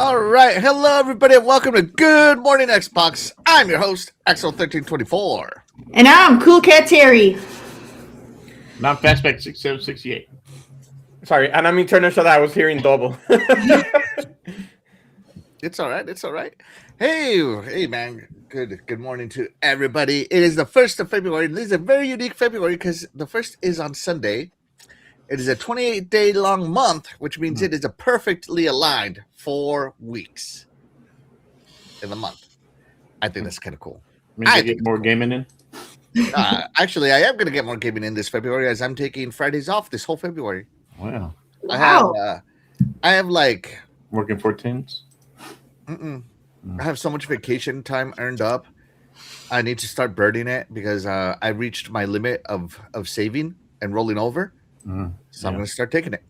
All right, hello everybody, and welcome to Good Morning Xbox. I'm your host, Axel1324. And I'm Cool Cat Terry. And I'm Fastback 6768. Sorry, and I'm Eternal so that I was hearing double. It's all right, it's all right. Hey man, good morning to everybody. It is the 1st of February, and this is a very unique February because the 1st is on Sunday. It is a 28-day long month, which means it is a perfectly aligned 4 weeks in the month. I think that's kind of cool. Means I get more gaming in? Actually, I am going to get more gaming in this February as I'm taking Fridays off this whole February. Wow. I have like... Working 14s? I have so much vacation time earned up. I need to start burning it because I reached my limit of saving and rolling over. So I'm going to start taking it.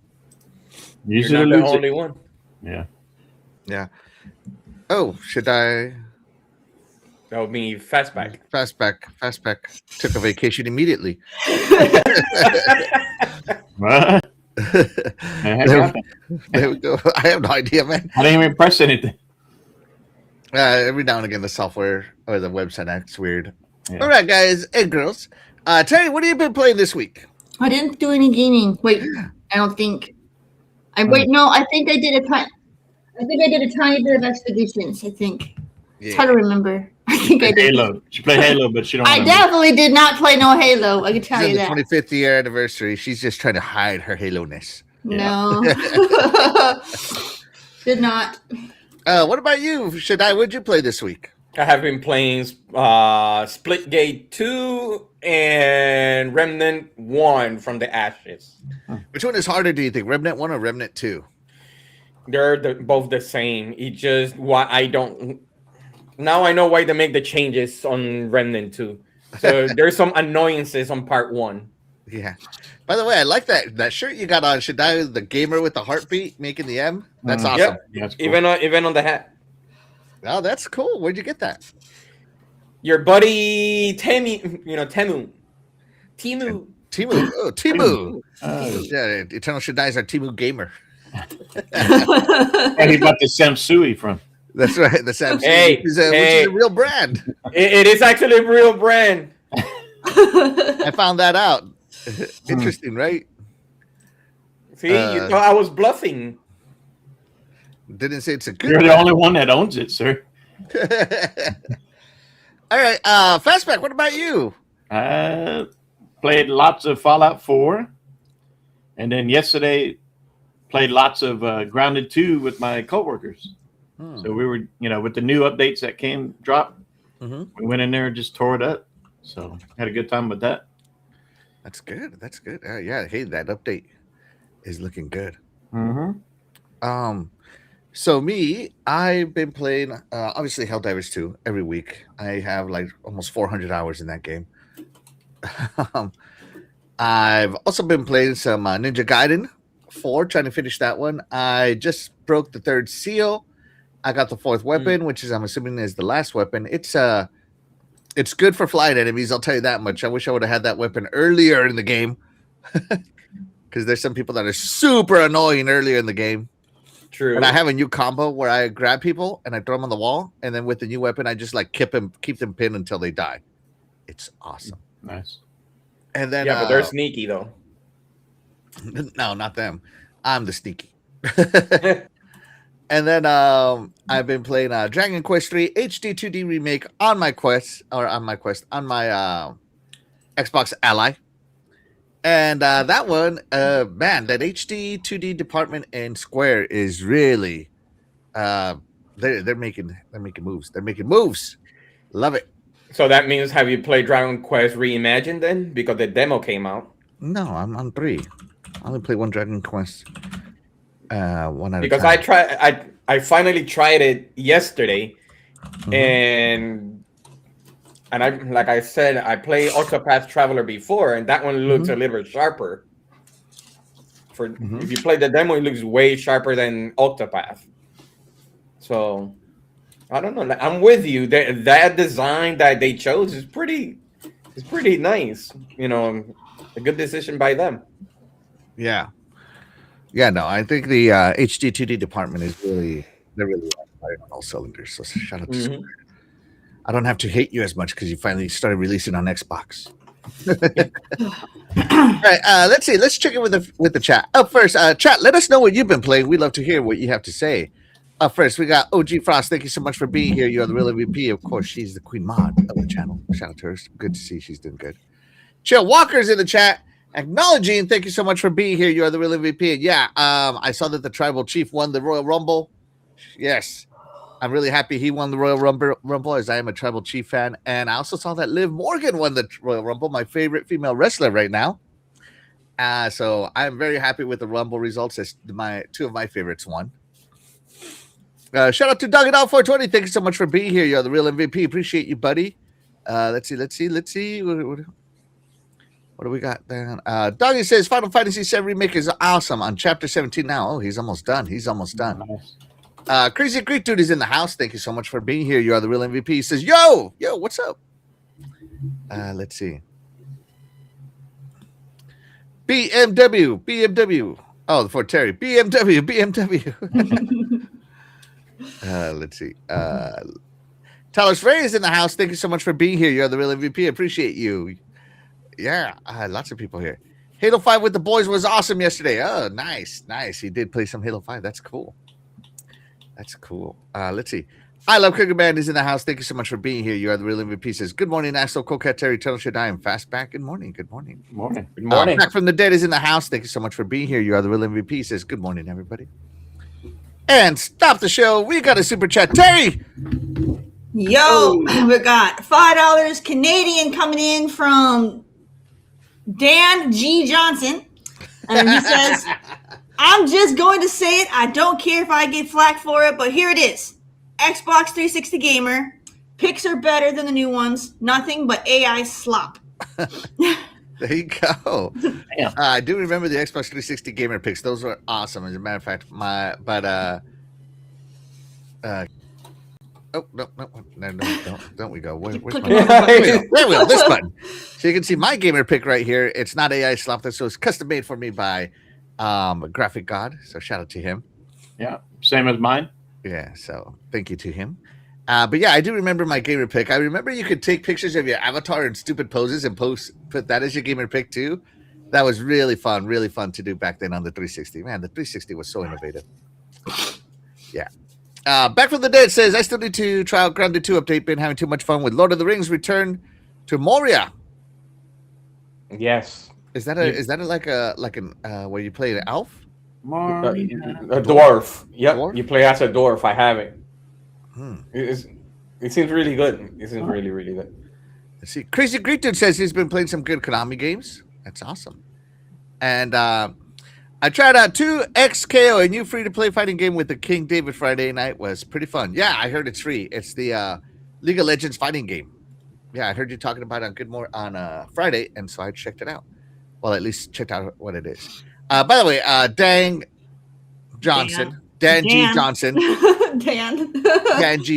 Usually You're not the only one. Yeah. Oh, should I? That would be Fastback. Fastback took a vacation immediately. What? There we go. I have no idea, man. I didn't even press anything. Every now and again, the software or the website acts weird. Yeah. All right, guys and girls. Terry, what have you been playing this week? I didn't do any gaming. Wait, I don't think. I think I did a tiny. I think I did a tiny bit of Expeditions. I think. It's hard to remember. I think I did. Halo. She played Halo, but she don't. I definitely did not play no Halo. I can tell you that. 25th year anniversary. She's just trying to hide her Halo-ness. No. Did not. What about you, Shaddai? What'd you play this week? I have been playing Splitgate 2 and Remnant 1 from the Ashes. Which one is harder, do you think? Remnant 1 or Remnant 2? They're both the same. It just why I don't... Now I know why they make the changes on Remnant 2. So there's some annoyances on part 1. Yeah. By the way, I like that shirt you got on, Shaddai, the gamer with the heartbeat making the M. That's awesome. Yep. Yeah, that's cool. Even on the hat. Oh, that's cool. Where'd you get that? Your buddy Temu. Timu. Timu. Oh, Timu. Yeah, Eternal Shaddai is our Timu gamer. Where he bought the Samsui from. That's right. The Samsung, which is a real brand. It is actually a real brand. I found that out. Interesting, right? See, you thought I was bluffing. Didn't say it's a good You're brand. the only one that owns it, sir. All right, Fastback, what about you? Played lots of Fallout 4. And then yesterday, played lots of Grounded 2 with my coworkers. So we were, with the new updates that dropped, we went in there and just tore it up. So had a good time with that. That's good. That's good. Yeah, hey, that update is looking good. So me, I've been playing obviously Helldivers 2 every week. I have like almost 400 hours in that game. I've also been playing some Ninja Gaiden 4, trying to finish that one. I just broke the 3rd seal. I got the 4th weapon, which is I'm assuming is the last weapon. It's good for flying enemies, I'll tell you that much. I wish I would have had that weapon earlier in the game. Because there's some people that are super annoying earlier in the game. True. And I have a new combo where I grab people and I throw them on the wall, and then with the new weapon, I just like keep them pinned until they die. It's awesome. Nice. And then but they're sneaky though. No, not them. I'm the sneaky. And then I've been playing Dragon Quest 3 HD 2D remake on my Xbox Ally. And that one, man, that HD 2D department in Square is really they're making moves. They're making moves. Love it. So that means, have you played Dragon Quest Reimagined then? Because the demo came out. No, I'm on 3. I only played one Dragon Quest. One at Because a time. I finally tried it yesterday, and I, like I said, I played Octopath Traveler before, and that one looks a little sharper. If you play the demo, it looks way sharper than Octopath. So I don't know. Like, I'm with you. That design that they chose is pretty nice. You know, a good decision by them. Yeah. Yeah, no, I think the HD 2D department is they're really firing on all cylinders. So shout out to Square. I don't have to hate you as much because you finally started releasing on Xbox. All right, let's see. Let's check in with the chat. Up first, chat, let us know what you've been playing. We'd love to hear what you have to say. Up first, we got OG Frost. Thank you so much for being here. You're the real MVP. Of course, she's the queen mod of the channel. Shout out to her. Good to see she's doing good. Chill Walker's in the chat. Acknowledging, thank you so much for being here. You are the real MVP. And yeah, I saw that the tribal chief won the Royal Rumble. Yes, I'm really happy he won the Royal Rumble, as I am a tribal chief fan. And I also saw that Liv Morgan won the Royal Rumble, my favorite female wrestler right now. So I'm very happy with the Rumble results. As two of my favorites won. Shout out to Doggadog420. Thank you so much for being here. You're the real MVP. Appreciate you, buddy. Let's see. What do we got there? Doggy says Final Fantasy VII Remake is awesome on Chapter 17 now. Oh, he's almost done. Nice. Crazy Greek Dude is in the house. Thank you so much for being here. You are the real MVP. He says, yo, what's up? Let's see. BMW. Oh, for Terry. BMW. Let's see. Tyler Frey is in the house. Thank you so much for being here. You are the real MVP. Appreciate you. Yeah, lots of people here. Halo 5 with the boys was awesome yesterday. Oh, nice. He did play some Halo 5. That's cool. Let's see. I Love Cooker Man is in the house. Thank you so much for being here. You are the real MVP. Says, good morning, National Coquette Terry. Tell us I am fast back. Good morning. Good morning. Back from the dead is in the house. Thank you so much for being here. You are the real MVP. Says, good morning, everybody. And stop the show. We got a super chat. Terry. Yo, we got $5 Canadian coming in from Dan G. Johnson. And he says, I'm just going to say it. I don't care if I get flack for it, but here it is. Xbox 360 gamer. Picks are better than the new ones. Nothing but AI slop. There you go. I do remember the Xbox 360 gamer picks. Those were awesome. As a matter of fact, oh, no, don't we go. Where's my there we go. This button. So you can see my gamer pick right here. It's not AI slop. So it's custom made for me by Graphic God. So shout out to him. Yeah, same as mine. Yeah, so thank you to him. But yeah, I do remember my gamer pick. I remember you could take pictures of your avatar in stupid poses and put that as your gamer pick too. That was really fun to do back then on the 360. Man, the 360 was so innovative. Yeah. Back from the Dead says, I still need to try out Grounded 2 update. Been having too much fun with Lord of the Rings Return to Moria. Yes. Is that like an where you play an elf? A dwarf. Yep. Dwarf? You play as a dwarf. I have it. It seems really good. It seems really, really good. Let's see. Crazy Greek Dude says he's been playing some good Konami games. That's awesome. And I tried out 2XKO, a new free-to-play fighting game with the King David Friday night. Was pretty fun. Yeah, I heard it's free. It's the League of Legends fighting game. Yeah, I heard you talking about it on Friday, and so I checked it out. Well, at least checked out what it is. By the way, Dan G. Johnson. Dan G.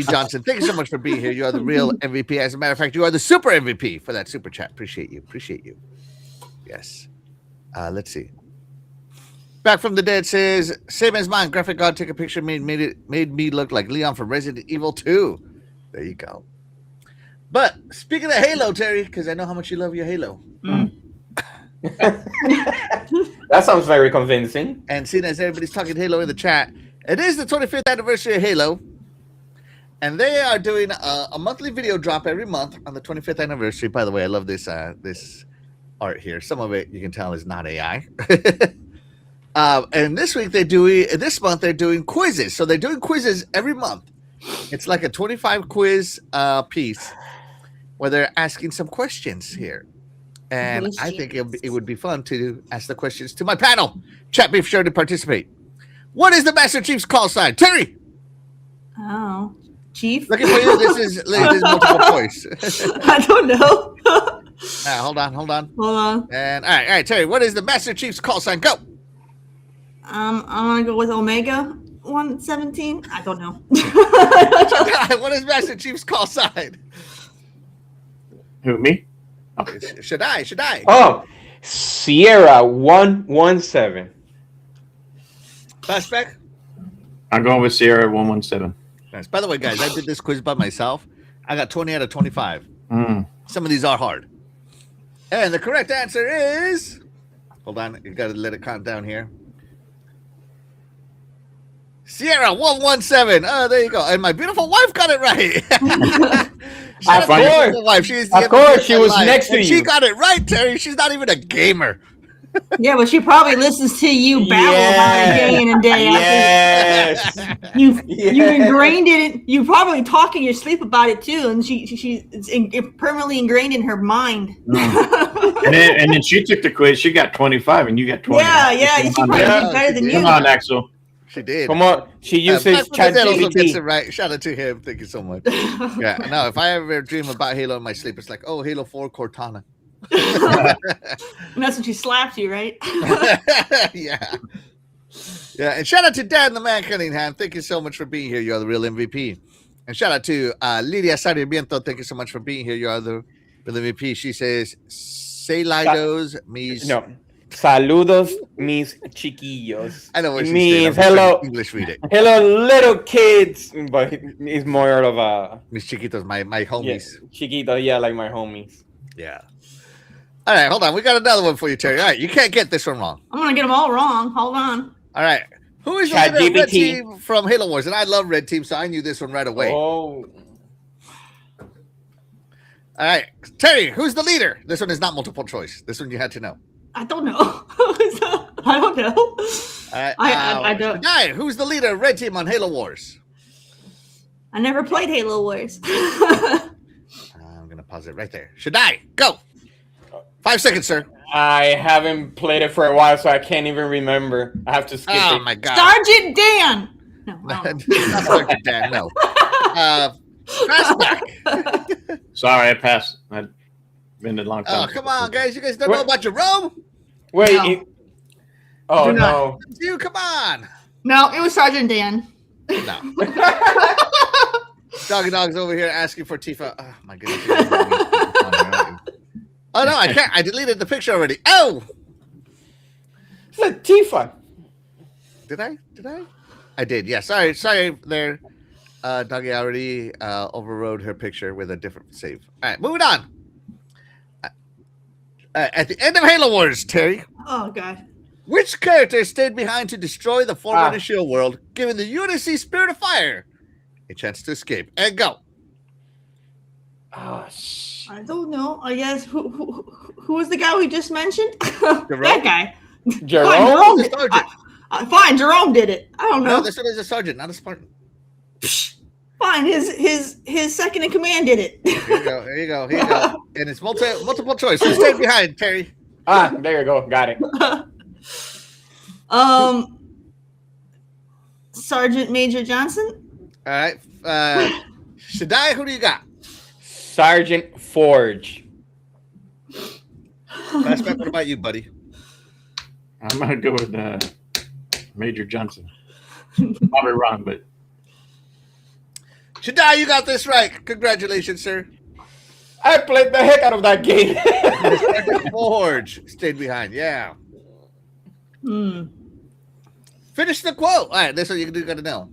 Johnson. Thank you so much for being here. You are the real MVP. As a matter of fact, you are the super MVP for that super chat. Appreciate you. Yes. Let's see. Back from the Dead says, same as mine. Graphic God took a picture, made me look like Leon from Resident Evil 2. There you go. But speaking of Halo, Terry, because I know how much you love your Halo. That sounds very convincing. And seeing as everybody's talking Halo in the chat, it is the 25th anniversary of Halo. And they are doing a monthly video drop every month on the 25th anniversary. By the way, I love this this art here. Some of it you can tell is not AI. And this month they're doing quizzes. So they're doing quizzes every month. It's like a 25 quiz piece where they're asking some questions here. And I think it would be fun to ask the questions to my panel. Chat, be sure to participate. What is the Master Chief's call sign? Terry! Oh, Chief? Looking for you. This is multiple choice. I don't know. Hold on. Hold on. And all right, Terry, what is the Master Chief's call sign? Go! I'm going to go with Omega 117. I don't know. What is Master Chief's call sign? Who, me? Should I? Oh, Sierra 117. Flashback? I'm going with Sierra 117. Nice. By the way, guys, I did this quiz by myself. I got 20 out of 25. Some of these are hard. And the correct answer is... Hold on. You got to let it count down here. Sierra 117. Oh, there you go. And my beautiful wife got it right. Of course. Wife. She's Of course, she was next to you. She got it right, Terry. She's not even a gamer. Yeah, but she probably listens to you babble about it day in and day out. Yes. You ingrained it. You probably talk in your sleep about it too, and it's permanently ingrained in her mind. And then she took the quiz. She got 25, and you got 20. Yeah. She probably did better than you. Come on, Axel. She did. Come on. She uses ChatGPT. Right. Shout out to him. Thank you so much. Yeah. No, if I ever dream about Halo in my sleep, it's like, oh, Halo 4 Cortana. And that's when she slapped you, right? Yeah. And shout out to Dan the Man Cunningham. Thank you so much for being here. You are the real MVP. And shout out to Lidia Sarmiento. Thank you so much for being here. You are the real MVP. She says, "Saludos, mis." No. Saludos, mis chiquillos. I know what she means. said. Hello. English read it. Hello, little kids. But it's more of a Mis chiquitos, my homies. Yeah, chiquito, yeah, like my homies. Yeah. All right, hold on. We got another one for you, Terry. All right, you can't get this one wrong. I'm gonna get them all wrong. Hold on. All right. Who is the leader of Red Team from Halo Wars? And I love Red Team, so I knew this one right away. Oh. All right. Terry, who's the leader? This one is not multiple choice. This one you had to know. I don't know. I don't know. All right. I don't. Guy, who's the leader of Red Team on Halo Wars? I never played Halo Wars. I'm going to pause it right there. Shaddai, go. 5 seconds, sir. I haven't played it for a while, so I can't even remember. I have to skip it. Oh, my God. Sergeant Dan. No. Not Sergeant Dan, no. Flashback. Sorry, I passed. I've been a long time. Oh, come on, guys. You guys don't know about Jerome? Wait. No. Oh, Do not. no. You, come on. No, it was Sergeant Dan. No. Doggy Dog's over here asking for Tifa. Oh, my goodness. Oh, no, I can't. I deleted the picture already. Oh! It's a Tifa. Did I? I did, yeah. Sorry there. Doggy already overrode her picture with a different save. All right, moving on. At the end of Halo Wars, Terry, Oh, God. which character stayed behind to destroy the Forerunner Shield world, giving the UNSC Spirit of Fire a chance to escape? And go. Oh, I don't know. I guess who was the guy we just mentioned? Jerome? That guy. Jerome? Fine, Jerome The did, sergeant. fine, Jerome did it. I don't know. No, this one is a sergeant, not a Spartan. Fine, his second in command did it. Here you go. And it's multiple choice. Who stayed behind, Terry? There you go. Got it. Sergeant Major Johnson. All right. Shaddai, who do you got? Sergeant Forge. Flashback, what about you, buddy? I'm going to go with Major Johnson. Probably wrong, but. Shaddai, you got this right. Congratulations, sir. I played the heck out of that game. Forge stayed behind. Yeah. Finish the quote. All right, this is what you got to know.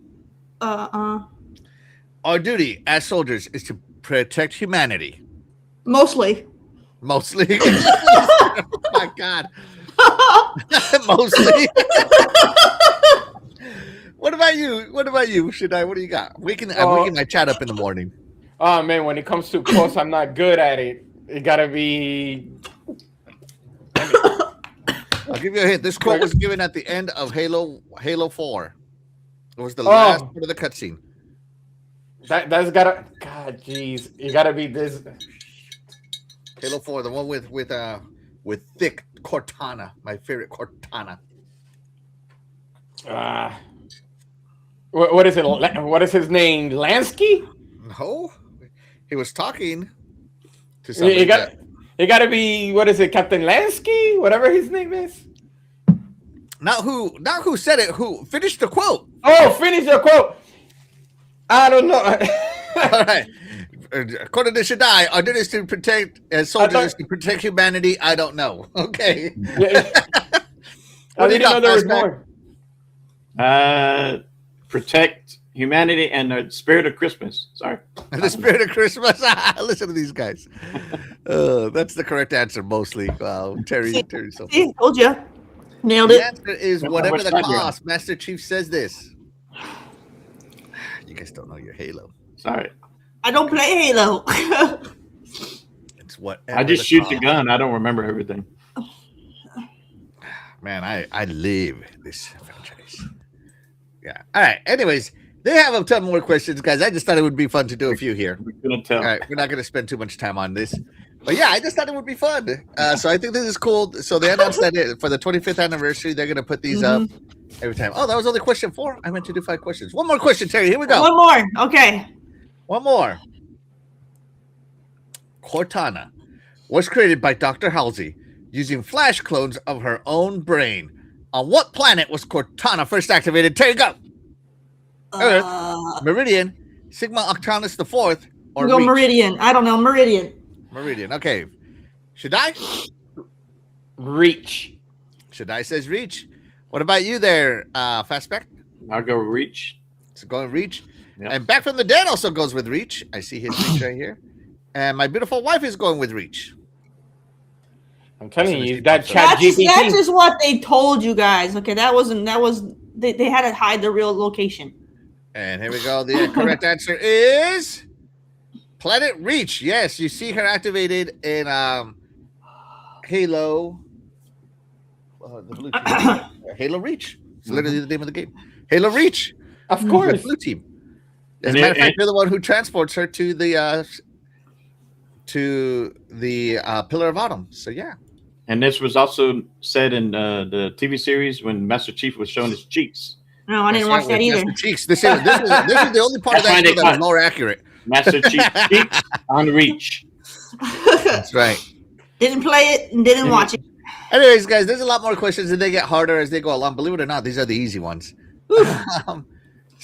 Our duty as soldiers is to protect humanity. Mostly. Mostly. Oh my God. Mostly. What about you? Shadai, what do you got? I'm waking my chat up in the morning. Oh man, when it comes to quotes, I'm not good at it. It gotta be. I'll give you a hint. This quote was given at the end of Halo 4. It was the last part of the cutscene. That's gotta. God, jeez, it gotta be this. Halo 4, the one with thick Cortana, my favorite Cortana. What is it? What is his name? Lansky? No, he was talking to somebody. It got to be, what is it, Captain Lansky? Whatever his name is. Not who said it. Who finished the quote? Oh, finish the quote. I don't know. All right. According to Shaddai, our duty is to protect, as soldiers, is to protect humanity. I don't know. Okay. Yeah. I didn't know there was more. Protect humanity and the spirit of Christmas. Sorry. The spirit of Christmas. Listen to these guys. That's the correct answer, mostly. Wow, Terry. So See, told you. Nailed it. The answer is whatever the cost. Master Chief says this. You guys don't know your Halo. Sorry. I don't play Halo. It's what I just shoot the gun. I don't remember everything. Man, I live this franchise. Yeah. All right. Anyways, they have a ton more questions, guys. I just thought it would be fun to do a few here. We're gonna tell. All right. We're not going to spend too much time on this. But yeah, I just thought it would be fun. So I think this is cool. So they announced that for the 25th anniversary, they're going to put these up every time. Oh, that was only question 4. I meant to do 5 questions. One more question, Terry. Here we go. One more. Okay. One more. Cortana was created by Dr. Halsey using flash clones of her own brain. On what planet was Cortana first activated? Terry, go. Earth, Meridian, Sigma Octanus the Fourth, or go Reach? Meridian. I don't know. Meridian. Meridian. Okay. Shaddai? Reach. Shaddai says Reach. What about you there, Fastback? I'll go Reach. So going Reach. Yep. And Back from the Dead also goes with Reach. I see his Reach right here. And my beautiful wife is going with Reach. I'm telling you, that chat GPT. That's just what they told you guys. Okay, that was they had to hide the real location. And here we go. The correct answer is Planet Reach. Yes, you see her activated in Halo. The blue team. Halo Reach. It's literally the name of the game. Halo Reach. Of course. The blue team. As a matter of fact, you're the one who transports her to the Pillar of Autumn. So yeah. And this was also said in the TV series when Master Chief was showing his cheeks. No, I didn't watch that either. Cheeks. This is the only part of that show that is more accurate. Master Chief cheeks on Reach. That's right. Didn't play it and didn't watch it. Anyways, guys, there's a lot more questions and they get harder as they go along. Believe it or not, these are the easy ones. Yeah,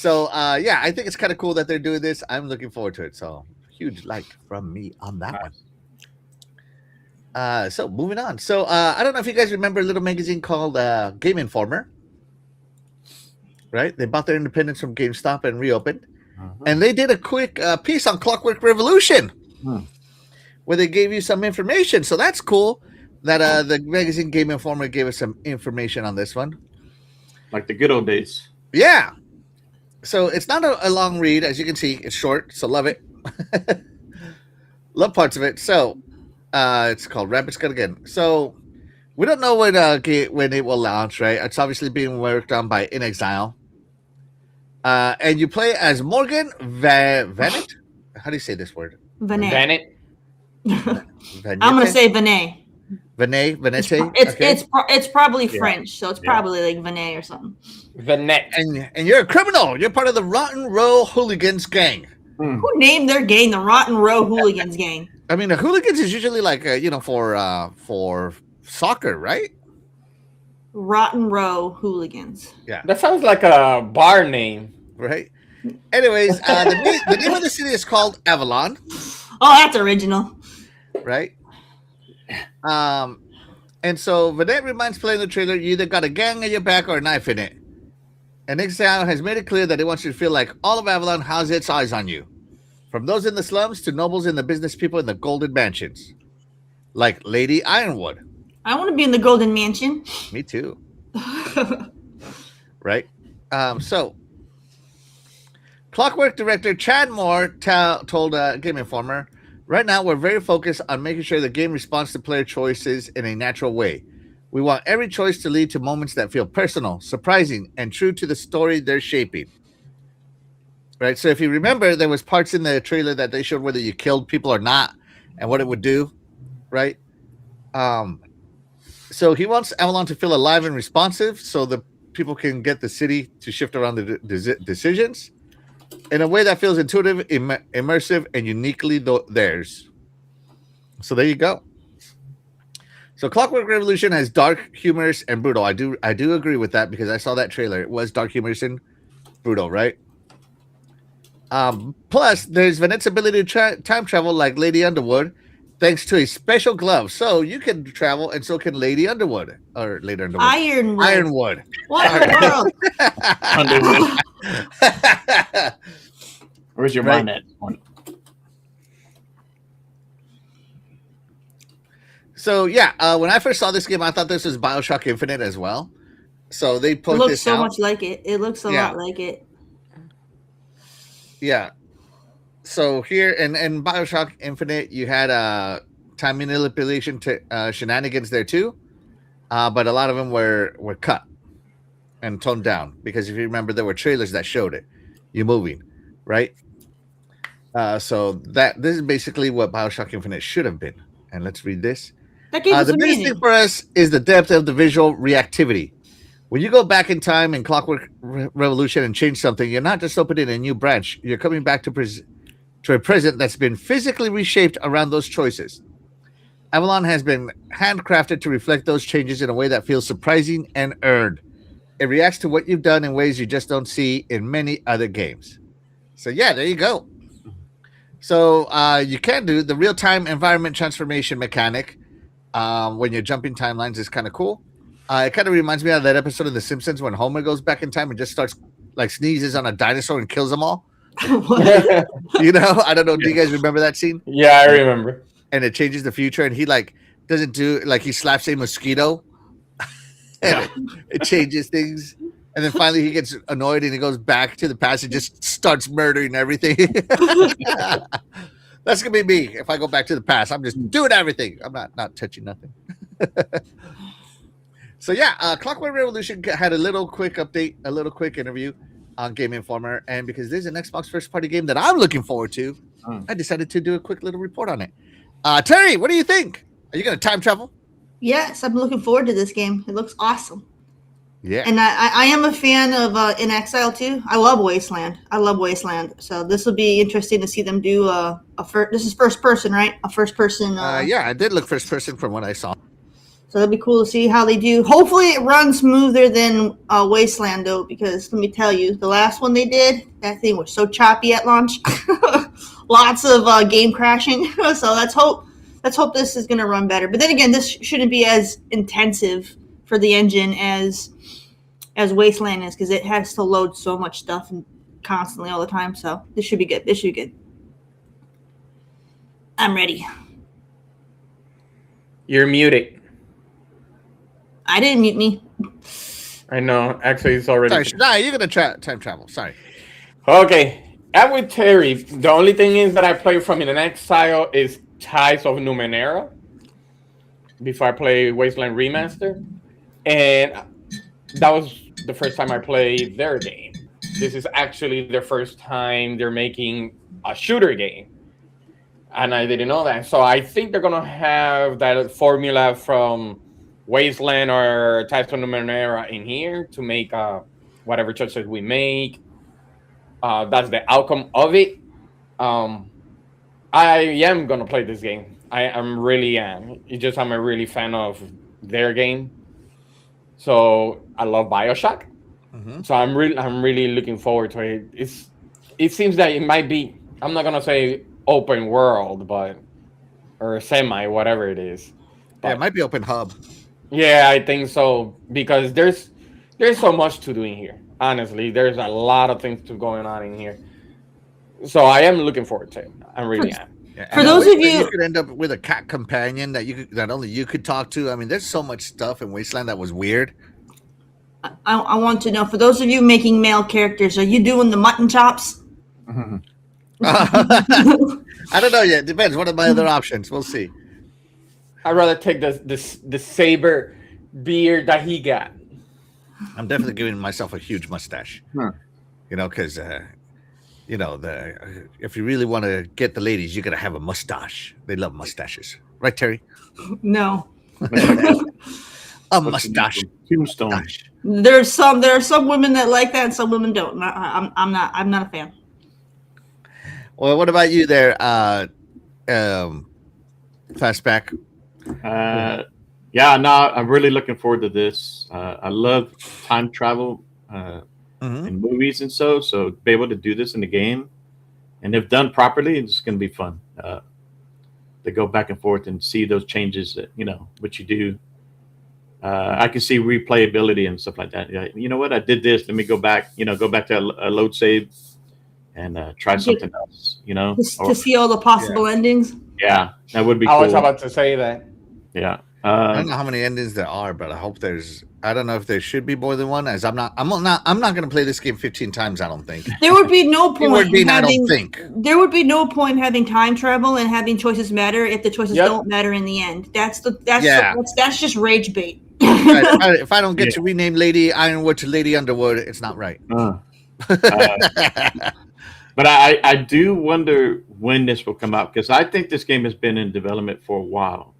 I think it's kind of cool that they're doing this. I'm looking forward to it. So huge like from me on that one. So moving on. So I don't know if you guys remember a little magazine called Game Informer. Right? They bought their independence from GameStop and reopened. And they did a quick piece on Clockwork Revolution where they gave you some information. So that's cool that the magazine Game Informer gave us some information on this one. Like the good old days. Yeah. So it's not a long read. As you can see, it's short. So love it. Love parts of it. So it's called Rabbit Scut again. So we don't know when it will launch, right? It's obviously being worked on by In Exile. And you play as Morgan Vanet. How do you say this word? Vanet. Vanette? I'm gonna say Vanet. Vanette. It's probably French, so it's probably like Vanet or something. Vanet. And you're a criminal. You're part of the Rotten Row Hooligans gang. Who named their gang the Rotten Row Hooligans gang? I mean, the Hooligans is usually like for soccer, right? Rotten Row Hooligans. Yeah, That sounds like a bar name. right. Anyways, the name of the city is called Avalon, Oh, that's original. right? And so Vanette reminds playing the trailer, you either got a gang on your back or a knife in it. And Exile has made it clear that it wants you to feel like all of Avalon has its eyes on you. From those in the slums to nobles and the business people in the golden mansions. Like Lady Ironwood. I want to be in the Golden Mansion. Me too. Right? So, Clockwork director Chad Moore told Game Informer, right now we're very focused on making sure the game responds to player choices in a natural way. We want every choice to lead to moments that feel personal, surprising, and true to the story they're shaping. Right? So if you remember, there was parts in the trailer that they showed whether you killed people or not and what it would do. Right? So he wants Avalon to feel alive and responsive so the people can get the city to shift around the decisions in a way that feels intuitive, immersive, and uniquely theirs. So there you go. So Clockwork Revolution has dark, humorous, and brutal. I do agree with that because I saw that trailer. It was dark, humorous, and brutal, right? Plus, there's Vanette's ability to time travel like Lady Underwood, thanks to a special glove. So you can travel, and so can Lady Underwood. Or Lady Underwood. Ironwood. What in the world? Underwood. Where's your mind at? So, yeah, when I first saw this game, I thought this was BioShock Infinite as well. So they put this out. It looks so much like it. It looks a lot like it. Yeah. So here in BioShock Infinite, you had time manipulation shenanigans there too, but a lot of them were cut and toned down because if you remember, there were trailers that showed it, you moving, right? So this is basically what BioShock Infinite should have been. And let's read this. That game was the biggest thing for us is the depth of the visual reactivity. When you go back in time in Clockwork Revolution and change something, you're not just opening a new branch. You're coming back to a present that's been physically reshaped around those choices. Avalon has been handcrafted to reflect those changes in a way that feels surprising and earned. It reacts to what you've done in ways you just don't see in many other games. So yeah, there you go. So you can do the real-time environment transformation mechanic when you're jumping timelines is kind of cool. It kind of reminds me of that episode of The Simpsons when Homer goes back in time and just starts like sneezes on a dinosaur and kills them all. You know, I don't know. Do you guys remember that scene? Yeah, I remember. And it changes the future, and he like doesn't do like he slaps a mosquito, and it changes things. And then finally he gets annoyed and he goes back to the past and just starts murdering everything. That's gonna be me if I go back to the past. I'm just doing everything. I'm not touching nothing. So yeah, Clockwork Revolution had a little quick update, a little quick interview on Game Informer, and because there's an Xbox first-party game that I'm looking forward to, I decided to do a quick little report on it. Terry, what do you think? Are you going to time travel? Yes, I'm looking forward to this game. It looks awesome. Yeah. And I am a fan of In Exile too. I love Wasteland. So this will be interesting to see them do this is first person, right? A first person. Yeah, I did look first person from what I saw. So that'd be cool to see how they do. Hopefully it runs smoother than Wasteland though, because let me tell you, the last one they did, that thing was so choppy at launch. Lots of game crashing. So let's hope this is going to run better. But then again, this shouldn't be as intensive for the engine as Wasteland is, because it has to load so much stuff and constantly all the time. So this should be good. I'm ready. You're muted. I didn't mute me. I know. Actually, it's already. Sorry, nah, you're going to time travel. Sorry. Okay. I'm with Terry. The only thing is that I played from In Exile is Tides of Numenera before I play Wasteland Remaster. And that was the first time I played their game. This is actually the first time they're making a shooter game. And I didn't know that. So I think they're going to have that formula from Wasteland or Tides of Numenera in here to make whatever choices we make. That's the outcome of it. I am going to play this game. I'm really am. It's just I'm a really fan of their game. So I love BioShock. Mm-hmm. So I'm really looking forward to it. It seems that it might be, I'm not going to say open world, but or semi, whatever it is. But, yeah, it might be open hub. Yeah, I think so, because there's so much to do in here. Honestly, there's a lot of things going on in here. So I am looking forward to it. I really am. Yeah, For and those of you- you could end up with a cat companion that only you could talk to. I mean, there's so much stuff in Wasteland that was weird. I want to know, for those of you making male characters, are you doing the mutton chops? I don't know yet. Depends. What are my other options? We'll see. I'd rather take the saber beard that he got. I'm definitely giving myself a huge mustache. Huh. You know, because if you really want to get the ladies, you gotta have a mustache. They love mustaches, right, Terry? No. A mustache. Tombstone. Mustache. There are some women that like that, and some women don't. I'm not a fan. Well, what about you there, Fastback? Yeah, no, I'm really looking forward to this. I love time travel in movies and so to be able to do this in the game, and if done properly, it's going to be fun. To go back and forth and see those changes that what you do. I can see replayability and stuff like that. Yeah, you know what? I did this. Let me go back. Go back to a load save and try something else. To see all the possible endings. Yeah, that would be. I was cool. about to say that. Yeah. I don't know how many endings there are, but I hope there's. I don't know if there should be more than one. As I'm not going to play this game 15 times. I don't think There would be no point. I don't think there would be no point having time travel and having choices matter if the choices don't matter in the end. That's just rage bait. Right. If I don't get to rename Lady Ironwood to Lady Underwood, it's not right. But I do wonder when this will come out, because I think this game has been in development for a while.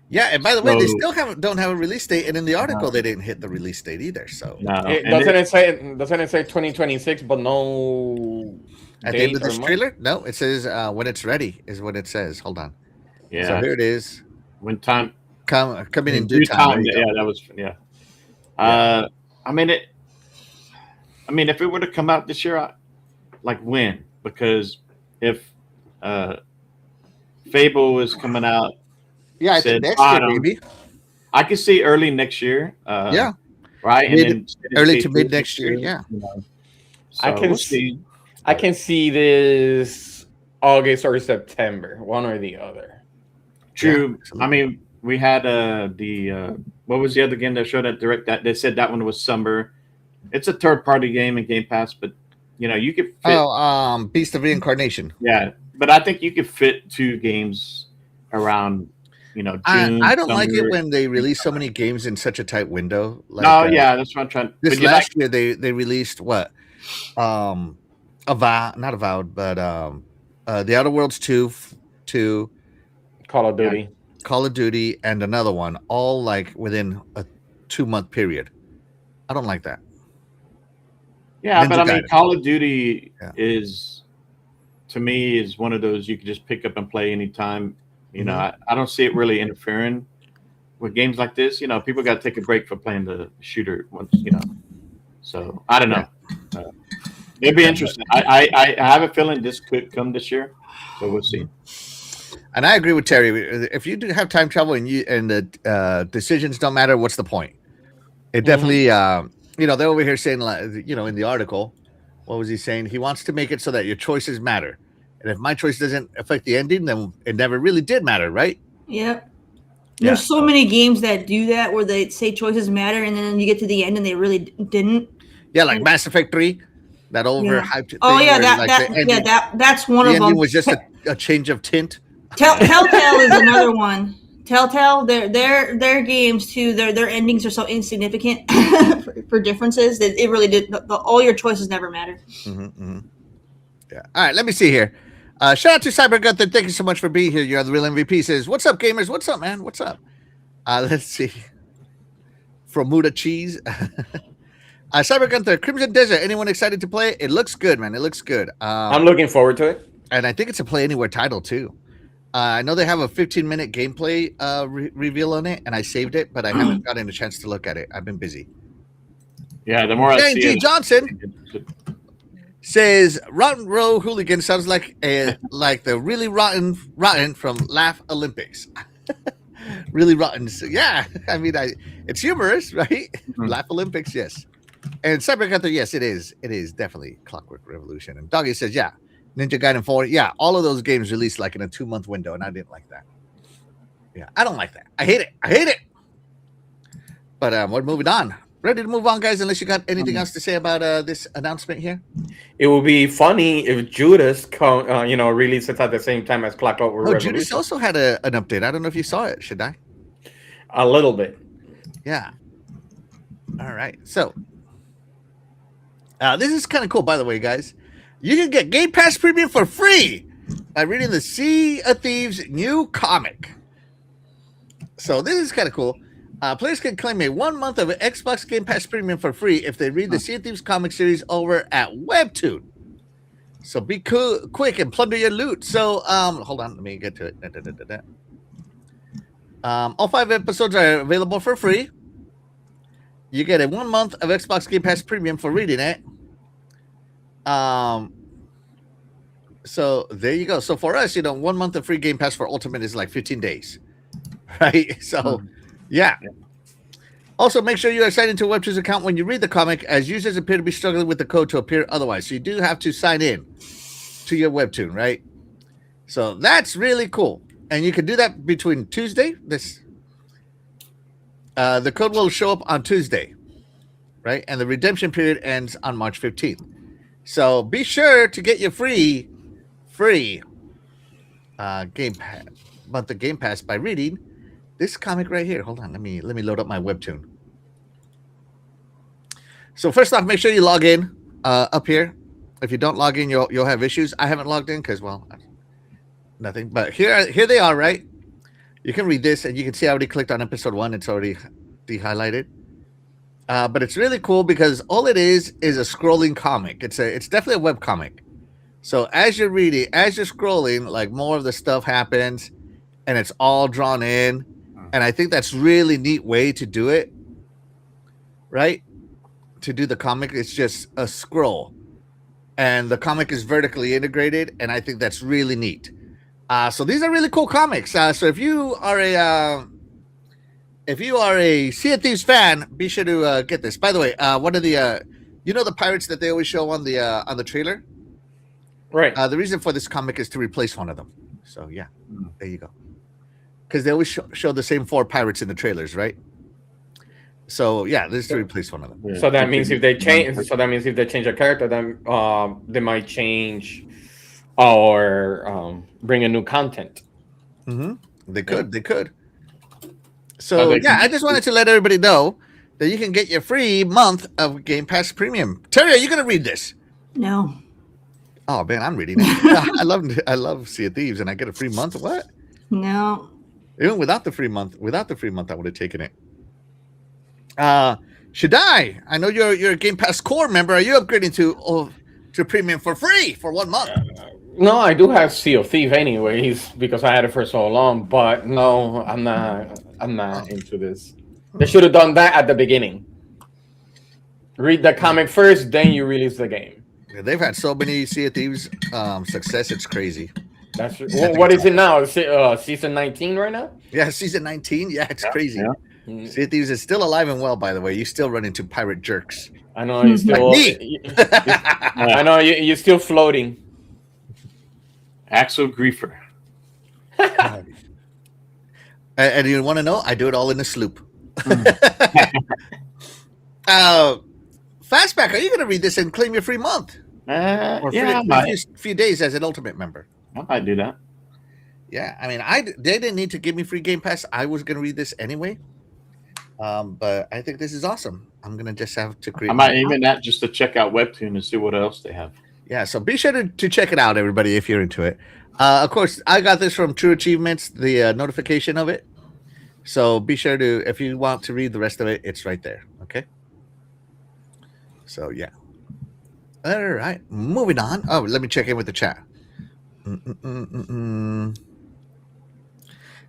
Yeah, and by the way, they still don't have a release date, and in the article they didn't hit the release date either. So Doesn't it say 2026, but no at the end of this trailer? No, it says when it's ready is what it says. Hold on. Yeah. So here it is. When time coming in due time. Yeah, that was I mean if it were to come out this year, like when? Because if Fable is coming out. Yeah, I think next year, maybe. I could see early next year. Yeah. Right. Early to mid next year. Yeah. So I can see this August or September, one or the other. True. Yeah, I mean, we had what was the other game that showed that they said that one was summer. It's a third-party game in Game Pass, but you could fit. Beast of Reincarnation. Yeah, but I think you could fit 2 games around. June, I don't like it when they release so many games in such a tight window. Like, that's what I'm trying. This last year they released what? Not Avowed, but The Outer Worlds 2, Call of Duty, and another one, all like within a 2-month period. I don't like that. Yeah, but I mean, Call of Duty is, to me, is one of those you can just pick up and play anytime. I don't see it really interfering with games like this. People got to take a break from playing the shooter once. So I don't know. It'd be interesting. I have a feeling this could come this year, so we'll see. And I agree with Terry. If you do have time travel and the decisions don't matter, what's the point? It definitely. They're over here saying, in the article, what was he saying? He wants to make it so that your choices matter. And if my choice doesn't affect the ending, then it never really did matter, right? Yep. There's so many games that do that, where they say choices matter, and then you get to the end and they really didn't. Yeah, like Mass Effect 3, that overhyped thing. Oh yeah, that's one of them. The ending was just a change of tint. Telltale is another one. Telltale, their games too. Their endings are so insignificant for differences that it really did. All your choices never matter. Yeah. All right. Let me see here. Shout out to Cyber Gunther. Thank you so much for being here. You're the real MVP. Says, "What's up, gamers? What's up, man? What's up?" Let's see. From Muda Cheese. Cyber Gunther, Crimson Desert. Anyone excited to play it? It looks good, man. It looks good. I'm looking forward to it. And I think it's a Play Anywhere title too. I know they have a 15-minute gameplay reveal on it, and I saved it, but I haven't gotten a chance to look at it. I've been busy. Yeah, the more I see it. Johnson says, "Rotten Row Hooligan sounds like the really rotten from Laugh Olympics." Really rotten. So, yeah, I mean, it's humorous, right? Laugh Olympics, yes. And Cyber Gunther, yes, it is. It is definitely Clockwork Revolution. And Doggy says, yeah, Ninja Gaiden 4. Yeah, all of those games released like in a 2-month window, and I didn't like that. Yeah, I don't like that. I hate it. I hate it. But we're moving on. Ready to move on, guys, unless you got anything else to say about this announcement here? It would be funny if Judas, releases at the same time as Clockwork Revolution. Judas also had an update. I don't know if you saw it. Should I? A little bit. Yeah. All right. So this is kind of cool, by the way, guys. You can get Game Pass Premium for free by reading the Sea of Thieves new comic. So this is kind of cool. Players can claim a 1 month of Xbox Game Pass Premium for free if they read the Sea of Thieves comic series over at Webtoon. So be quick and plunder your loot. So hold on, let me get to it. All 5 episodes are available for free. You get a 1 month of Xbox Game Pass Premium for reading it. So there you go. So for us, 1 month of free Game Pass for Ultimate is like 15 days, right? So yeah. Also, make sure you are signed into a Webtoon's account when you read the comic, as users appear to be struggling with the code to appear otherwise. So you do have to sign in to your Webtoon, right? So that's really cool. And you can do that between Tuesday. The code will show up on Tuesday, right? And the redemption period ends on March 15th. So be sure to get your free Game Pass, month of Game Pass by reading this comic right here. Hold on, let me load up my Webtoon. So first off, make sure you log in up here. If you don't log in, you'll have issues. I haven't logged in because, well, nothing. But here they are, right? You can read this, and you can see I already clicked on episode 1. It's already de-highlighted. But it's really cool because all it is a scrolling comic. It's definitely a web comic. So as you're reading, as you're scrolling, like more of the stuff happens, and it's all drawn in. And I think that's really neat way to do it, right? To do the comic, it's just a scroll, and the comic is vertically integrated, and I think that's really neat. So these are really cool comics. So if you are a Sea of Thieves fan, be sure to get this. By the way, one of the the pirates that they always show on the trailer, right? The reason for this comic is to replace one of them. So yeah, there you go. Because they always show the same 4 pirates in the trailers, right? So yeah, this is to replace one of them. Yeah. So that means if they change, a character, then they might change or bring a new content. Mm-hmm. They could. So yeah, I just wanted to let everybody know that you can get your free month of Game Pass Premium. Terry, are you gonna read this? No. Oh man, I'm reading it. I love Sea of Thieves, and I get a free month. What? No. Even without the free month, I would have taken it. Shadai, I know you're a Game Pass Core member. Are you upgrading to Premium for free for 1 month? No, I do have Sea of Thieves anyways because I had it for so long. But no, I'm not into this. They should have done that at the beginning. Read the comic first, then you release the game. Yeah, they've had so many Sea of Thieves success. It's crazy. That's what is it now? Season 19 right now? Yeah, season 19. Yeah, it's crazy. Yeah. Sea of Thieves is still alive and well, by the way. You still run into pirate jerks. I know you're still. Like me. I know you're still floating. Axel Griefer. And you want to know? I do it all in a sloop. Fastback, are you going to read this and claim your free month? Or few days as an Ultimate member? I might do that. Yeah, I mean, they didn't need to give me free Game Pass. I was going to read this anyway. But I think this is awesome. I'm going to just have to create. I might even that just to check out Webtoon and see what else they have. Yeah, so be sure to check it out, everybody, if you're into it. Of course, I got this from True Achievements, the notification of it. So be sure to, if you want to read the rest of it, it's right there. Okay. So yeah. All right, moving on. Oh, let me check in with the chat.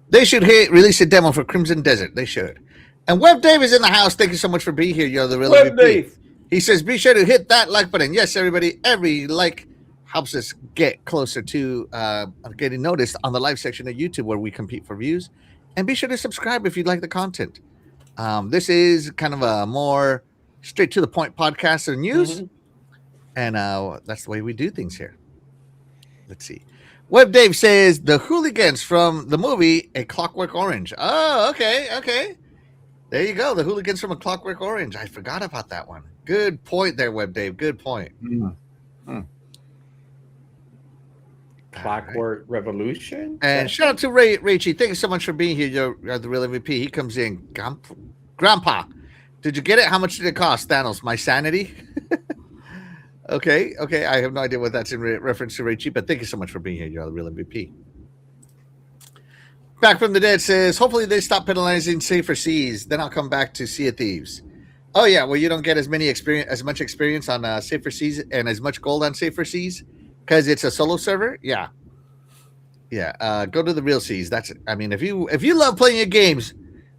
They should release a demo for Crimson Desert. They should. And Web Dave is in the house. Thank you so much for being here. You're the real Web MVP. Dave. He says, be sure to hit that like button. Yes, everybody. Every like helps us get closer to getting noticed on the live section of YouTube where we compete for views. And be sure to subscribe if you like the content. This is kind of a more straight to the point podcast and news. Mhm. And that's the way we do things here. Let's see. Web Dave says the hooligans from the movie A Clockwork Orange. Oh, okay. There you go. The hooligans from A Clockwork Orange. I forgot about that one. Good point there, Web Dave. Good point. Clockwork Revolution. And shout out to Rachy. Thank you so much for being here. You're the real MVP. He comes in. Grandpa, did you get it? How much did it cost, Thanos? My sanity? Okay. I have no idea what that's in reference to Rachy, but thank you so much for being here. You're the real MVP. Back from the Dead says, hopefully they stop penalizing Safer Seas. Then I'll come back to Sea of Thieves. Oh, yeah. Well, you don't get as much experience on Safer Seas and as much gold on Safer Seas because it's a solo server. Yeah. Go to the real seas. If you love playing your games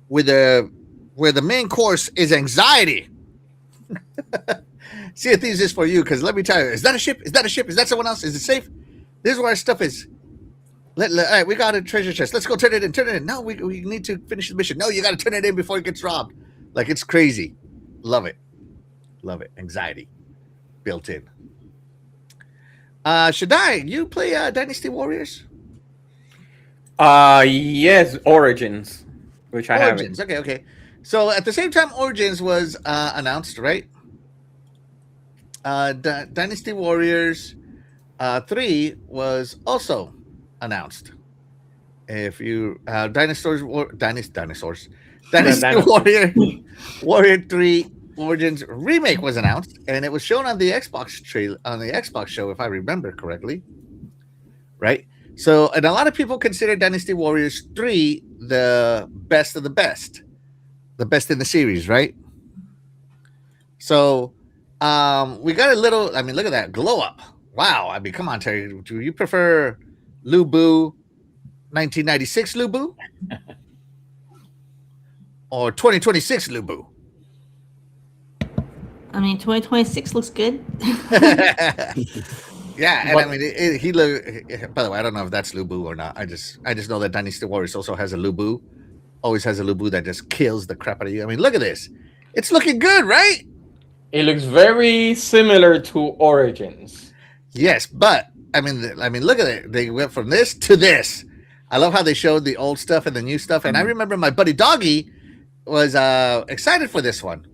where the main course is anxiety, Sea of Thieves is for you. Because let me tell you, is that a ship? Is that someone else? Is it safe? This is where our stuff is. All right, we got a treasure chest. Let's go turn it in. No, we need to finish the mission. No, you got to turn it in before it gets robbed. Like, it's crazy. Love it. Anxiety built in. Shaddai, you play Dynasty Warriors? Yes, Origins, which I haven't. Okay. So at the same time Origins was announced, right? Dynasty Warriors 3 was also announced. If you Dynasty Warrior 3 Origins remake was announced, and it was shown on the Xbox show, if I remember correctly. Right? So, and a lot of people consider Dynasty Warriors 3 the best of the best in the series, right? So, we got a little. Look at that glow up! Wow! Come on, Terry. Do you prefer Lubu 1996 Lubu or 2026 Lubu? 2026 looks good. Yeah, and he look. By the way, I don't know if that's Lubu or not. I just know that Dynasty Warriors also has a Lubu. Always has a Lubu that just kills the crap out of you. Look at this. It's looking good, right? It looks very similar to Origins. Yes, but look at it. They went from this to this. I love how they showed the old stuff and the new stuff. And I remember my buddy Doggy was excited for this one,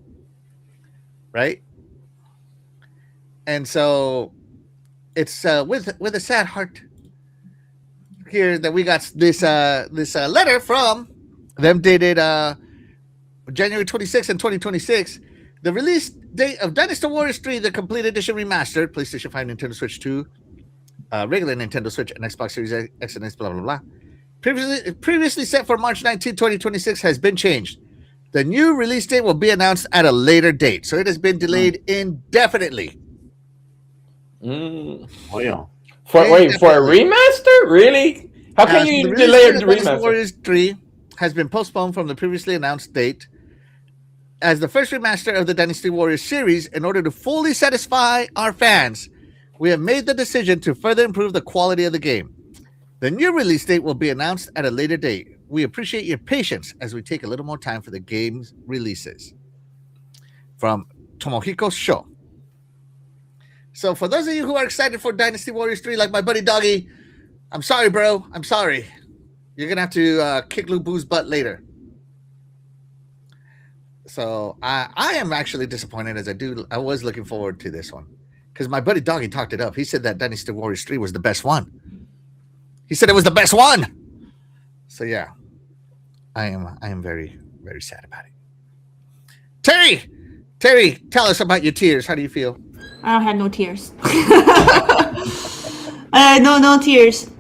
right? And so it's with a sad heart here that we got this letter from them dated January 26th and 2026. The release date of Dynasty Warriors 3, the complete edition remastered, PlayStation 5, Nintendo Switch 2, regular Nintendo Switch, and Xbox Series X and S, blah, blah, blah. Previously set for March 19, 2026, has been changed. The new release date will be announced at a later date, so it has been delayed indefinitely. Oh yeah. For a remaster? Really? How can you delay the remaster? Warriors 3 has been postponed from the previously announced date as the first remaster of the Dynasty Warriors series. In order to fully satisfy our fans, we have made the decision to further improve the quality of the game. The new release date will be announced at a later date. We appreciate your patience as we take a little more time for the game's releases. From Tomohiko Sho. So for those of you who are excited for Dynasty Warriors 3, like my buddy Doggy, I'm sorry, bro. I'm sorry. You're going to have to kick Lubu's butt later. So I am actually disappointed as I was looking forward to this one. Because my buddy Doggy talked it up. He said that Dynasty Warriors 3 was the best one. He said it was the best one. So yeah, I am very, very sad about it. Terry, tell us about your tears. How do you feel? I don't have no tears. No tears.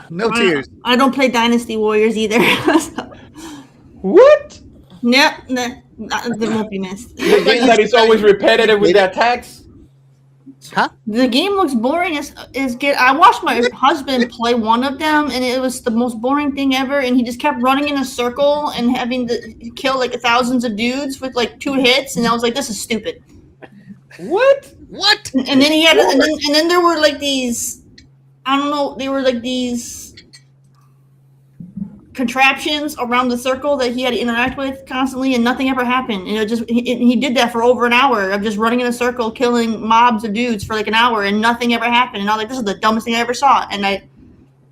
No tears. I don't play Dynasty Warriors either. What? No, they won't be missed. The game that is always repetitive with the attacks? Huh? The game looks boring as get. I watched my husband play one of them, and it was the most boring thing ever. And he just kept running in a circle and having to kill like thousands of dudes with like 2 hits. And I was like, "This is stupid." What? And then he had, and then there were like these. I don't know. They were like these contraptions around the circle that he had to interact with constantly, and nothing ever happened. He did that for over an hour of just running in a circle, killing mobs of dudes for like an hour, and nothing ever happened. And I was like, this is the dumbest thing I ever saw. And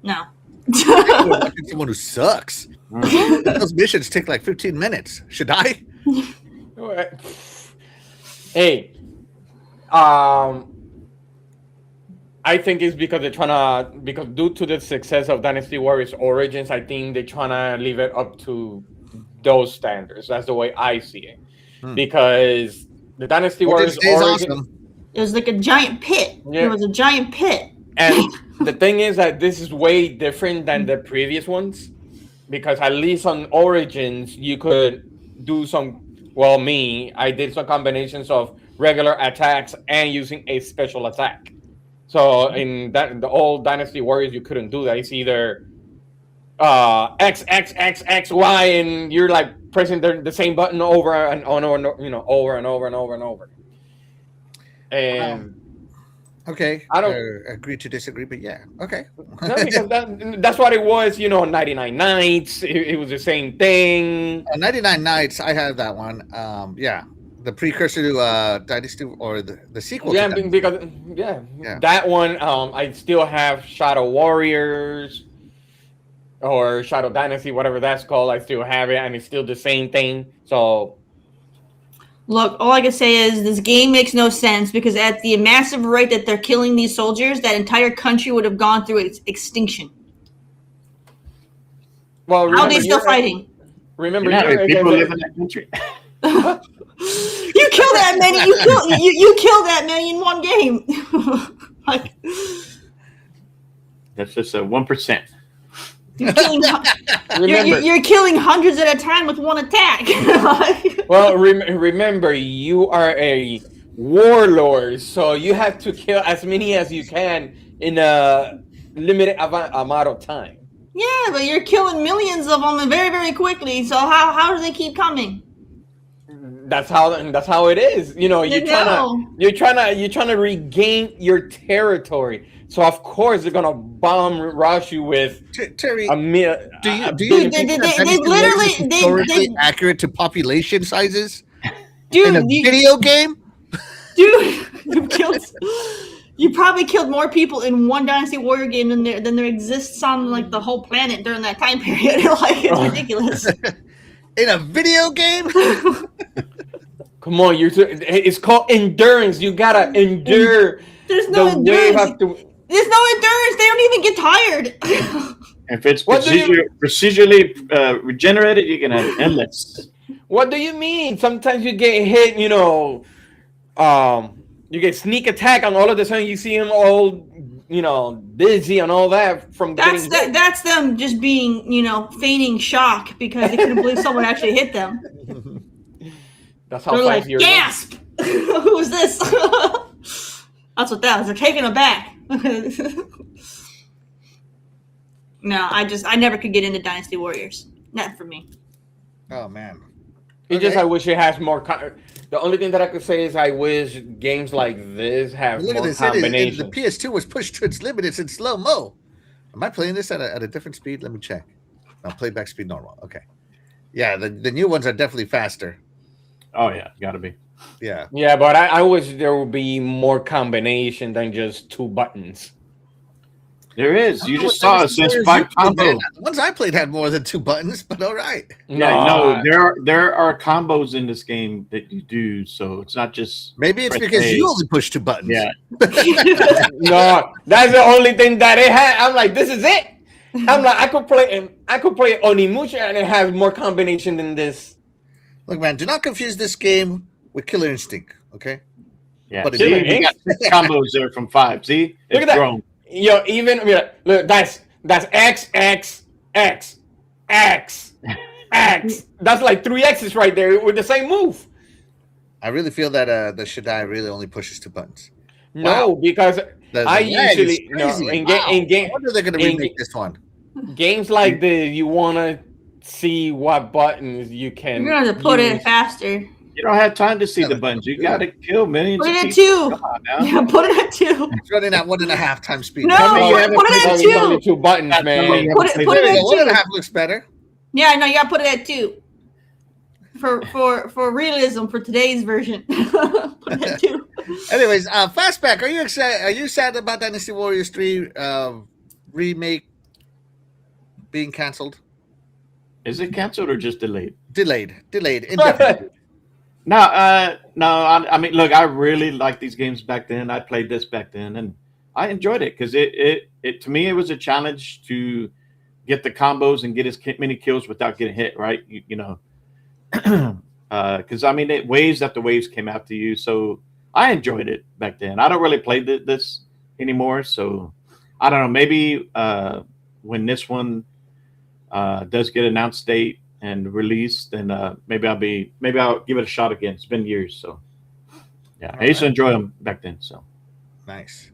no. Someone who sucks. Those missions take like 15 minutes. Should I? Hey, I think it's because because due to the success of Dynasty Warriors Origins, I think they're trying to leave it up to those standards. That's the way I see it. Because the Dynasty Warriors Origins, awesome. It was like a giant pit. Yeah. It was a giant pit. And the thing is that this is way different than the previous ones. Because at least on Origins, you could do I did some combinations of regular attacks and using a special attack. So in the old Dynasty Warriors, you couldn't do that. It's either X, X, X, X, Y, and you're like pressing the same button over and over and over. And okay, I don't agree to disagree, but yeah, okay. No, because that's what it was. 99 Nights. It was the same thing. 99 Nights. I have that one. Yeah. The precursor to Dynasty or the sequel. Yeah, to because that one. I still have Shadow Warriors or Shadow Dynasty, whatever that's called. I still have it, and it's still the same thing. So, look, all I can say is this game makes no sense because at the massive rate that they're killing these soldiers, that entire country would have gone through its extinction. Well, how are they still fighting? Remember, people live in that country. You kill that many. You kill that many in one game. Like, that's just a 1%. You're killing hundreds at a time with one attack. Well, remember, you are a warlord, so you have to kill as many as you can in a limited amount of time. Yeah, but you're killing millions of them very, very quickly. So how do they keep coming? That's how it is. You're trying to regain your territory. So of course they're gonna bomb rush you with Terry. Do you think they accurate to population sizes? Dude, in a video game? Dude, you probably killed more people in one Dynasty Warrior game than there exists on like the whole planet during that time period. Like, it's ridiculous. In a video game? Come on, it's called endurance. You gotta endure. There's no endurance. There's no endurance. They don't even get tired. If it's procedurally regenerated, you can have endless. What do you mean? Sometimes you get hit, you get sneak attack, and all of a sudden you see him all, dizzy and all that from getting hit. That's them just being, feigning shock because they couldn't believe someone actually hit them. That's how they're fast like, you're. Gasp! Who was this? That's what that was. They're taking them back. No, I never could get into Dynasty Warriors. Not for me. Oh man. I wish it has more. The only thing that I could say is I wish games like this have more combinations. The PS2 was pushed to its limit. It's in slow mo. Am I playing this at a different speed? Let me check. No, playback speed normal. Okay. Yeah, the new ones are definitely faster. Oh yeah, gotta be. Yeah. Yeah, but I wish there would be more combination than just two buttons. There is. You just saw it says 5 combos. The ones I played had more than 2 buttons, but all right. No, there are combos in this game that you do, so it's not just. Maybe it's because you only push 2 buttons. Yeah. No, that's the only thing that it had. I'm like, this is it. I'm like, I could play Onimusha and it has more combination than this. Look, man, do not confuse this game with Killer Instinct, okay? Yeah, but you got combos there from 5. See, look at that. Look, that's X, X, X, X, X. That's like 3 X's right there with the same move. I really feel that the Shaddai really only pushes 2 buttons. No, because I usually in game. I wonder they're gonna remake this one. Games like this, you wanna see what buttons you can. You're gonna put it faster. You don't have time to see the buttons. You got to kill millions. Put it at 2. Yeah, put it at 2. It's running at 1.5 times speed. No, put it at 2. Only 2 buttons, man. Put it at 2. 1.5 looks better. Yeah, I know. You gotta put it at 2 for realism for today's version. Put it at 2. Anyways, Fastback, are you excited? Are you sad about Dynasty Warriors 3 remake being canceled? Is it canceled or just delayed? Delayed, indefinitely. No, I mean, look, I really liked these games back then. I played this back then, and I enjoyed it because it to me it was a challenge to get the combos and get as many kills without getting hit. Right, you know, because I mean, waves after waves came after you, so I enjoyed it back then. I don't really play this anymore, so I don't know. Maybe when this one does get announced date and released, then maybe I'll give it a shot again. It's been years, so yeah, I used to enjoy them back then. So nice.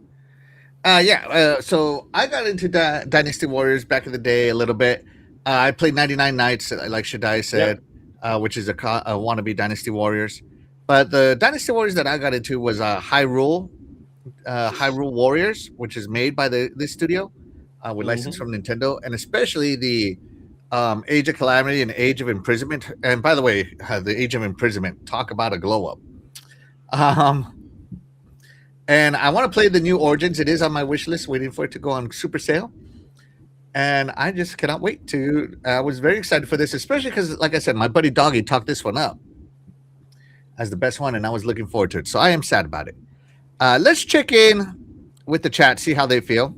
So I got into Dynasty Warriors back in the day a little bit. I played 99 Nights, like Shaddai said, which is a wannabe Dynasty Warriors. But the Dynasty Warriors that I got into was Hyrule Warriors, which is made by this studio with license from Nintendo, and especially the Age of Calamity and Age of Imprisonment. And by the way, the Age of Imprisonment, talk about a glow up. And I want to play the new Origins. It is on my wish list, waiting for it to go on super sale. And I just cannot wait to. I was very excited for this, especially because, like I said, my buddy Doggy talked this one up as the best one, and I was looking forward to it. So I am sad about it. Let's check in with the chat, see how they feel.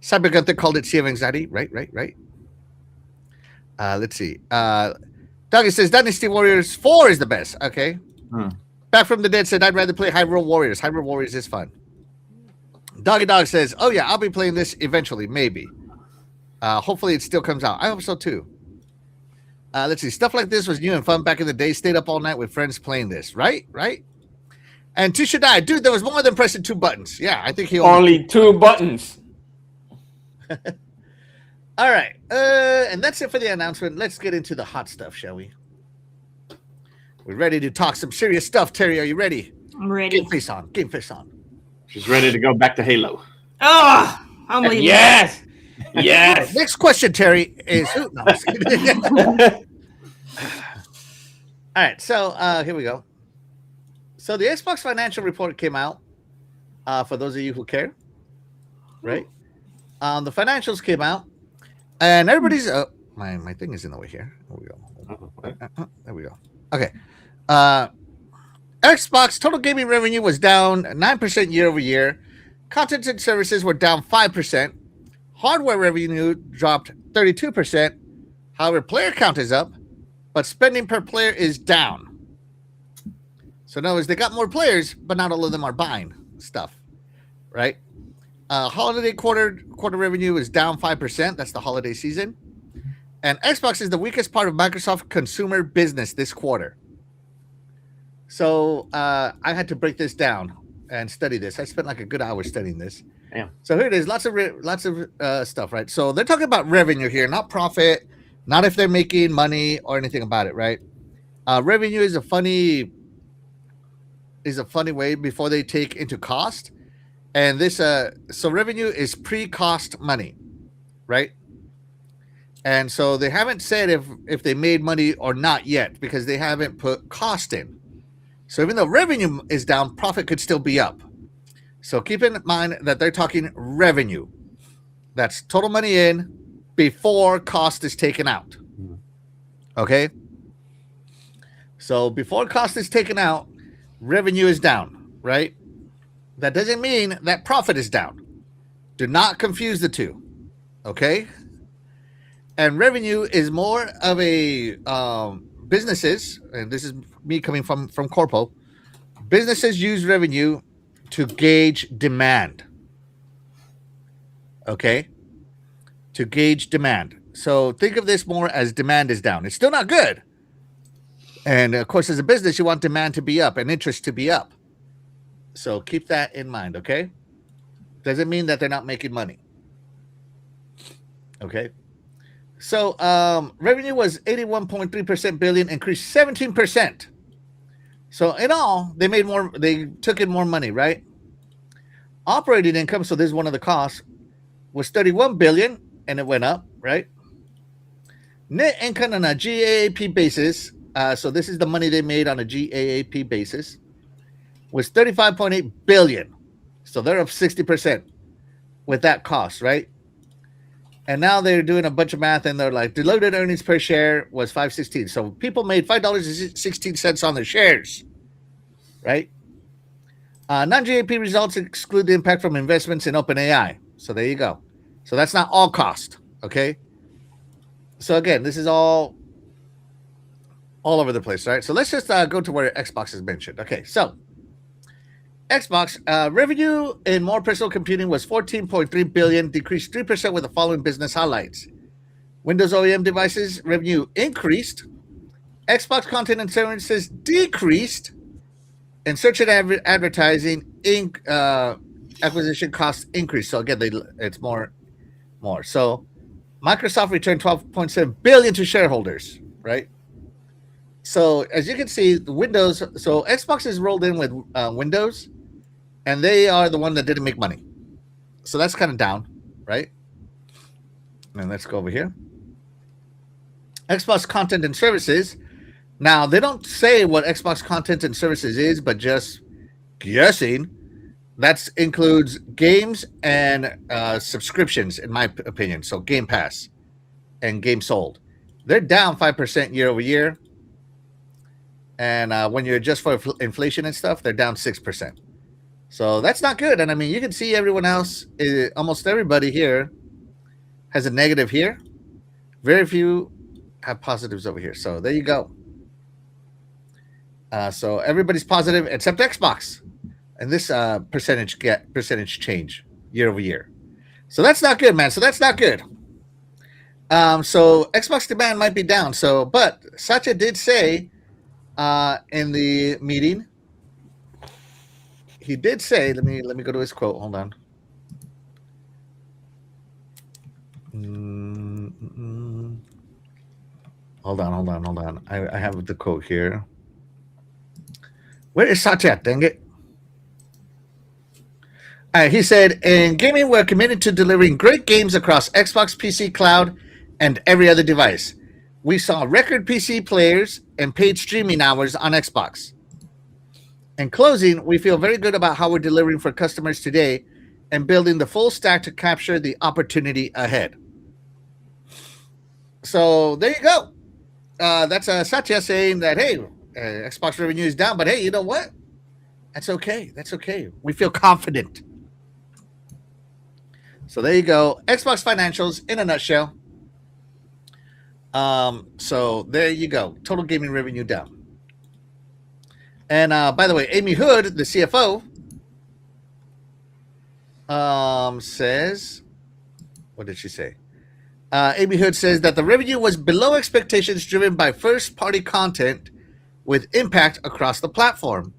Cyber Gunther called it Sea of Anxiety. Right. Let's see. Doggy says Dynasty Warriors 4 is the best. Okay. Back from the Dead said, I'd rather play Hyrule Warriors. Hyrule Warriors is fun. Doggy Dog says, oh, yeah, I'll be playing this eventually, maybe. Hopefully it still comes out. I hope so, too. Let's see. Stuff like this was new and fun back in the day. Stayed up all night with friends playing this. Right? And Tisha died. Dude, there was more than pressing 2 buttons. Yeah, I think he only 2 buttons. All right. And that's it for the announcement. Let's get into the hot stuff, shall we? We're ready to talk some serious stuff. Terry, are you ready? I'm ready. Game face on. she's ready to go back to Halo. Oh, I'm leaving. Yes. Next question, Terry, is who? No, all right, so here we go. So the Xbox financial report came out. For those of you who care, right? The financials came out, and everybody's my thing is in the way here. There we go. There we go. Okay. Xbox total gaming revenue was down 9% year over year. Content and services were down 5%. Hardware revenue dropped 32%. However, player count is up, but spending per player is down. So in other words, they got more players, but not all of them are buying stuff, right? Holiday quarter revenue is down 5%. That's the holiday season. And Xbox is the weakest part of Microsoft consumer business this quarter. So I had to break this down and study this. I spent like a good hour studying this. Damn. So here it is. Lots of stuff, right? So they're talking about revenue here, not profit, not if they're making money or anything about it, right? Revenue is a funny way before they take into cost. And this so revenue is pre-cost money, right? And so they haven't said if they made money or not yet because they haven't put cost in. So even though revenue is down, profit could still be up. So keep in mind that they're talking revenue. That's total money in before cost is taken out. Okay? So before cost is taken out, revenue is down, right? That doesn't mean that profit is down. Do not confuse the two. Okay? And revenue is more of a businesses, and this is me coming from Corpo, businesses use revenue to gauge demand. Okay? To gauge demand. So think of this more as demand is down. It's still not good. And of course, as a business, you want demand to be up and interest to be up. So keep that in mind, okay? Doesn't mean that they're not making money. Okay? So revenue was 81.3% billion, increased 17%. So in all, they took in more money, right? Operating income, so this is one of the costs, was 31 billion, and it went up, right? Net income on a GAAP basis, so this is the money they made on a GAAP basis, was $35.8 billion. So they're up 60% with that cost, right? And now they're doing a bunch of math, and they're like, diluted earnings per share was $5.16. So people made $5.16 on their shares, right? Non-GAAP results exclude the impact from investments in OpenAI. So there you go. So that's not all cost, okay? So again, this is all over the place, right? So let's just go to where Xbox is mentioned. Okay, so Xbox revenue in more personal computing was $14.3 billion, decreased 3% with the following business highlights. Windows OEM devices revenue increased, Xbox content and services decreased, and search and advertising acquisition costs increased. So again, it's more. So Microsoft returned $12.7 billion to shareholders, right? So as you can see, the Windows. So Xbox is rolled in with Windows, and they are the one that didn't make money. So that's kind of down, right? And let's go over here. Xbox content and services. Now, they don't say what Xbox content and services is, but just guessing, that includes games and subscriptions, in my opinion. So Game Pass and games sold. They're down 5% year over year. And when you adjust for inflation and stuff, they're down 6%. So that's not good. And I mean, you can see everyone else, almost everybody here has a negative here. Very few have positives over here. So there you go. So everybody's positive except Xbox. And this percentage change year over year. So that's not good, man. So that's not good. So Xbox demand might be down. So, but Satya did say in the meeting, he did say, let me go to his quote. Hold on. Hold on. I have the quote here. Where is Satya? Dang it. He said, in gaming, we're committed to delivering great games across Xbox, PC, cloud, and every other device. We saw record PC players and paid streaming hours on Xbox. In closing, we feel very good about how we're delivering for customers today and building the full stack to capture the opportunity ahead. So there you go. That's Satya saying that, hey, Xbox revenue is down, but hey, you know what? That's okay. We feel confident. So there you go. Xbox financials in a nutshell. So there you go. Total gaming revenue down. And by the way, Amy Hood, the CFO, says, what did she say? Amy Hood says that the revenue was below expectations driven by first-party content with impact across the platform.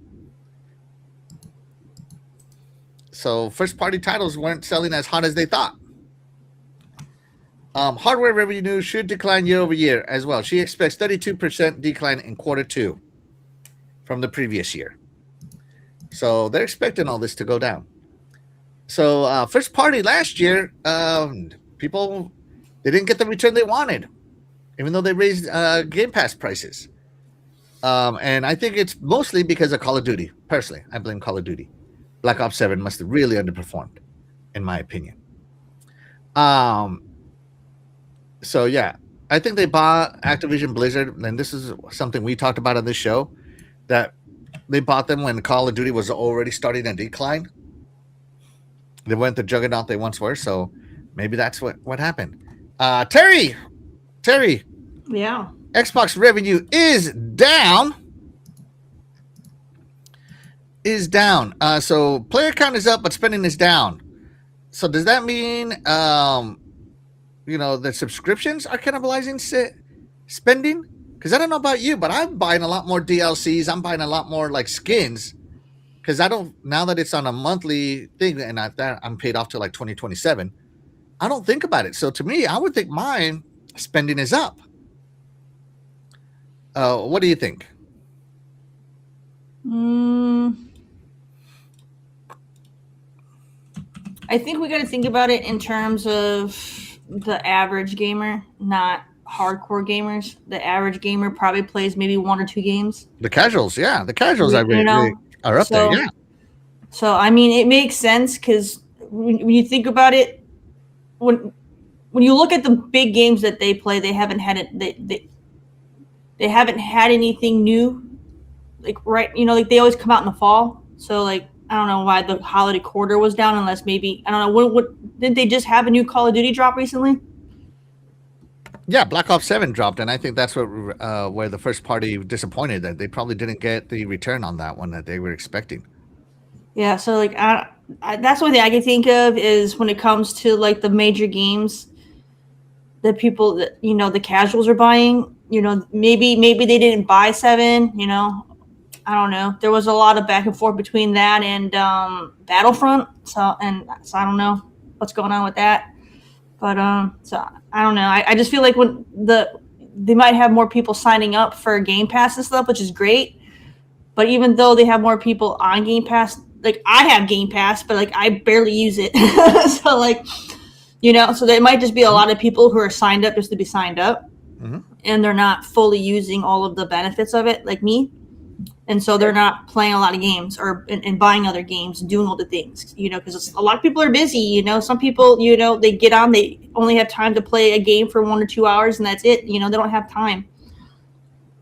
So first-party titles weren't selling as hot as they thought. Hardware revenue should decline year over year as well. She expects 32% decline in quarter two from the previous year. So they're expecting all this to go down. So first party last year, people, they didn't get the return they wanted, even though they raised Game Pass prices. And I think it's mostly because of Call of Duty. Personally, I blame Call of Duty. Black Ops 7 must have really underperformed, in my opinion. So yeah, I think they bought Activision Blizzard, and this is something we talked about on this show, that they bought them when Call of Duty was already starting to decline. They weren't the juggernaut they once were, so maybe that's what happened. Terry, yeah, Xbox revenue is down. So player count is up, but spending is down. So does that mean the subscriptions are cannibalizing spending? Because I don't know about you, but I'm buying a lot more DLCs. I'm buying a lot more like skins. Because now that it's on a monthly thing and I'm paid off to like 2027, I don't think about it. So to me, I would think mine spending is up. What do you think? I think we got to think about it in terms of the average gamer, not hardcore gamers. The average gamer probably plays maybe 1 or 2 games. The casuals, yeah, the casuals You know, are up there, yeah. So I mean, it makes sense because when you think about it, when you look at the big games that they play, they haven't had it. They haven't had anything new, like like they always come out in the fall. So like I don't know why the holiday quarter was down, unless maybe I don't know what didn't they just have a new Call of Duty drop recently? Yeah, Black Ops 7 dropped, and I think that's what where the first party disappointed that they probably didn't get the return on that one that they were expecting. Yeah, so like that's one thing I can think of is when it comes to like the major games that people that the casuals are buying. Maybe they didn't buy 7. I don't know. There was a lot of back and forth between that and Battlefront. So I don't know what's going on with that. But so I don't know. I just feel like when they might have more people signing up for Game Pass and stuff, which is great. But even though they have more people on Game Pass, like I have Game Pass, but like I barely use it. So like, so there might just be a lot of people who are signed up just to be signed up, and they're not fully using all of the benefits of it, like me. And so they're not playing a lot of games and buying other games and doing all the things, because a lot of people are busy. Some people, they get on, they only have time to play a game for 1 or 2 hours and that's it. They don't have time.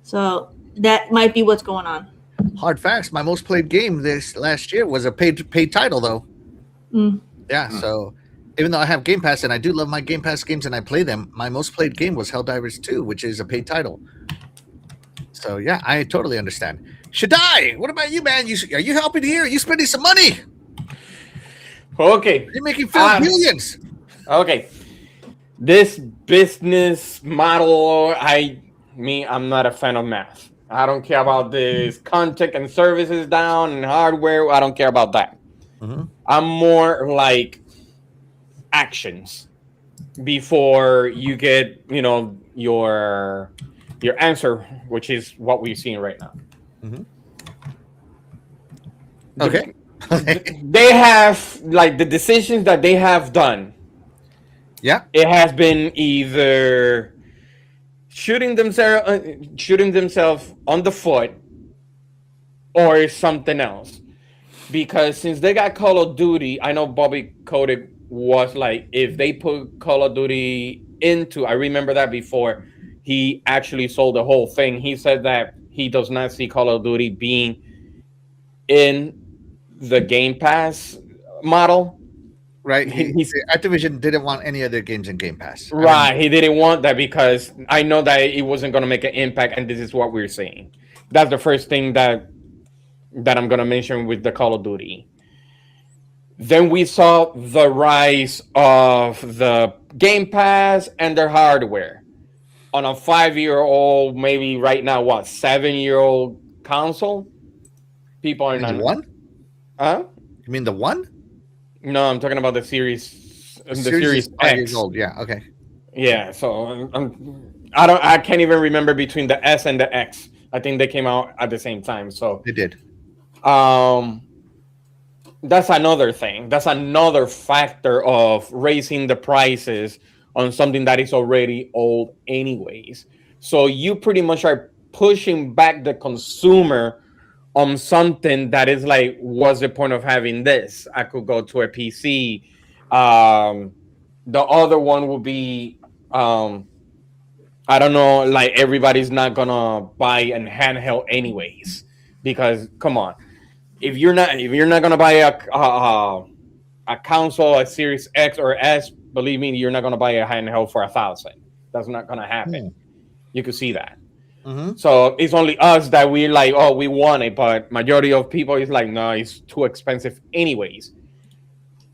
So that might be what's going on. Hard facts. My most played game this last year was a paid title, though. Yeah, so even though I have Game Pass and I do love my Game Pass games and I play them, my most played game was Helldivers 2, which is a paid title. So yeah, I totally understand. Shaddai, what about you, man? Are you helping here? Are you spending some money? Okay. You're making millions. Okay. This business model, I'm not a fan of math. I don't care about this content and services down and hardware. I don't care about that. I'm more like actions before you get, your answer, which is what we're seeing right now. Okay. They have like the decisions that they have done. Yeah. It has been either shooting themselves on the foot or something else. Because since they got Call of Duty, I know Bobby Kotick was like, if they put Call of Duty I remember that before he actually sold the whole thing. He said that he does not see Call of Duty being in the Game Pass model. Right. Activision didn't want any other games in Game Pass. Right. He didn't want that because I know that it wasn't going to make an impact, and this is what we're seeing. That's the first thing that I'm going to mention with the Call of Duty. Then we saw the rise of the Game Pass and their hardware on a 5-year-old, maybe right now, 7-year-old console. People are not. The one? Huh? You mean the one? No, I'm talking about the Series. The Series is 5 X. years old. Yeah. Okay. Yeah. So I can't even remember between the S and the X. I think they came out at the same time. So they did. That's another thing. That's another factor of raising the prices on something that is already old anyways. So you pretty much are pushing back the consumer on something that is like, what's the point of having this? I could go to a PC. The other one would be, I don't know, like everybody's not gonna buy a handheld anyways, because come on, if you're not gonna buy a console, a Series X or S, believe me, you're not gonna buy a handheld for $1,000. That's not gonna happen. You could see that. So it's only us that we're like, oh, we want it, but majority of people is like, no, it's too expensive anyways.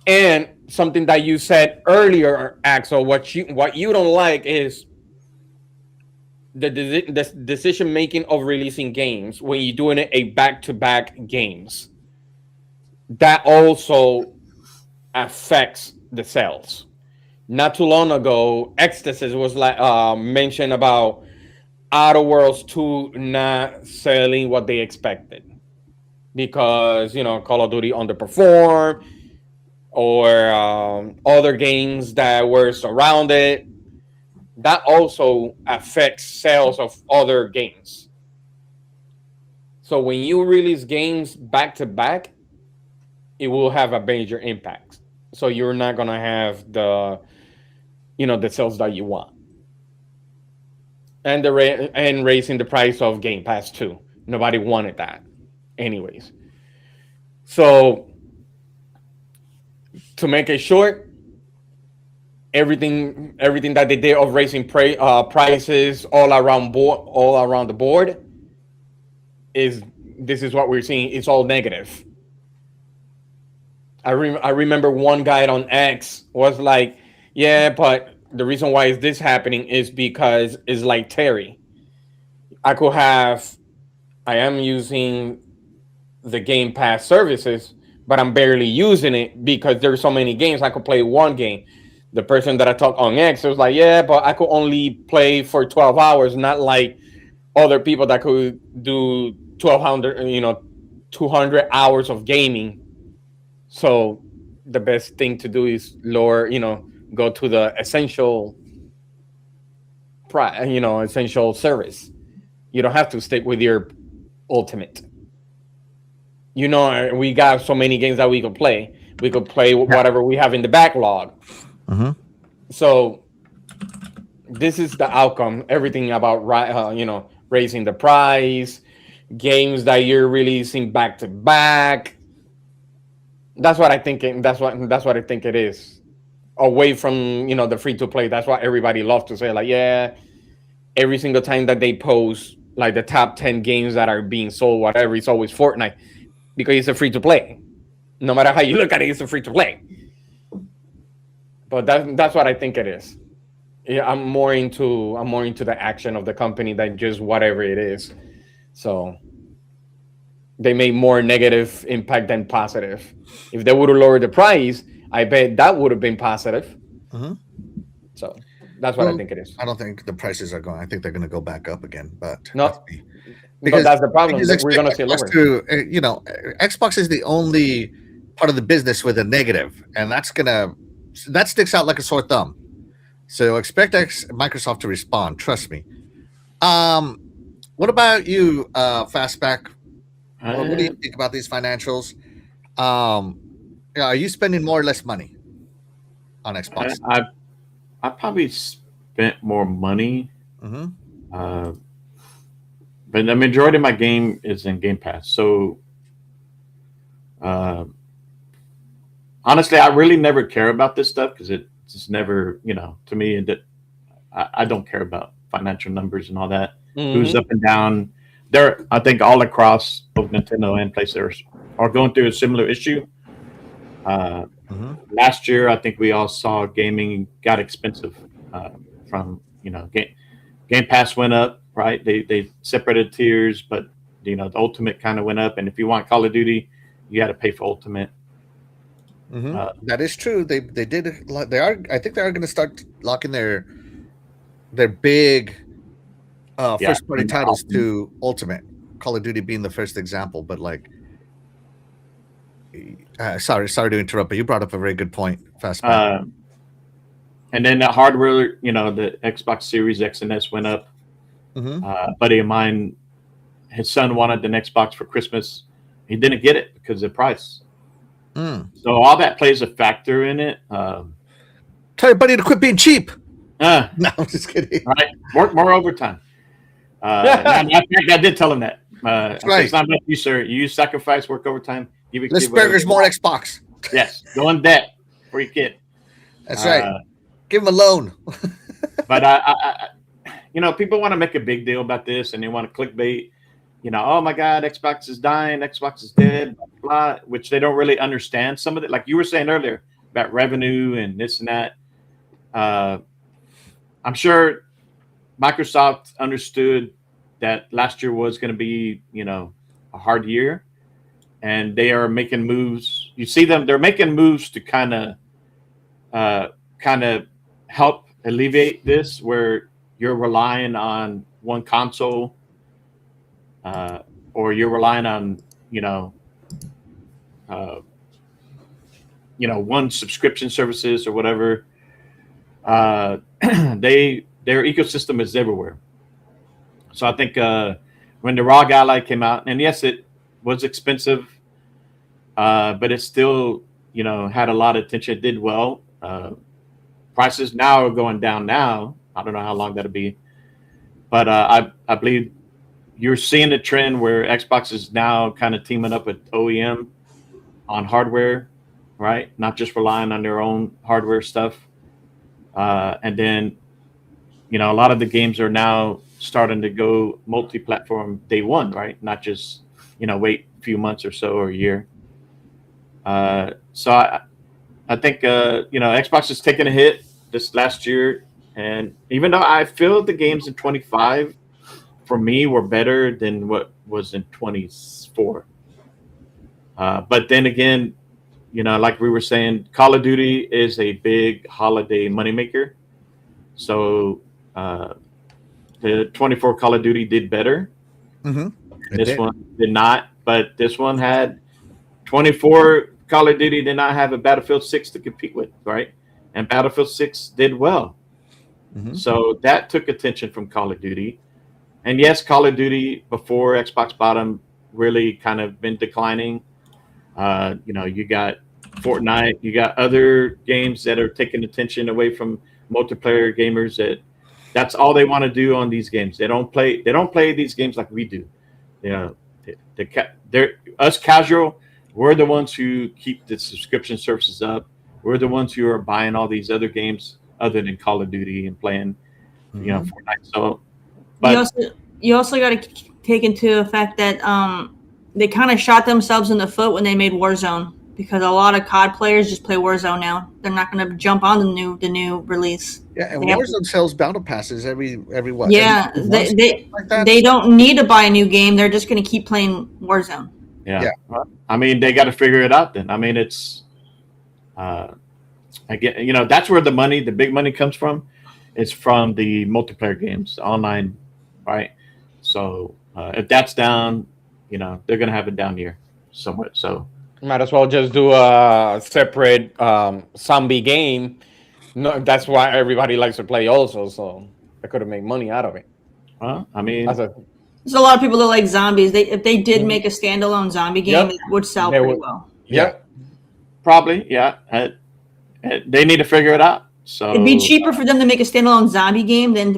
And something that you said earlier, Axel, what you don't like is the decision making of releasing games when you're doing it a back-to-back games. That also affects the sales. Not too long ago, Ecstasy was like mentioned about Outer Worlds 2 not selling what they expected because Call of Duty underperformed, or other games that were surrounded that also affects sales of other games. So when you release games back to back, it will have a major impact. So you're not gonna have the sales that you want, and and raising the price of Game Pass too. Nobody wanted that, anyways. So to make it short, everything that they did of raising prices all around the board is this is what we're seeing. It's all negative. I remember one guy on X was like, yeah, but the reason why is this happening is because it's like Terry. I am using the Game Pass services, but I'm barely using it because there's so many games. I could play one game. The person that I talked on X was like, yeah, but I could only play for 12 hours, not like other people that could do 1,200, 200 hours of gaming. So the best thing to do is go to the essential essential service. You don't have to stick with your ultimate. We got so many games that we could play. We could play whatever we have in the backlog. Mm-hmm. So this is the outcome. Everything about raising the price, games that you're releasing back to back. That's what I think. That's what I think it is. Away from the free to play. That's what everybody loves to say. Like, yeah, every single time that they post like the top 10 games that are being sold, whatever, it's always Fortnite because it's a free to play. No matter how you look at it, it's a free to play. But that's what I think it is. Yeah, I'm more into the action of the company than just whatever it is. So they made more negative impact than positive. If they would have lowered the price, I bet that would have been positive. Mm-hmm. So that's what I think it is. I don't think the prices are going. I think they're going to go back up again. But no, because that's the problem. We're going to see lower. Xbox is the only part of the business with a negative, and that sticks out like a sore thumb. So expect Microsoft to respond. Trust me. What about you, Fastback? What do you think about these financials? Are you spending more or less money on Xbox? I probably spent more money, Mm-hmm. but the majority of my game is in Game Pass. So honestly, I really never care about this stuff because it just never, to me, I don't care about financial numbers and all that. Mm-hmm. Who's up and down. I think all across both Nintendo and PlayStation are going through a similar issue. Last year, I think we all saw gaming got expensive from, Game Pass went up, right? They separated tiers, but, the Ultimate kind of went up. And if you want Call of Duty, you got to pay for Ultimate. Mm-hmm. That is true. They did. I think they are going to start locking their big first party titles to Ultimate. Call of Duty being the first example, but sorry to interrupt, but you brought up a very good point, Fastback. And then the hardware, the Xbox Series X and S went up. Mm-hmm. A buddy of mine, his son wanted an Xbox for Christmas. He didn't get it because of the price. So all that plays a factor in it. Tell your buddy to quit being cheap. No, I'm just kidding. Right, work more overtime. I did tell him that. That's right. It's not about you, sir. You sacrifice, work overtime. Less burgers, more Xbox. Yes, go in debt for your kid. That's right. Give him a loan. But people want to make a big deal about this, and they want to clickbait. Oh my God, Xbox is dying, Xbox is dead, blah, blah, which they don't really understand some of it. Like you were saying earlier about revenue and this and that. I'm sure Microsoft understood that last year was going to be, a hard year, and they are making moves. You see them; they're making moves to kind of help alleviate this, where you're relying on one console. Or you're relying on, one subscription services or whatever. They their ecosystem is everywhere. So I think when the ROG Ally came out, and yes, it was expensive, but it still, had a lot of attention. It did well. Prices now are going down now. I don't know how long that'll be. But I believe you're seeing a trend where Xbox is now kind of teaming up with OEM on hardware, right? Not just relying on their own hardware stuff. And then, a lot of the games are now starting to go multi-platform day one, right? Not just, wait a few months or so or a year. So I think, Xbox is taking a hit this last year. And even though I feel the games in 25 for me were better than what was in 24. But then again, like we were saying, Call of Duty is a big holiday moneymaker. So the 24 Call of Duty did better. Mm-hmm. This one did not. But this one had 24 Call of Duty did not have a Battlefield 6 to compete with, right? And Battlefield 6 did well. Mm-hmm. So that took attention from Call of Duty. And yes, Call of Duty before Xbox bought them really kind of been declining. You got Fortnite, you got other games that are taking attention away from multiplayer gamers. That's all they want to do on these games. They don't play these games like we do. They're us casual. We're the ones who keep the subscription services up. We're the ones who are buying all these other games other than Call of Duty and playing, Fortnite. So, but you also got to take into effect that they kind of shot themselves in the foot when they made Warzone, because a lot of COD players just play Warzone now. They're not going to jump on the new release. Yeah, and Warzone sells battle passes every what? Yeah, they don't need to buy a new game. They're just going to keep playing Warzone. Yeah. Well, I mean, they got to figure it out then. I mean, it's again, that's where the big money comes from. It's from the multiplayer games, online, right? So if that's down, they're going to have a down year somewhat. So might as well just do a separate zombie game. No, that's why everybody likes to play also. So I could have made money out of it. Well, I mean, there's a lot of people that like zombies. If they did make a standalone zombie game, it would sell pretty well. Yeah, probably. Yeah, they need to figure it out. So it'd be cheaper for them to make a standalone zombie game than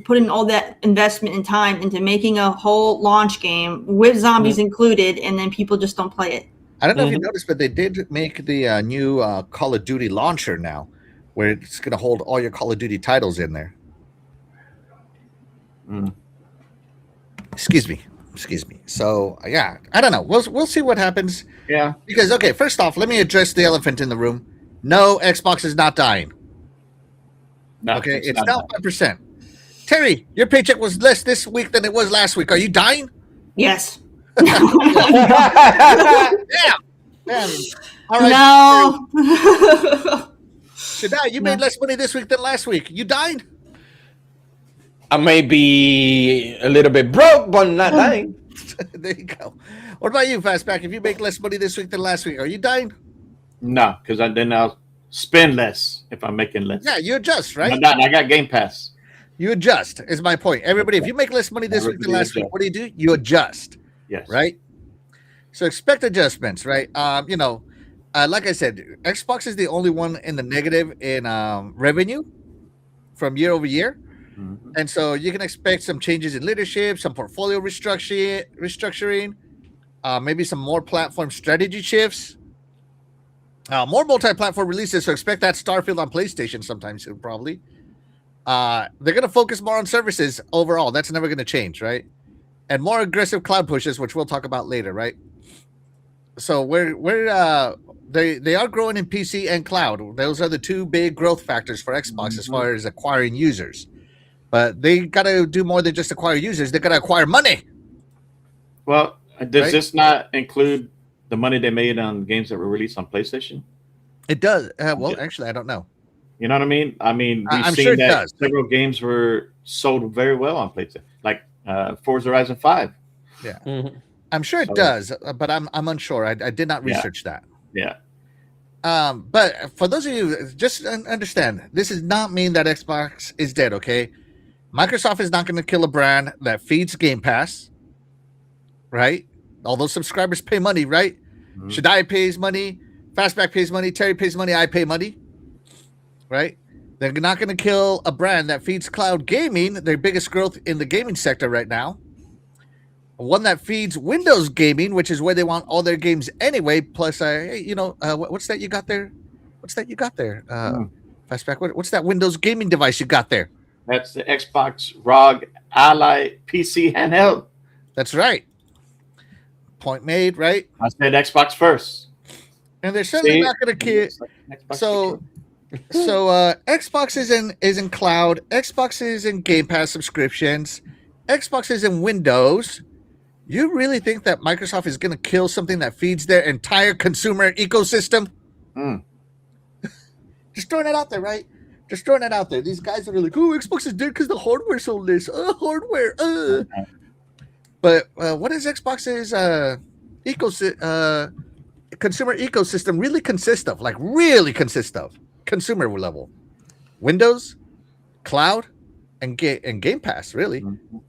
putting all that investment and time into making a whole launch game with zombies included, and then people just don't play it. I don't know if you noticed, but they did make the new Call of Duty launcher now, where it's going to hold all your Call of Duty titles in there. Excuse me. So yeah, I don't know. We'll see what happens. Yeah. Because first off, let me address the elephant in the room. No, Xbox is not dying. No, okay, it's now 5%. Terry, your paycheck was less this week than it was last week. Are you dying? Yes. Yeah. All right. No. Shadai, you made less money this week than last week. You dying? I may be a little bit broke, but not dying. There you go. What about you, Fastback? If you make less money this week than last week, are you dying? No, because then I'll spend less if I'm making less. Yeah, you adjust, right? I'm not. I got Game Pass. You adjust is my point. Everybody, if you make less money this week than last week, what do? You adjust. Yes. Right? So expect adjustments, right? Like I said, Xbox is the only one in the negative in revenue from year over year. Mm-hmm. And so you can expect some changes in leadership, some portfolio restructuring, maybe some more platform strategy shifts, more multi-platform releases. So expect that Starfield on PlayStation sometime soon, probably. They're going to focus more on services overall. That's never going to change, right? And more aggressive cloud pushes, which we'll talk about later, right? So they are growing in PC and cloud. Those are the two big growth factors for Xbox as far as acquiring users. But they got to do more than just acquire users. They got to acquire money. Well, does this not include the money they made on games that were released on PlayStation? It does. Actually, I don't know. You know what I mean? I mean, we've seen that several games were sold very well on PlayStation, like Forza Horizon 5. Yeah, I'm sure it does, but I'm unsure. I did not research that. Yeah, But for those of you, just understand, this does not mean that Xbox is dead, okay? Microsoft is not going to kill a brand that feeds Game Pass, right? All those subscribers pay money, right? Mhm. Shadai pays money, Fastback pays money, Terry pays money, I pay money, right? They're not going to kill a brand that feeds cloud gaming, their biggest growth in the gaming sector right now. One that feeds Windows gaming, which is where they want all their games anyway. Plus, what's that you got there? What's that you got there? Fastback, what's that Windows gaming device you got there? That's the Xbox ROG Ally PC handheld. That's right. Point made, right? I said Xbox first. And they're certainly not going to kill. So Xbox is in cloud. Xbox is in Game Pass subscriptions. Xbox is in Windows. You really think that Microsoft is going to kill something that feeds their entire consumer ecosystem? Just throwing it out there, right? Just throwing it out there. These guys are like, oh, Xbox is dead because the hardware's so this. Hardware. But what is Xbox's consumer ecosystem really consist of? Like, really consist of? Consumer level. Windows, cloud, and Game Pass, really. Mm-hmm.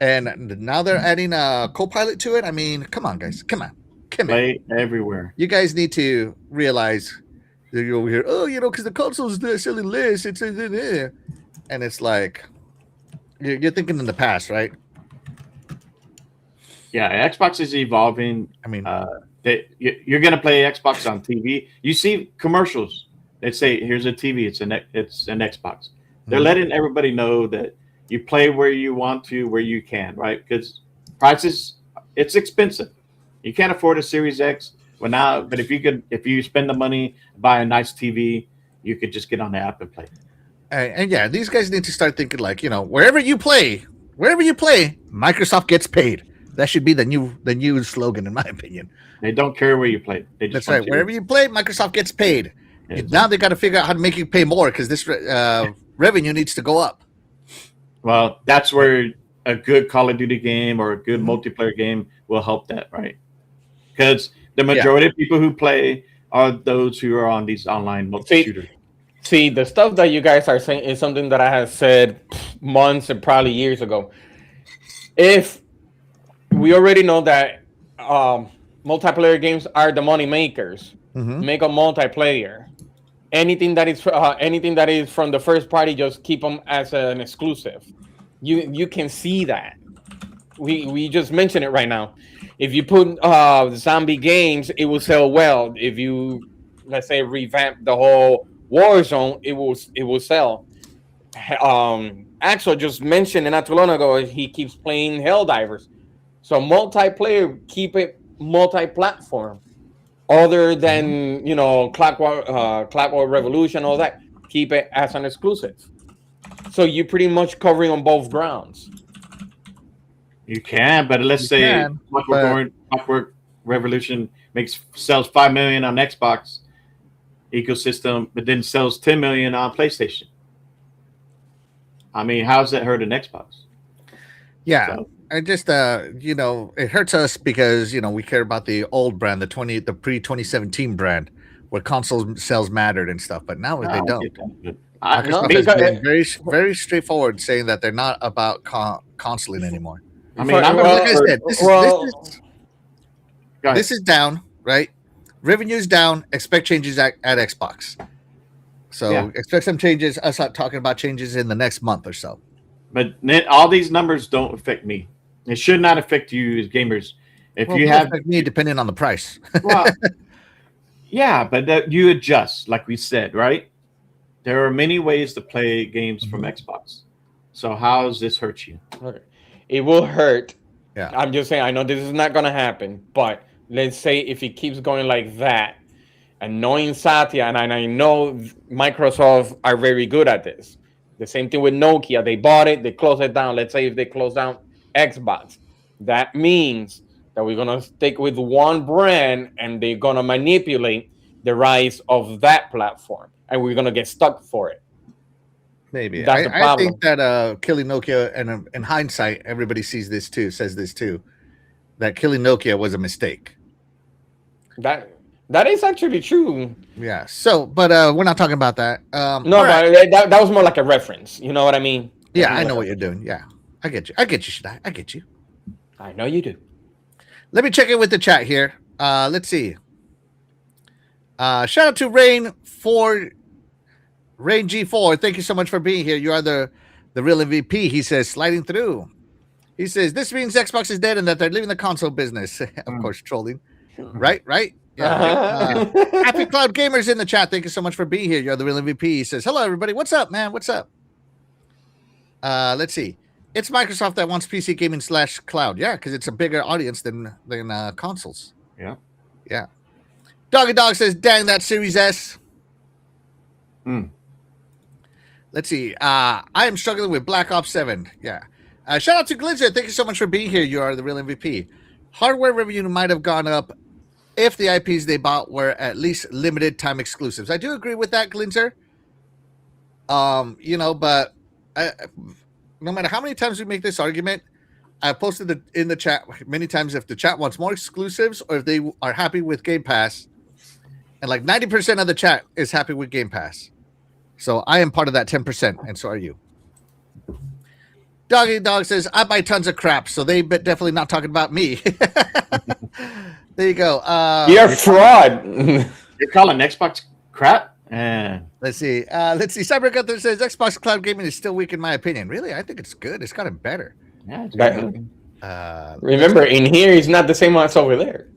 And now they're adding a Copilot to it. I mean, come on, guys. Come on. Play everywhere. You guys need to realize that you're over here, because the console's selling less. It's and it's like, you're thinking in the past, right? Yeah, Xbox is evolving. I mean, you're going to play Xbox on TV. You see commercials. They say, here's a TV. It's an Xbox. They're letting everybody know that you play where you want to, where you can, right? Because prices, it's expensive. You can't afford a Series X. But if you spend the money, buy a nice TV, you could just get on the app and play. And yeah, these guys need to start thinking like, wherever you play, Microsoft gets paid. That should be the new slogan, in my opinion. They don't care where you play. That's right. Wherever you play, Microsoft gets paid. Yeah, now they got to figure out how to make you pay more because this revenue needs to go up. Well, that's where a good Call of Duty game or a good multiplayer game will help that, right? Because the majority of people who play are those who are on these online multi-shooters. See, the stuff that you guys are saying is something that I have said months and probably years ago. If we already know that multiplayer games are the money makers, make a multiplayer. Anything that is from the first party, just keep them as an exclusive. You can see that. We just mentioned it right now. If you put zombie games, it will sell well. If you, let's say, revamp the whole Warzone, it will sell. Axel just mentioned not too long ago, he keeps playing Helldivers. So multiplayer, keep it multi-platform. Other than Clockwork Revolution, all that, keep it as an exclusive. So you're pretty much covering on both grounds. You can, but let's say Clockwork Revolution sells 5 million on Xbox ecosystem, but then sells 10 million on PlayStation. I mean, how's that hurt an Xbox? Yeah. So, I just, it hurts us because, we care about the old brand, the pre-2017 brand, where console sales mattered and stuff. But now they don't. Microsoft has been very, very straightforward saying that they're not about consoling anymore. I mean, like I said, this is down, right? Revenue's down. Expect changes at Xbox. So expect some changes. Us talking about changes in the next month or so. But all these numbers don't affect me. It should not affect you as gamers. If you have me, depending on the price. Well, yeah, but you adjust, like we said, right? There are many ways to play games from Xbox. So how does this hurt you? Okay. It will hurt. Yeah. I'm just saying, I know this is not going to happen, but let's say if it keeps going like that, and knowing Satya, and I know Microsoft are very good at this. The same thing with Nokia. They bought it, they closed it down. Let's say if they close down Xbox, that means that we're going to stick with one brand and they're going to manipulate the rise of that platform. And we're going to get stuck for it. Maybe. I think that killing Nokia, and in hindsight, everybody says this too, that killing Nokia was a mistake. That is actually true. Yeah. So, but we're not talking about that. No, all but right. that was more like a reference. You know what I mean? Yeah, That's more I know like what a you're doing. Yeah, I get you. I get you, Shadai. I get you. I know you do. Let me check in with the chat here. Let's see. Shout out to Rain G4. Thank you so much for being here. You are the real MVP. He says, sliding through. He says, this means Xbox is dead and that they're leaving the console business. Of course, trolling. Right? Yeah. Happy Cloud Gamers in the chat. Thank you so much for being here. You're the real MVP. He says, hello, everybody. What's up, man? What's up? Let's see. It's Microsoft that wants PC gaming / cloud. Yeah, because it's a bigger audience than consoles. Yeah. Yeah. Doggy Dog says, dang that Series S. Let's see. I am struggling with Black Ops 7. Yeah. Shout out to Glitzer. Thank you so much for being here. You are the real MVP. Hardware revenue might have gone up if the IPs they bought were at least limited time exclusives. I do agree with that, Glitzer. But no matter how many times we make this argument, I posted in the chat many times if the chat wants more exclusives or if they are happy with Game Pass. And like 90% of the chat is happy with Game Pass. So I am part of that 10%, and so are you. Doggy Dog says, I buy tons of crap, so they definitely not talking about me. There you go. You're a fraud. You're calling Xbox crap? Let's see. Cyber Gunther says, Xbox Cloud Gaming is still weak in my opinion. Really? I think it's good. It's gotten better. Yeah, it's good. Remember, in here, he's not the same as over there.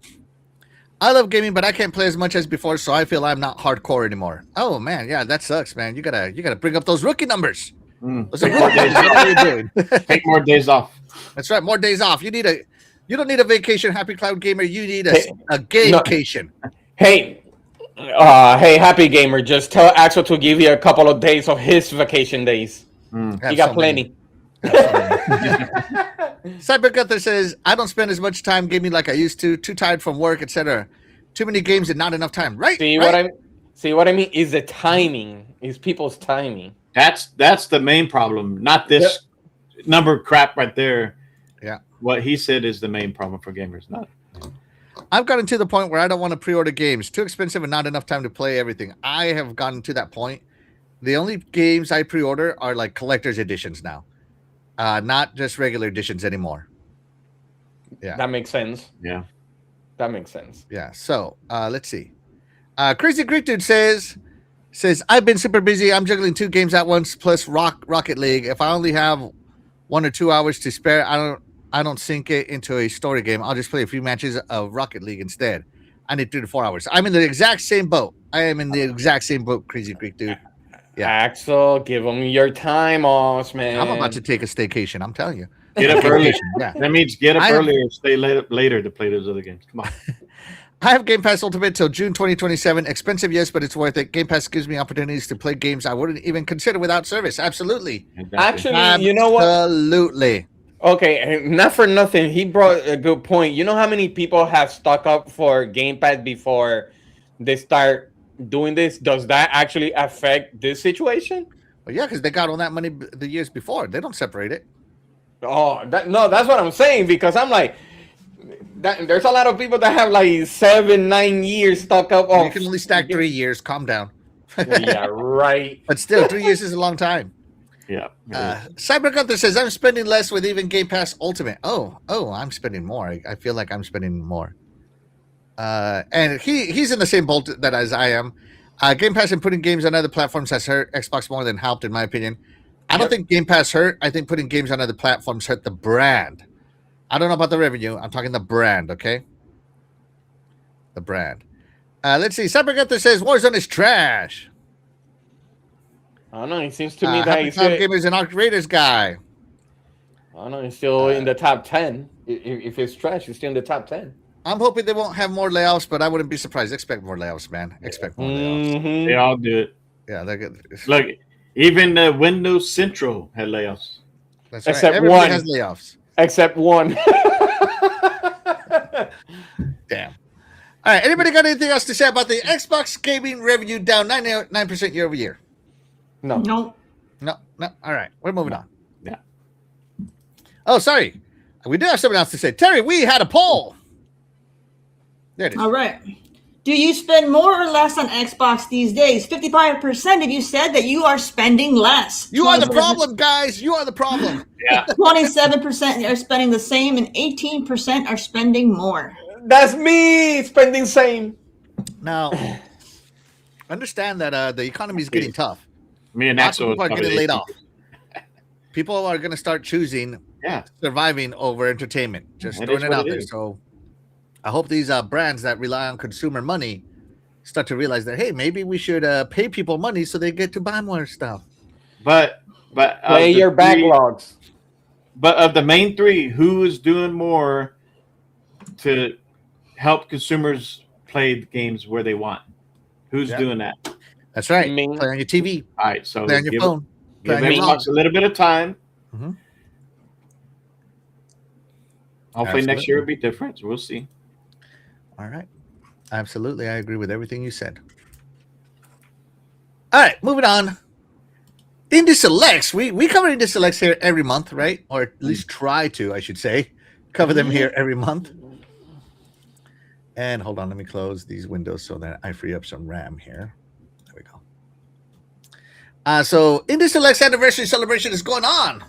I love gaming, but I can't play as much as before, so I feel I'm not hardcore anymore. Oh man, yeah, that sucks, man. You gotta bring up those rookie numbers. Those are rookie numbers. What are you doing? Take more days off. That's right, more days off. You don't need a vacation, Happy Cloud Gamer. You need a gamecation. Hey, Happy Gamer, just tell Axel to give you a couple of days of his vacation days. He got plenty. Cyber Gunther says, I don't spend as much time gaming like I used to. Too tired from work, etc. Too many games and not enough time. Right? See what I mean? Is the timing. Is people's timing. That's the main problem, not this number of crap right there. Yeah. What he said is the main problem for gamers. Not. I've gotten to the point where I don't want to pre-order games. Too expensive and not enough time to play everything. I have gotten to that point. The only games I pre-order are like collector's editions now. Not just regular editions anymore. Yeah. That makes sense. Yeah. That makes sense. Yeah. So let's see. Crazy Greek Dude says, I've been super busy. I'm juggling 2 games at once plus Rocket League. If I only have 1 or 2 hours to spare, I don't sink it into a story game. I'll just play a few matches of Rocket League instead. I need 3 to 4 hours. I'm in the exact same boat. Crazy Greek Dude. Yeah. Axel, give them your time off, man. I'm about to take a staycation. I'm telling you. Get up early. Yeah. That means get up early or stay later to play those other games. Come on. I have Game Pass Ultimate till June 2027. Expensive, yes, but it's worth it. Game Pass gives me opportunities to play games I wouldn't even consider without service. Absolutely. Actually, you know what? Absolutely. Okay, not for nothing. He brought a good point. You know how many people have stocked up for Game Pass before they start doing this? Does that actually affect this situation? Well, yeah, because they got all that money the years before. They don't separate it. Oh, no, that's what I'm saying, because I'm like, there's a lot of people that have like 7-9 years stocked up. You can only stack 3 years. Calm down. Yeah, right. But still, 3 years is a long time. Yeah. Cyber Gunther says, I'm spending less with even Game Pass Ultimate. Oh, I'm spending more. I feel like I'm spending more. And he's in the same boat that as I am. Game Pass and putting games on other platforms has hurt Xbox more than helped, in my opinion. I don't think Game Pass hurt. I think putting games on other platforms hurt the brand. I don't know about the revenue. I'm talking the brand, okay? The brand. Let's see. Cyber Gunther says, Warzone is trash. I don't know. It seems to me that Happy Cloud Gamers and Arc Raiders guy. I don't know. It's still in the top 10. If it's trash, it's still in the top 10. I'm hoping they won't have more layoffs, but I wouldn't be surprised. Expect more layoffs, man. Expect more layoffs. They all do it. Yeah, they're good. Look, even Windows Central had layoffs. That's Except right. Everybody one. has layoffs. Except one. Damn. All right. Anybody got anything else to say about the Xbox gaming revenue down 9% year over year? No. Nope. No. All right. We're moving on. Yeah. Oh, sorry. We do have something else to say. Terry, we had a poll. There it is. All right. Do you spend more or less on Xbox these days? 55% of you said that you are spending less. You are the problem, guys. You are the problem. Yeah. 27% are spending the same, and 18% are spending more. That's me spending same. Now, understand that the economy is getting tough. Me and Lots of Axel people are probably getting laid 18%. off. People are going to start choosing Yeah. surviving over entertainment. Just It throwing is it what out it there. is. So I hope these brands that rely on consumer money start to realize that, hey, maybe we should pay people money so they get to buy more stuff. But Play of the your three- backlogs. But of the main three, who is doing more to help consumers play the games where they want? Who's Yeah. doing that? That's right. Me. Play on your TV, All right, so play on your give, phone. give play on your Xbox a little bit of time. Mhm. Hopefully next Absolutely. year will be different. We'll see. All right. Absolutely. I agree with everything you said. All right. Moving on. Indie Selects. We cover Indie Selects here every month, right? Or at least try to, I should say. Cover them here every month. And hold on. Let me close these windows so that I free up some RAM here. There we go. So Indie Selects anniversary celebration is going on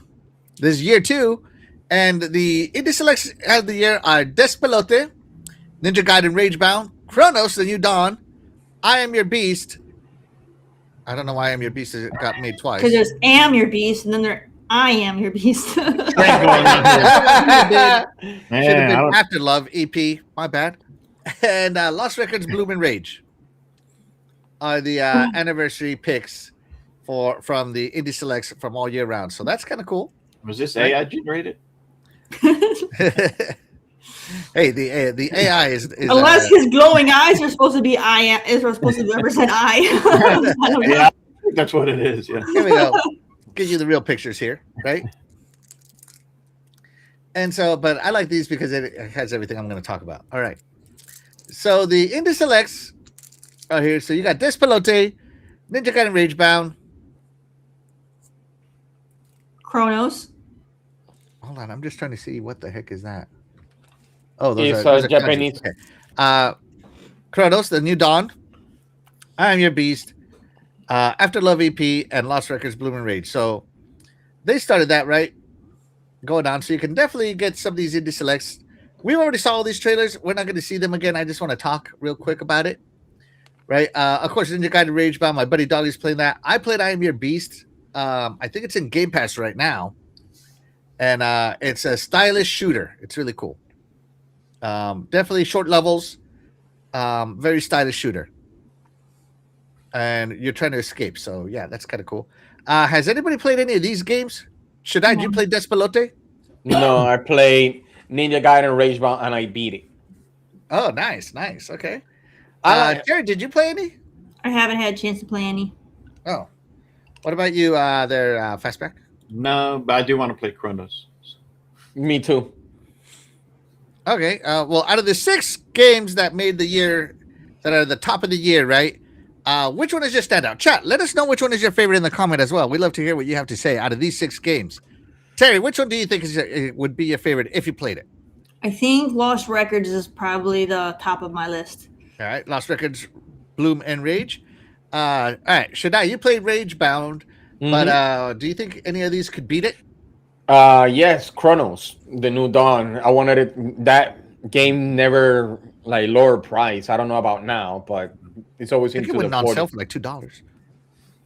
this year too. And the Indie Selects of the year are Despelote, Ninja Gaiden Ragebound, Chronos, The New Dawn, I Am Your Beast. I don't know why I Am Your Beast got made twice. Because there's Am Your Beast, and then there I Am Your Beast. Going on here. Should have Man, I been don't- After Love EP. My bad. And Lost Records, Bloom and Rage are the anniversary picks from the Indie Selects from all year round. So that's kind of cool. was this AI generated? Hey, the AI is Unless his glowing eyes are supposed to be supposed to represent I. I don't know. Yeah, I think that's what it is. Yeah. here we go. Give you the real pictures here, right? And so, but I like these because it has everything I'm going to talk about. All right. So the Indie Selects are here. So you got Despelote, Ninja Gaiden Ragebound. Chronos. Hold on, I'm just trying to see what the heck is that. Oh, It's those are Japanese. kanjis. Okay. Chronos, The New Dawn, I Am Your Beast, After Love EP, and Lost Records, Bloom and Rage. So they started that right, going on. So you can definitely get some of these Indie Selects. We already saw all these trailers. We're not going to see them again. I just want to talk real quick about it. Right. Of course, Ninja Gaiden Ragebound. My buddy Dolly's playing that. I played I Am Your Beast. I think it's in Game Pass right now. And it's a stylish shooter. It's really cool. Definitely short levels. Very stylish shooter. And you're trying to escape. So, yeah, that's kind of cool. Has anybody played any of these games? Should I? Did you play Despelote? No, I played Ninja Gaiden Ragebound and I beat it. Oh, nice. Nice. Okay. I like- Jared, did you play any? I haven't had a chance to play any. Oh. What about you there, Fastback? No, but I do want to play Chronos. Me too. Okay. Well, out of the 6 games that made the year, that are the top of the year, right? Which one is your standout? Chat, let us know which one is your favorite in the comment as well. We'd love to hear what you have to say out of these 6 games. Terry, which one do you think would be your favorite if you played it? I think Lost Records is probably the top of my list. All right. Lost Records, Bloom and Rage. All right. Shadai, you played Ragebound, but do you think any of these could beat it? Yes, Chronos, The New Dawn. I wanted it. That game never like lower price. I don't know about now, but it's always I think into it the went on 40. sale for like $2.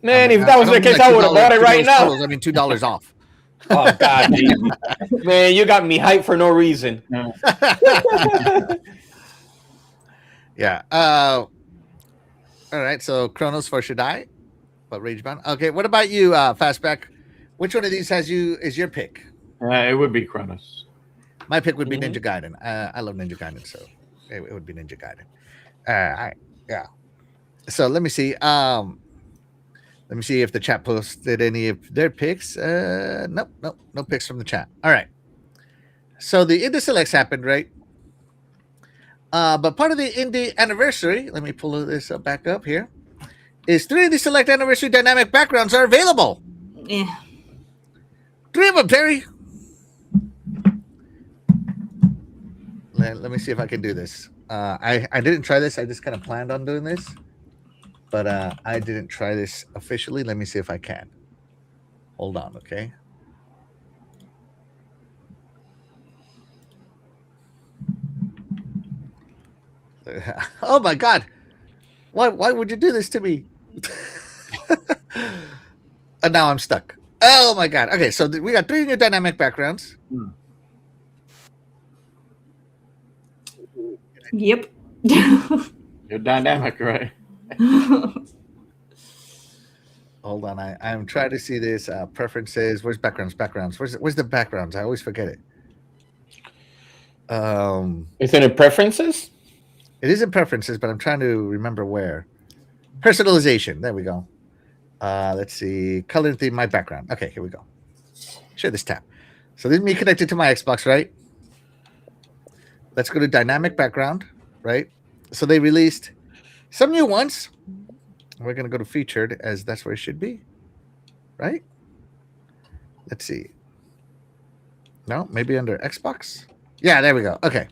Man, I mean, if that was I the don't case, mean I would have bought it right $2 now. totals, I mean $2 off. Oh God, man, you got me hyped for no reason. Yeah. All right. So Chronos for Shadai, but Ragebound. Okay. What about you, Fastback? Which one of these is your pick? It would be Chronos. My pick would be Ninja Gaiden. I love Ninja Gaiden, so it would be Ninja Gaiden. All right. Yeah. So let me see. Let me see if the chat posted any of their picks. Nope, no picks from the chat. All right. So the Indie Selects happened, right? But part of the Indie anniversary, let me pull this back up here, is 3 Indie Select anniversary dynamic backgrounds are available. Yeah. 3 of them, Terry. Let me see if I can do this. I didn't try this. I just kind of planned on doing this, but I didn't try this officially. Let me see if I can. Hold on, okay. Oh my God! Why would you do this to me? And now I'm stuck. Oh my God! Okay, so we got 3 new dynamic backgrounds. Yep. You're dynamic, right? Hold on, I'm trying to see this. Preferences. Where's backgrounds? Backgrounds. Where's the backgrounds? I always forget it. Isn't it preferences? It is in preferences, but I'm trying to remember where. Personalization. There we go. Let's see. Color and theme. My background. Okay, here we go. Share this tab. So this is me connected to my Xbox, right? Let's go to dynamic background, right? So they released some new ones. We're going to go to featured as that's where it should be, right? Let's see. No, maybe under Xbox. Yeah, there we go. Okay.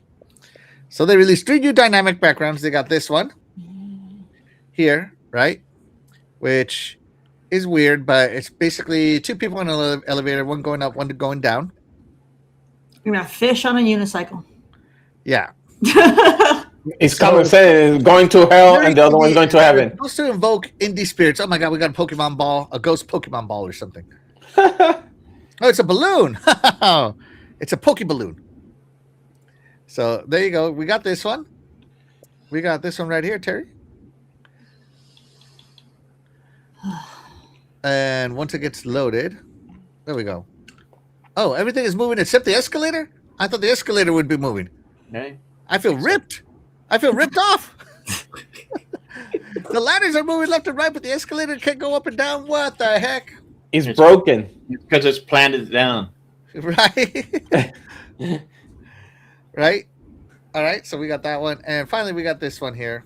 So they released 3 new dynamic backgrounds. They got this one here, right? Which is weird, but it's basically 2 people in an elevator, one going up, one going down. You're gonna fish on a unicycle. Yeah. It's common sense. Going to hell, and the other one's going to heaven. Supposed to invoke indie spirits. Oh my God, we got a Pokemon ball, a ghost Pokemon ball or something. Oh, it's a balloon. It's a Poke balloon. So there you go. We got this one. We got this one right here, Terry. And once it gets loaded, there we go. Oh, everything is moving except the escalator? I thought the escalator would be moving. Okay. I feel ripped. I feel ripped off. The ladders are moving left and right, but the escalator can't go up and down. What the heck? It's broken. Because it's planted down. Right? Right? All right, so we got that one. And finally, we got this one here,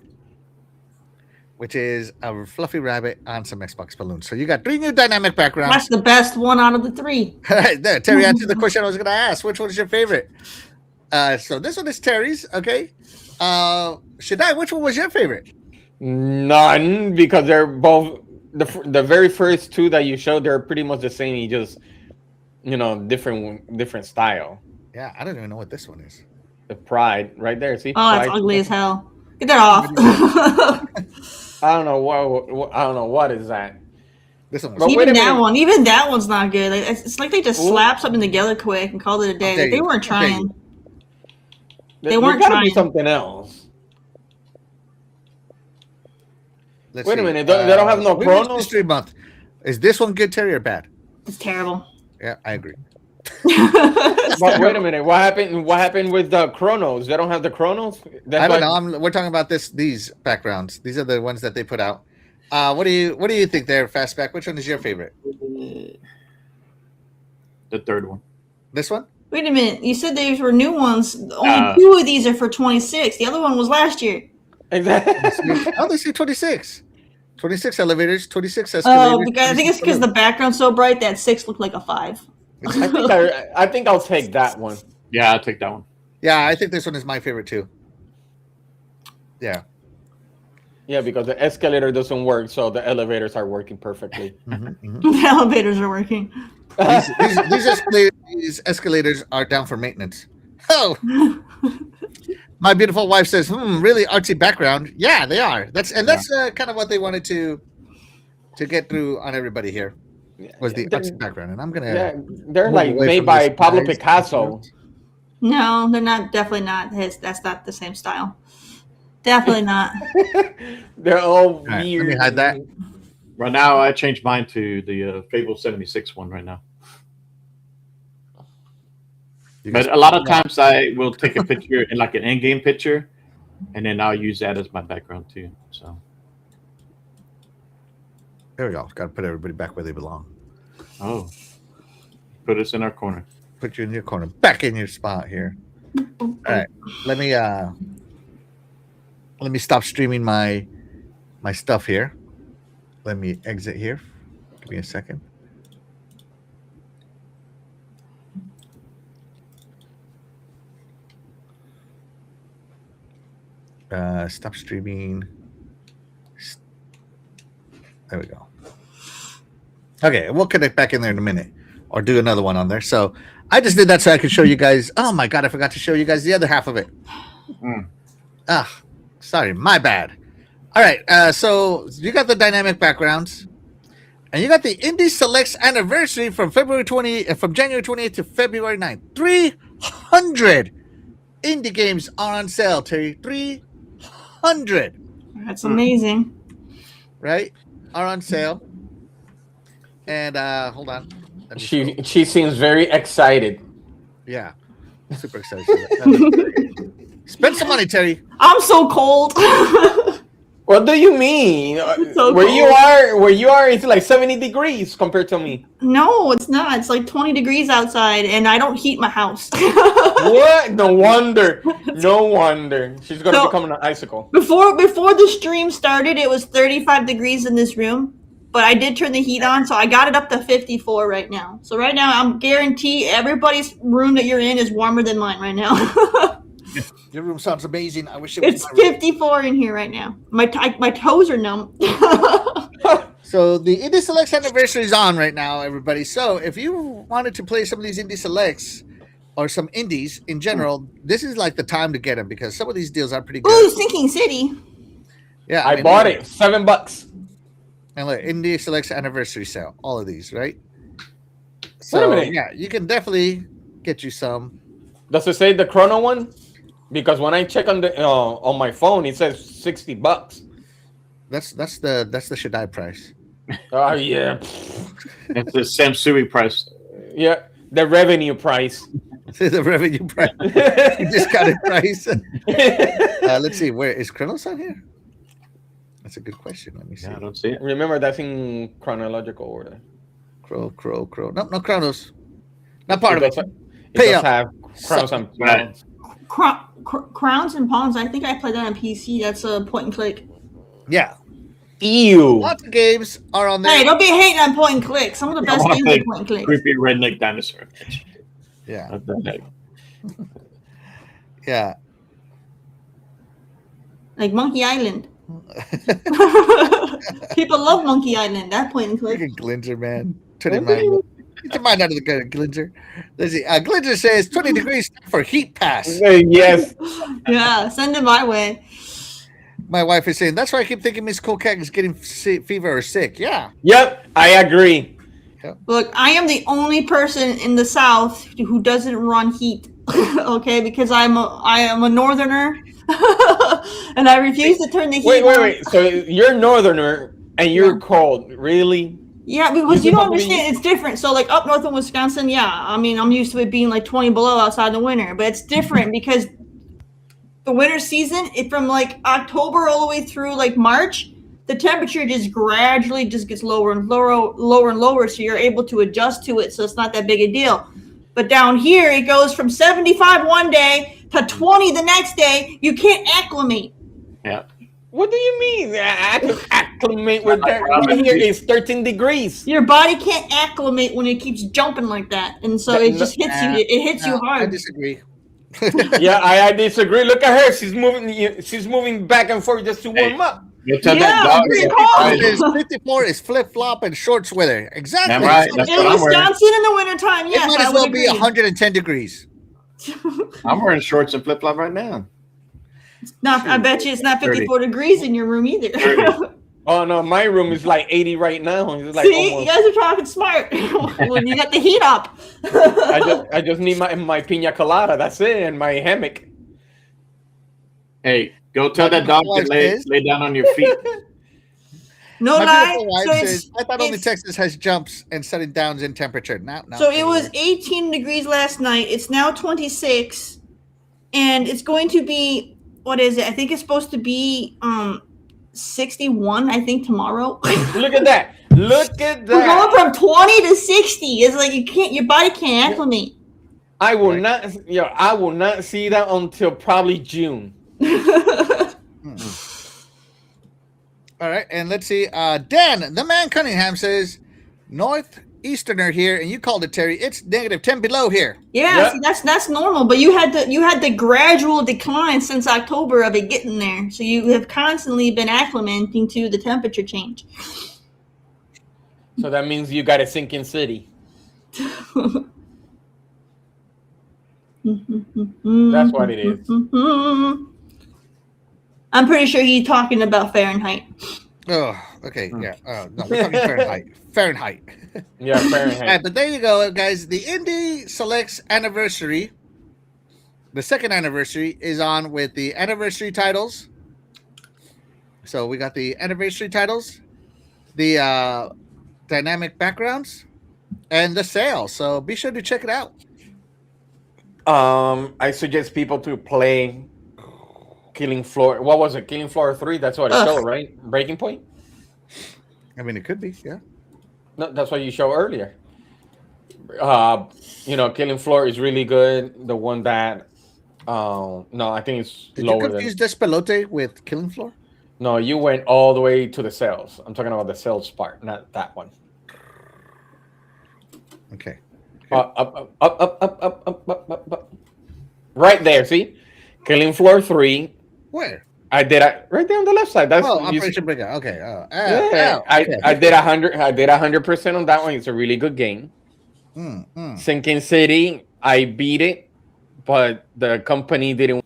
which is a fluffy rabbit on some Xbox balloons. So you got 3 new dynamic backgrounds. That's the best one out of the 3. All right, there. Terry answered the question I was going to ask. Which one is your favorite? So this one is Terry's, okay? Shaddai, which one was your favorite? None, because they're both the very first 2 that you showed. They're pretty much the same. You just different style. Yeah, I don't even know what this one is. The Pride right there. See? Oh, Pride. that's ugly as hell. Get that off. I don't know what is that. This one was. But wait Even a that minute. one. Even that one's not good. Like, it's like they just slapped something together quick and called it a day. Like, they weren't trying. They weren't There gotta be trying. something else. Let's Wait a see. minute. They don't have no Women's chronos? History Month. Is this one good, Terry, or bad? It's terrible. Yeah, I agree. But wait a minute. What happened with the chronos? They don't have the chronos? I don't know. We're talking about these backgrounds. These are the ones that they put out. What do you think there, Fastback? Which one is your favorite? The third one. This one? Wait a minute. You said these were new ones. Only 2 of these are for 26. The other one was last year. Exactly. Oh, they say 26. 26 elevators, 26 escalators. Oh, because I think it's because the background's so bright that 6 looked like a 5. I think I'll take that one. Yeah, I'll take that one. Yeah, I think this one is my favorite too. Yeah. Yeah, because the escalator doesn't work, so the elevators are working perfectly. The elevators are working. These escalators are down for maintenance. Oh, my beautiful wife says, really artsy background. Yeah, they are. That's kind of what they wanted to get through on everybody here. Was the artsy background, and I'm gonna. They're like made by Pablo Picasso. No, they're not. Definitely not. That's not the same style. Definitely not. They're all right, weird. let me hide that. Right now, I changed mine to the Fable 76 one right now. But a lot of times I will take a picture in like an in-game picture, and then I'll use that as my background too. So There we go. Got to put everybody back where they belong. Put us in our corner. Put you in your corner, back in your spot here. All right, let me stop streaming my stuff here. Let me exit here. Give me a second. Stop streaming. There we go. Okay, we'll connect back in there in a minute, or do another one on there. So I just did that so I could show you guys. Oh my god, I forgot to show you guys the other half of it. Sorry, my bad. All right, so you got the dynamic backgrounds, and you got the Indie Selects anniversary from January 28th to February 9th. 300 indie games are on sale, Terry. 300. That's amazing. Right? Are on sale. And hold on. She seems very excited. Yeah. Super excited. Spend some money, Terry. I'm so cold. What do you mean? So where cold. you are, it's like 70 degrees compared to me. No, it's not. It's like 20 degrees outside, and I don't heat my house. What? No wonder. No wonder. She's gonna become an icicle. Before the stream started, it was 35 degrees in this room, but I did turn the heat on, so I got it up to 54 right now. So right now, I'm guarantee everybody's room that you're in is warmer than mine right now. Your room sounds amazing. I wish it was. It's 54 in here right now. My toes are numb. So the Indie Selects anniversary is on right now, everybody. So if you wanted to play some of these Indie Selects or some indies in general, this is like the time to get them because some of these deals are pretty good. Ooh, Sinking City. Yeah, I bought it. $7. And look, Indie Selects anniversary sale. All of these, right? Wait a So minute. yeah, you can definitely get you some. Does it say the Chrono one? Because when I check on my phone, it says $60. That's the Shaddai price. Oh yeah. It's the Samsui price. Yeah. The revenue price. The revenue price. Discounted price. Let's see. Where is Chronos on here? That's a good question. Let me see. Yeah, I don't see it. Remember, that's in chronological order. Crow. Nope, no Chronos. Not part of it. It Pay does up. have crowns and Right. Crowns and Pawns. I think I played that on PC. That's a point and click. Yeah. Ew. Lots of games are on there. Hey, don't be hating on point and click. Some of the best games are point and click. Creepy redneck dinosaur. Yeah. What the heck? Yeah. Like Monkey Island. People love Monkey Island. That point and click. Look at Glinger, man. Turn your mind. Get your mind out of the gutter, Glinger. Let's see. Glinger says 20 degrees for heat pass. Yes. Yeah, send it my way. My wife is saying, that's why I keep thinking Miss Kokak is getting fever or sick. Yeah. Yep. I agree. Look, I am the only person in the South who doesn't run heat. Okay, because I am a northerner, and I refuse to turn the heat. Wait. So you're northerner and you're cold, really? Yeah, because you don't understand. It's different. So, like up north in Wisconsin, yeah, I mean, I'm used to it being like 20 below outside in the winter, but it's different because the winter season, from like October all the way through like March, the temperature just gradually just gets lower and lower, so you're able to adjust to it, so it's not that big a deal. But down here, it goes from 75 one day to 20 the next day. You can't acclimate. Yeah. What do you mean? I can acclimate with that. Right here is 13 degrees. Your body can't acclimate when it keeps jumping like that, and so it just hits you. It hits you hard. I disagree. Yeah, I disagree. Look at her. She's moving back and forth just to warm up. You tell Yeah, that dog. pretty Right. cold. 54 is flip flop and shorts weather. Exactly. Damn right. That's In what I'm wearing. Wisconsin in the wintertime, It yes, might I as well would be agree. 110 degrees. I'm wearing shorts and flip flop right now. Not, I bet you it's not 54 degrees in your room either. 30. Oh no, my room is like 80 right now. It's like See, you almost. guys are talking smart when you got the heat up. I just need my pina colada. That's it, and my hammock. Hey, go tell that dog to lay down on your feet. No My lie. beautiful wife So says, I thought only Texas has jumps and setting downs in temperature. No. So it was 18 degrees last night. It's now 26, and it's going to be, what is it? I think it's supposed to be 61. I think tomorrow. Look at that! Look at We're that! going from 20 to 60. It's like your body can't acclimate. I will not see that until probably June. All right, and let's see. Dan, the man Cunningham says, North Easterner here, and you called it, Terry. It's -10 below here. Yeah, see, that's normal. But you had the gradual decline since October of it getting there. So you have constantly been acclimating to the temperature change. So that means you got a sinking city. That's what it is. I'm pretty sure he's talking about Fahrenheit. Oh, okay, yeah. No, we're talking Fahrenheit. Fahrenheit. Yeah, Fahrenheit. All right, but there you go, guys. The Indie Selects anniversary, the second anniversary, is on with the anniversary titles. So we got the anniversary titles, the dynamic backgrounds, and the sale. So be sure to check it out. I suggest people to play Killing Floor. What was it? Killing Floor 3? That's what it showed, right? Breaking Point? I mean, it could be, yeah. No, that's what you showed earlier. Killing Floor is really good. The one that no, I think it's Did lower you confuse Despelote with Killing Floor? No, you went all the way to the sales. I'm talking about the sales part, not that one. Okay. Up. Right there, see? Killing Floor 3. Where? Right there on the left side. That's Operation Breakout. Okay. I did 100. I did 100% on that one. It's a really good game. Sinking City, I beat it, but the company didn't.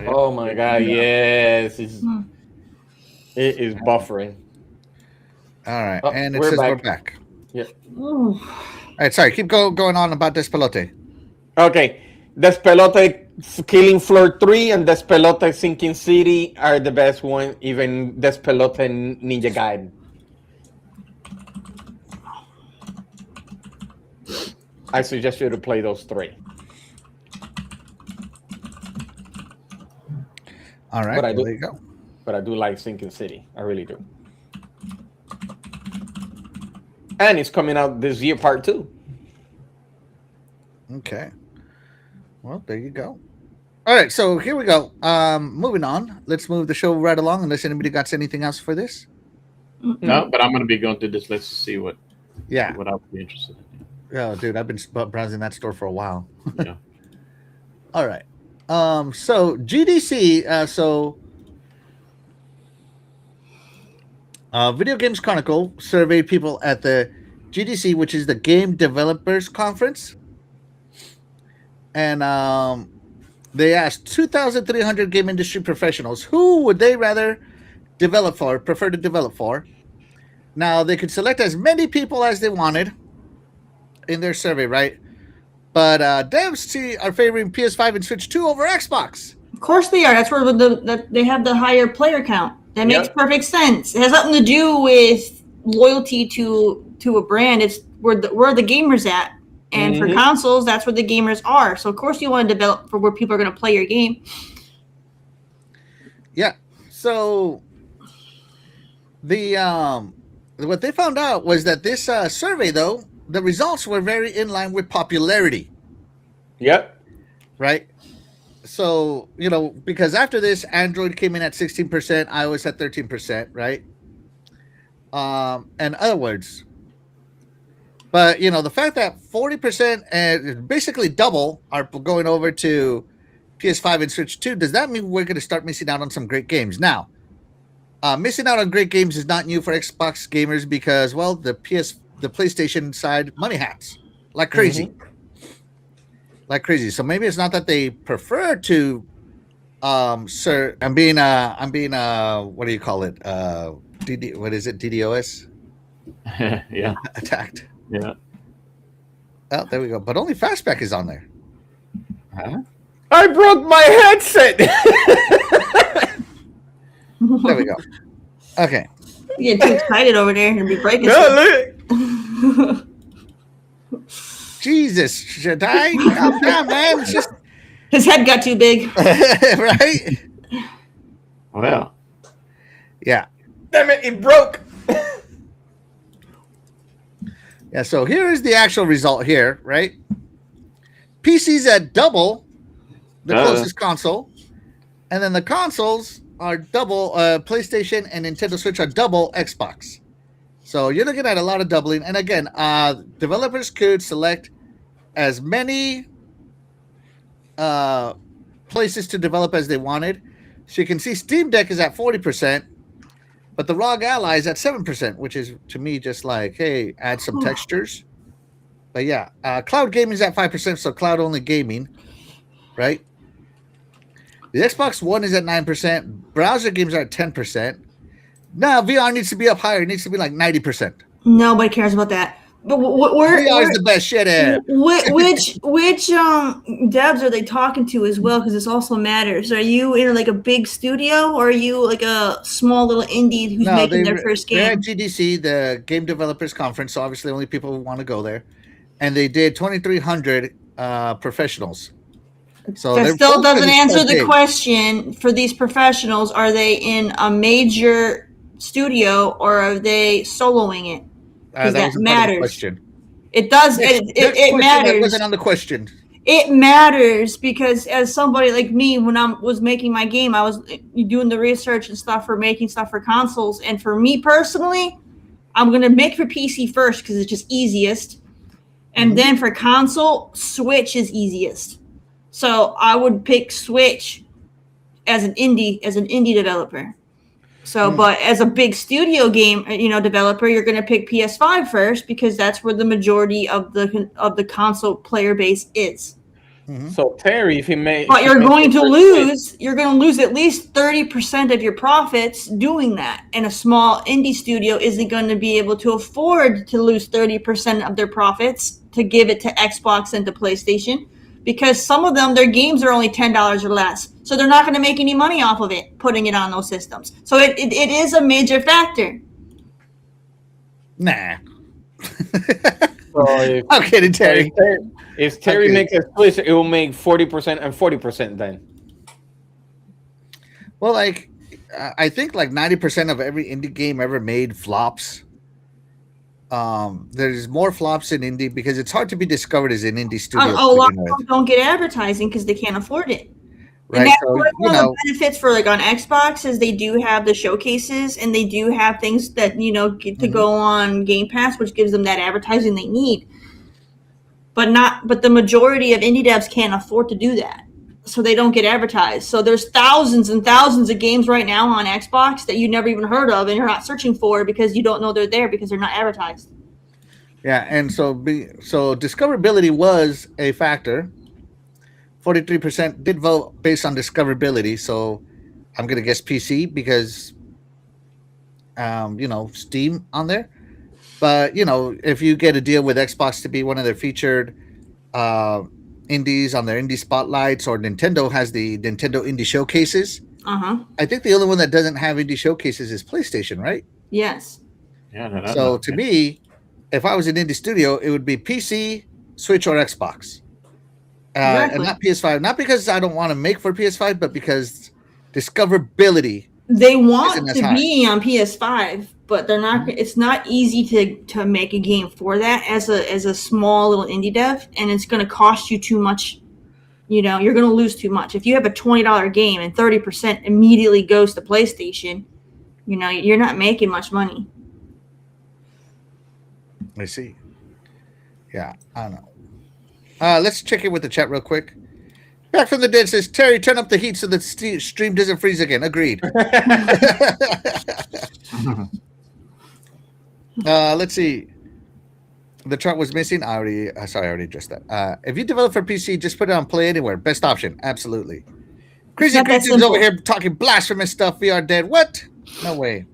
Oh my god! Yes, it is buffering. All right, and it says we're back. Yeah. All right, sorry. Keep going on about Despelote. Okay, Despelote Killing Floor 3 and Despelote Sinking City are the best one. Even Despelote Ninja Gaiden. I suggest you to play those 3. All right, there you go. But I do like Sinking City. I really do. And it's coming out this year, part 2. Okay. Well, there you go. All right, so here we go. Moving on. Let's move the show right along. Unless anybody got anything else for this. No, but I'm going to be going through this list to see what I would be interested in. Oh, dude, I've been browsing that store for a while. Yeah. All right. So GDC. Video Games Chronicle surveyed people at the GDC, which is the Game Developers Conference, and they asked 2,300 game industry professionals who would they prefer to develop for. Now they could select as many people as they wanted in their survey, right? But devs are favoring PS5 and Switch 2 over Xbox. Of course they are. That's where they have the higher player count. That makes perfect sense. It has nothing to do with loyalty to a brand. It's where the gamers at. And for consoles, that's where the gamers are. So of course you want to develop for where people are going to play your game. Yeah. So the what they found out was that this survey, though, the results were very in line with popularity. Yep. Right. So, because after this, Android came in at 16%, iOS at 13%, right? And other words. But, the fact that 40% and basically double are going over to PS5 and Switch 2, does that mean we're going to start missing out on some great games? Now, missing out on great games is not new for Xbox gamers because, well, the PlayStation side money hats like crazy. Like crazy. So maybe it's not that they prefer to sir, I'm being what do you call it? What is it? DDoS? Yeah. Attacked. Yeah. Oh, there we go. But only Fastback is on there. Huh? I broke my headset. There we go. Okay. You get too excited over there and be breaking. Look. Jesus, should I? Calm down, man. It's just his head got too big. right? Well. Yeah. Damn it, it broke. Yeah, so here is the actual result here, right? PC's at double the closest console. And then the consoles are double PlayStation and Nintendo Switch are double Xbox. So you're looking at a lot of doubling. And again, developers could select as many places to develop as they wanted. So you can see Steam Deck is at 40%, but the ROG Ally is at 7%, which is to me just like, hey, add some textures. But yeah, cloud gaming is at 5%, so cloud only gaming, right? The Xbox One is at 9%. Browser games are at 10%. Now VR needs to be up higher. It needs to be like 90%. Nobody cares about that. But VR is the best shit ever. Which devs are they talking to as well? Because this also matters. Are you in like a big studio, or are you like a small little indie who's making their first game? They're at GDC, the Game Developers Conference. So obviously, only people who want to go there. And they did 2,300 professionals. So that still doesn't answer the question for these professionals. Are they in a major studio or are they soloing it? Because that matters. It does. It matters. That wasn't on the question. It matters because as somebody like me, when I was making my game, I was doing the research and stuff for making stuff for consoles. And for me personally, I'm going to make for PC first because it's just easiest. And then for console, Switch is easiest. So I would pick Switch as an indie developer. So, but as a big studio game, developer, you're going to pick PS5 first because that's where the majority of the console player base is. So Terry, but you're going to lose at least 30% of your profits doing that. And a small indie studio isn't going to be able to afford to lose 30% of their profits to give it to Xbox and to PlayStation. Because some of them, their games are only $10 or less. So they're not going to make any money off of it, putting it on those systems. So it is a major factor. Nah. I'm kidding, Terry. If Terry makes a Switch, it will make 40% and 40% then. Well, like, I think like 90% of every indie game ever made flops. There's more flops in indie because it's hard to be discovered as an indie studio. A lot of them don't get advertising because they can't afford it. Right. And that's one of the benefits for like on Xbox is they do have the showcases and they do have things that get to go on Game Pass, which gives them that advertising they need. But the majority of indie devs can't afford to do that. So they don't get advertised. So there's thousands and thousands of games right now on Xbox that you never even heard of and you're not searching for because you don't know they're there because they're not advertised. Yeah, and so discoverability was a factor. 43% did vote based on discoverability. So I'm going to guess PC because, Steam on there. But, if you get a deal with Xbox to be one of their featured indies on their indie spotlights, or Nintendo has the Nintendo Indie Showcases. I think the only one that doesn't have indie showcases is PlayStation, right? Yes. Yeah. So to me, if I was an indie studio, it would be PC, Switch, or Xbox. Exactly. And not PS5. Not because I don't want to make for PS5, but because discoverability. They want to be on PS5, but they're not. It's not easy to make a game for that as a small little indie dev, and it's going to cost you too much. You're going to lose too much if you have a $20 game and 30% immediately goes to PlayStation. You're not making much money. I see. Yeah, I don't know. Let's check in with the chat real quick. Back from the dead says, Terry, turn up the heat so the stream doesn't freeze again. Agreed. Let's see. The chart was missing. I already addressed that. If you develop for PC, just put it on Play Anywhere. Best option. Absolutely. Crazy Christian's over here talking blasphemous stuff. VR dead. What? No way.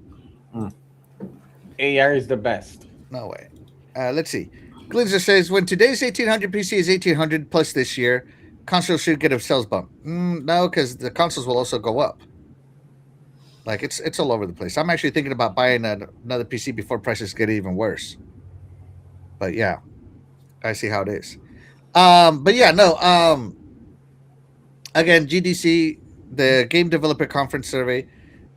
AR is the best. No way. Let's see. Glinzer says, when today's 1800 PC is 1800 plus this year, consoles should get a sales bump. No, because the consoles will also go up. Like it's all over the place. I'm actually thinking about buying another PC before prices get even worse. But yeah, I see how it is. But yeah, no. Again, GDC, the Game Developer Conference survey,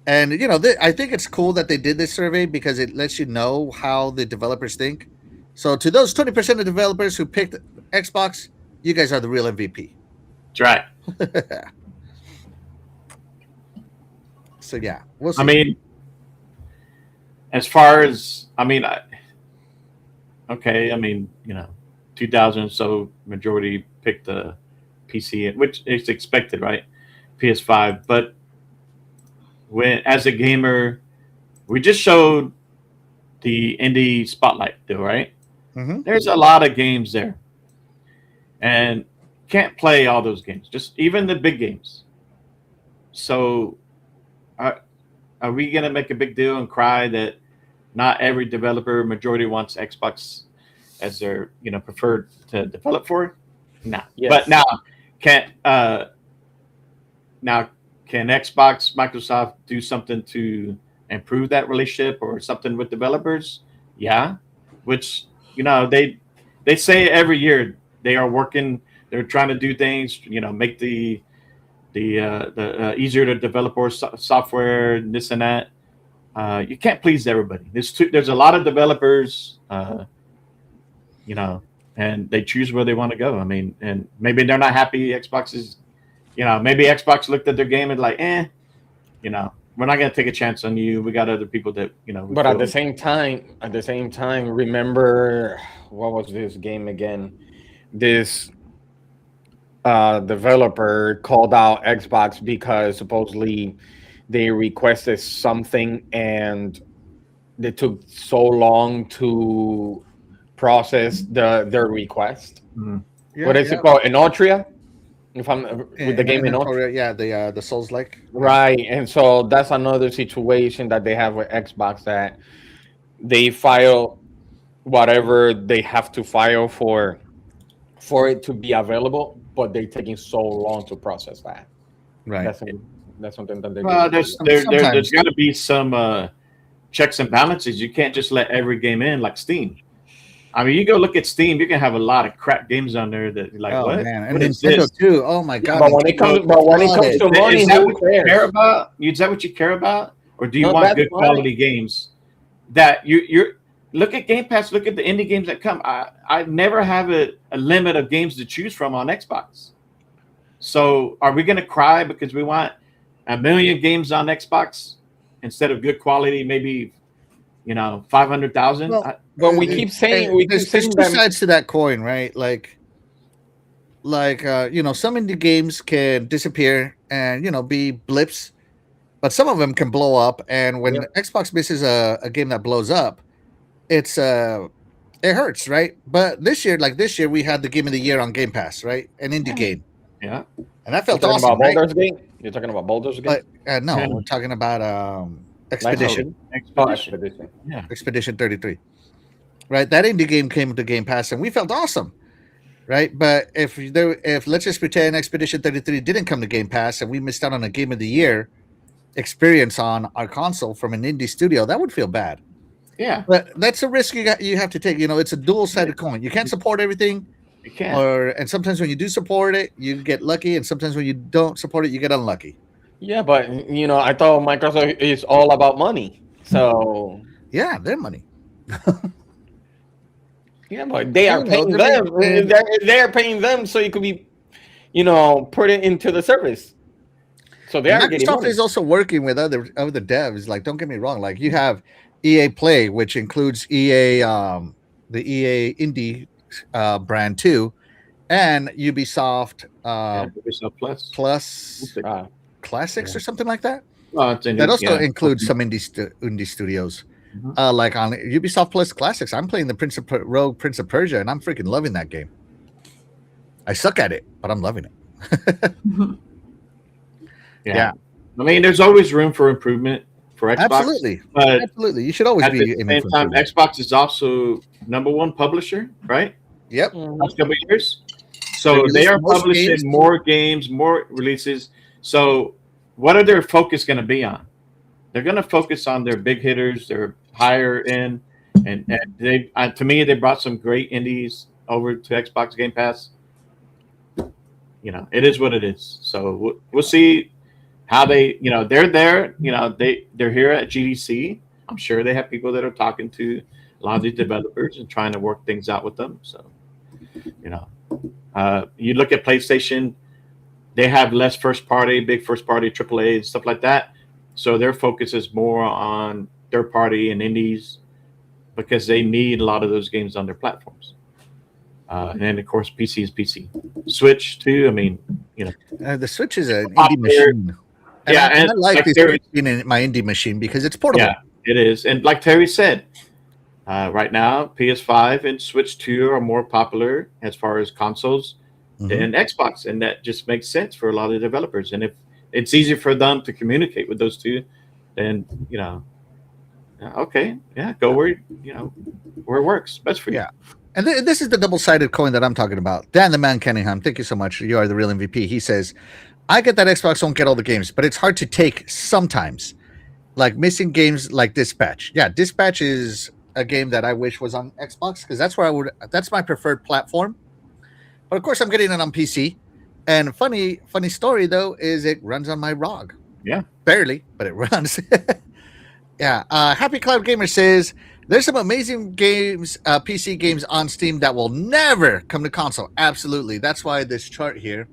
and I think it's cool that they did this survey because it lets you know how the developers think. So to those 20% of developers who picked Xbox, you guys are the real MVP. That's right. So yeah, we'll see. I mean, as far as okay, 2000 or so majority picked the PC, which is expected, right? PS5, but when as a gamer, we just showed the indie spotlight, though, right? Mm-hmm. There's a lot of games there, and can't play all those games, just even the big games. So, are we gonna make a big deal and cry that not every developer majority wants Xbox as their preferred to develop for? No. Yes. But can now can Xbox, Microsoft do something to improve that relationship or something with developers? Yeah. Which they say every year they are working, they're trying to do things, make the easier to develop software and this and that. You can't please everybody. There's a lot of developers, and they choose where they want to go. I mean, and maybe they're not happy. Xbox is, maybe Xbox looked at their game and like, we're not gonna take a chance on you. We got other people that But at the same time, remember what was this game again? This developer called out Xbox because supposedly they requested something and they took so long to process their request. Mhm. What is it called? Enotria? If I'm with the game Enotria, yeah, the Souls like. Right. And so that's another situation that they have with Xbox, that they file whatever they have to file for it to be available, but they're taking so long to process that. Right. That's something that they Well, do. there's got to be some checks and balances. You can't just let every game in like Steam. I mean, you go look at Steam, you can have a lot of crap games on there that you're like, oh what? man, and What is Nintendo this? too. Oh my god! But when it comes to money, Is that who what you cares? care about? Is that what you care about, or do you No, want that's good fine. quality games? That you're look at Game Pass. Look at the indie games that come. I never have a limit of games to choose from on Xbox. So are we going to cry because we want a million games on Xbox instead of good quality? Maybe 500,000. Well, But we keep saying there's two sides to that coin, right? Like some indie games can disappear and be blips, but some of them can blow up. And when Xbox misses a game that blows up, it hurts, right? But this year we had the game of the year on Game Pass, right? An indie game, Yeah. and that felt You're talking awesome, about right? Baldur's Gate? You're talking about Baldur's Gate? But no, Yeah. we're talking about Expedition. Expedition. Yeah. Expedition 33, right? That indie game came to Game Pass, and we felt awesome, right? But if let's just pretend Expedition 33 didn't come to Game Pass, and we missed out on a Game of the Year experience on our console from an indie studio, that would feel bad. Yeah. But that's a risk you have to take. It's a dual-sided coin. You can't support everything, You can. and sometimes when you do support it, you get lucky, and sometimes when you don't support it, you get unlucky. Yeah, but I thought Microsoft is all about money. So Yeah, their money. yeah, but they are paying they're them. They're paying them so it could be, put it into the service. So they are getting Microsoft money. is also working with other devs. Like, don't get me wrong. Like, you have EA Play, which includes EA, the EA Indie brand too, and Ubisoft Ubisoft Plus Classics or something like that. That also includes some indie studios. Mhm. Like on Ubisoft Plus Classics, I'm playing the Prince of Persia, and I'm freaking loving that game. I suck at it, but I'm loving it. Yeah. I mean, there's always room for improvement for Xbox. Absolutely. But Absolutely. You should always at be the aiming same for time, improvement. Xbox is also #1 publisher, right? Yep. Last couple of years. So They release they are most publishing games. more games, more releases. So what are their focus going to be on? They're going to focus on their big hitters, their higher end, and they to me they brought some great indies over to Xbox Game Pass. It is what it is. So we'll see how they, they're there. They're here at GDC. I'm sure they have people that are talking to a lot of these developers and trying to work things out with them. So, you look at PlayStation, they have less big first party AAA and stuff like that. So their focus is more on third party and indies because they need a lot of those games on their platforms. And then of course PC is PC. Switch too. I mean, the Switch is an indie Popular- machine. And yeah, I and like like this Terry- Switch being in my indie machine because it's portable. Yeah, it is. And like Terry said, right now PS5 and Switch 2 are more popular as far as consoles Mhm. than Xbox, and that just makes sense for a lot of developers. And if it's easier for them to communicate with those two, then okay, yeah, go where it works best for you. Yeah. And this is the double-sided coin that I'm talking about. Dan the Man Cunningham, thank you so much. You are the real MVP. He says, I get that Xbox won't get all the games, but it's hard to take sometimes. Like missing games like Dispatch. Yeah, Dispatch is a game that I wish was on Xbox because that's my preferred platform. But of course I'm getting it on PC. And funny story though is it runs on my ROG. Yeah. Barely, but it runs. Yeah. Happy Cloud Gamer says there's some amazing games, PC games on Steam that will never come to console. Absolutely. That's why this chart here.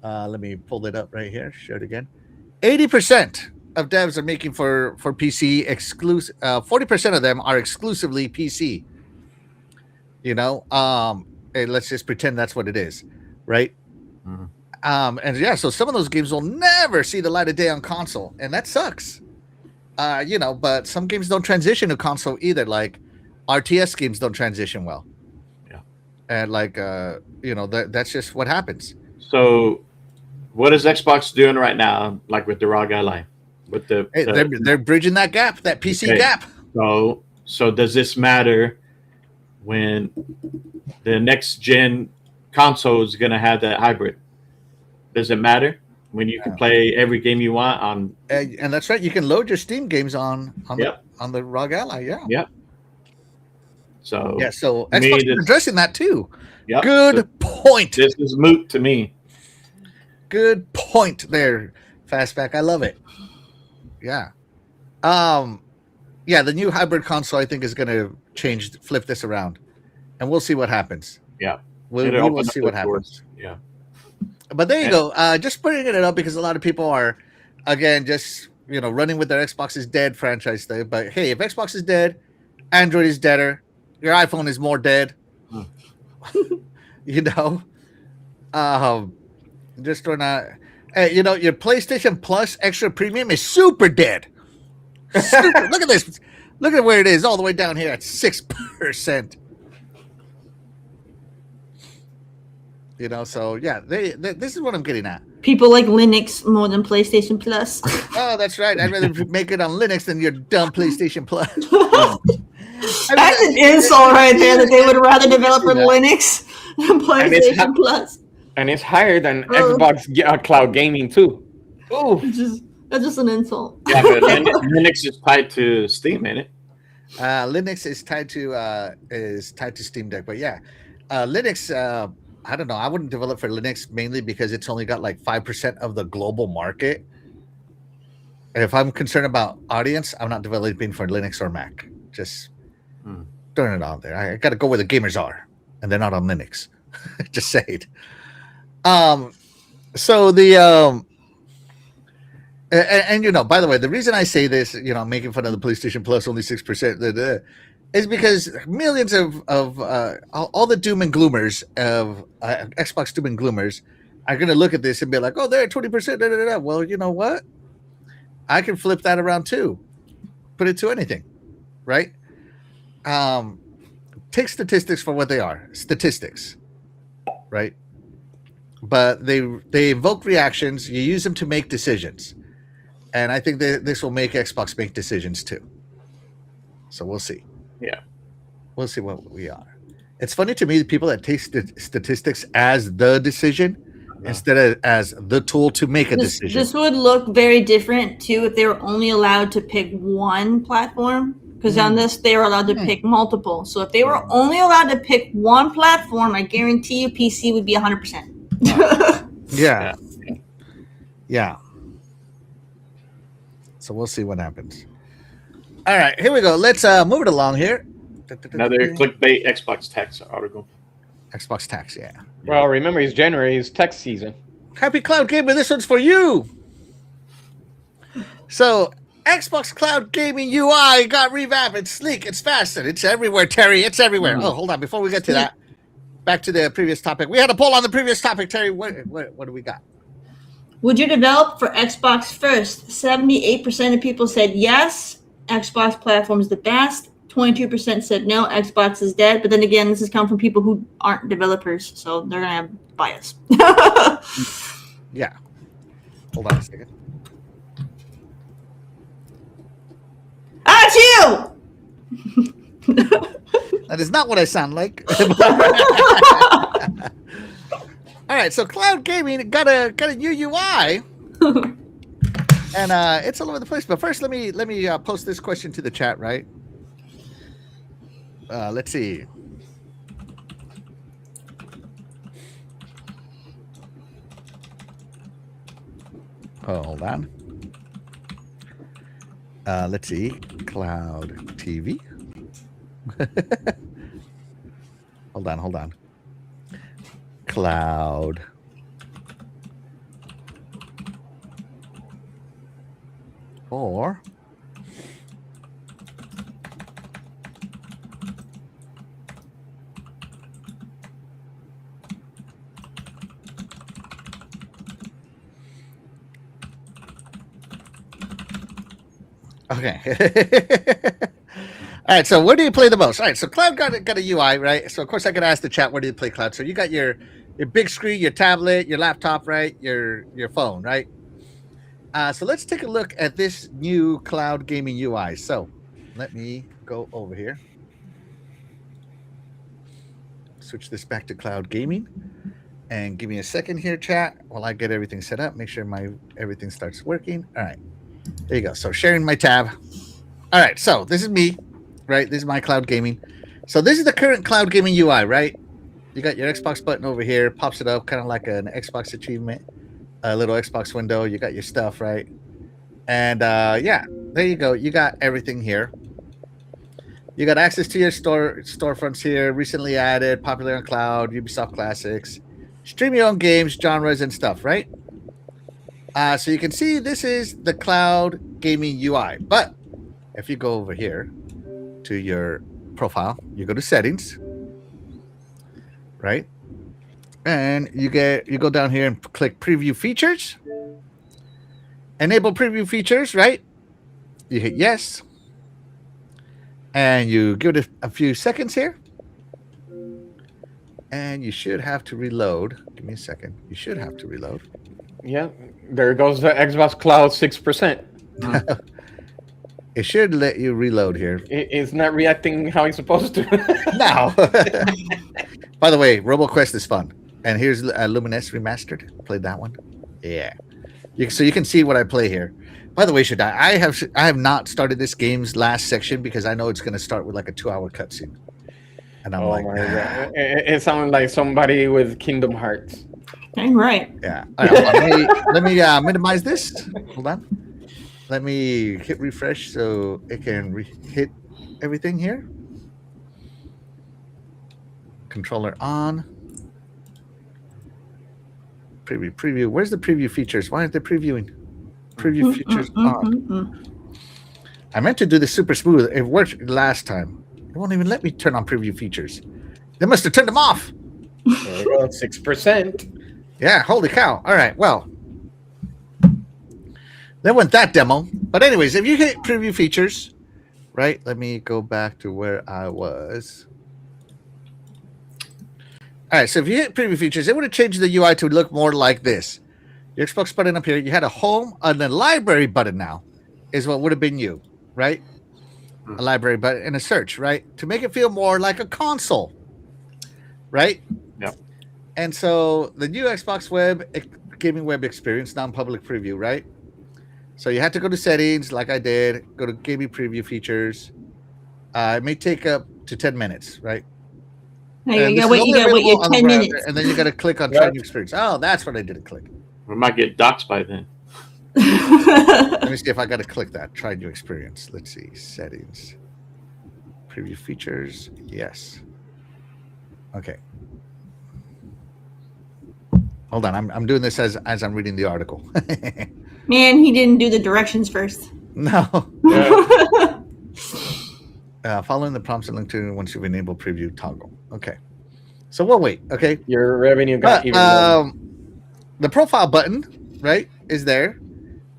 Let me pull it up right here. Show it again. 80% of devs are making for PC exclusive. 40% of them are exclusively PC. And let's just pretend that's what it is, right? Mhm. And yeah, so some of those games will never see the light of day on console, and that sucks. But some games don't transition to console either. Like RTS games don't transition well. Yeah. And that's just what happens. So, what is Xbox doing right now? Like with the ROG Ally, with They're bridging that gap, that PC Okay. gap. So does this matter when the next gen console is going to have that hybrid? Does it matter when you can play every game you want on? And that's right. You can load your Steam games on Yep. the ROG Ally. Yeah. Yep. So So to me, Xbox is addressing that too. yep. Good So point. this is moot to me. Good point there, Fastback. I love it. Yeah. The new hybrid console I think is going to flip this around, and we'll see what happens. Yeah. We It'll will open up see the what doors. happens. Yeah. But there you go. Just putting it up because a lot of people are, again, just running with their Xbox is dead franchise thing. But hey, if Xbox is dead, Android is deader. Your iPhone is more dead. Just throwing out. Hey, your PlayStation Plus Extra Premium is super dead. Super. Look at this. Look at where it is, all the way down here at 6%. So yeah, this is what I'm getting at. People like Linux more than PlayStation Plus. Oh, that's right. I'd rather make it on Linux than your dumb PlayStation Plus. That's an insult right there that they would rather develop for Linux than PlayStation Plus. And it's higher than Xbox Cloud Gaming too. Ooh. That's just an insult. Yeah, but Linux is tied to Steam, ain't it? Linux is tied to Steam Deck, but yeah, Linux. I don't know. I wouldn't develop for Linux mainly because it's only got like 5% of the global market. And if I'm concerned about audience, I'm not developing for Linux or Mac. Just throwing it out there. I got to go where the gamers are, and they're not on Linux. Just say it. So the and by the way, the reason I say this, I'm making fun of the PlayStation Plus only 6%, is because millions of all the doom and gloomers of Xbox doom and gloomers are going to look at this and be like, oh, they're at 20%. Well, you know what? I can flip that around too. Put it to anything, right? Take statistics for what they are, statistics, right? But they evoke reactions. You use them to make decisions. And I think that this will make Xbox make decisions too. So we'll see. Yeah. We'll see what we are. It's funny to me, the people that take statistics as the decision instead of as the tool to make a decision. This would look very different too if they were only allowed to pick one platform. Because on this, they were allowed to pick multiple. So if they were only allowed to pick one platform, I guarantee you PC would be 100%. Yeah. So we'll see what happens. All right, here we go. Let's move it along here. Another clickbait Xbox tax article. Xbox tax, yeah. Well, remember, it's January. It's tax season. Happy Cloud Gamer, this one's for you. So, Xbox Cloud Gaming UI got revamped. It's sleek. It's fast. And it's everywhere, Terry. It's everywhere. Oh, hold on. Before we get to that, back to the previous topic. We had a poll on the previous topic, Terry. What do we got? Would you develop for Xbox first? 78% of people said yes. Xbox platform is the best. 22% said no. Xbox is dead. But then again, this has come from people who aren't developers, so they're gonna have bias. Yeah. Hold on a second. Achoo! That is not what I sound like. All right, so cloud gaming got a new UI, and it's all over the place. But first, let me post this question to the chat. Right? Let's see. Hold on. Let's see. Cloud TV. Hold on. Cloud. Or okay. All right, so where do you play the most? All right, so Cloud got a UI, right? So of course I could ask the chat, where do you play Cloud? So you got your big screen, your tablet, your laptop, right? Your phone, right? So let's take a look at this new Cloud Gaming UI. So let me go over here. Switch this back to Cloud Gaming. And give me a second here, chat, while I get everything set up. Make sure everything starts working. All right, there you go. So sharing my tab. All right, so this is me. Right, this is my Cloud Gaming. So this is the current Cloud Gaming UI, right? You got your Xbox button over here, pops it up, kind of like an Xbox achievement, a little Xbox window. You got your stuff, right? And yeah, there you go. You got everything here. You got access to your storefronts here, recently added, popular on cloud, Ubisoft classics, stream your own games, genres, and stuff, right? So you can see this is the Cloud Gaming UI. But if you go over here to your profile, you go to settings, right? And you go down here and click preview features, enable preview features, right? You hit yes, and you give it a few seconds here, and you should have to reload. Give me a second. You should have to reload. Yeah, there goes the Xbox Cloud 6%. It should let you reload here. It's not reacting how it's supposed to. No. By the way, RoboQuest is fun. And here's Luminous Remastered. Played that one. Yeah. So you can see what I play here. By the way, Shaddai, I have not started this game's last section because I know it's going to start with like a 2-hour cutscene. And I'm my God. It sounds like somebody with Kingdom Hearts. Dang right. Yeah. All right, let me minimize this. Hold on. Let me hit refresh so it can hit everything here. Controller on. Preview. Where's the preview features? Why aren't they previewing? Preview features on. I meant to do this super smooth. It worked last time. It won't even let me turn on preview features. They must have turned them off. There you go, 6%. Yeah, holy cow. All right, well. That went that demo. But anyways, if you hit preview features, right? Let me go back to where I was. All right, so if you hit preview features, it would have changed the UI to look more like this. Your Xbox button up here, you had a home and a library button now is what would have been you, right? A library button and a search, right? To make it feel more like a console, right? Yep. And so the new Xbox gaming web experience, non-public preview, right? So you had to go to settings like I did, go to gaming preview features. It may take up to 10 minutes, right? Now you gotta wait your 10 minutes. And then you got to click on try new experience. Oh, that's what I didn't click. We might get doxxed by then. Let me see if I got to click that. Try new experience. Let's see. Settings. Preview features. Yes. Okay. Hold on. I'm doing this as I'm reading the article. Man, he didn't do the directions first. No. Yeah. Following the prompts and link to once you've enabled preview toggle. Okay. So we'll wait. Okay. Your revenue got But even more. the profile button, right, is there,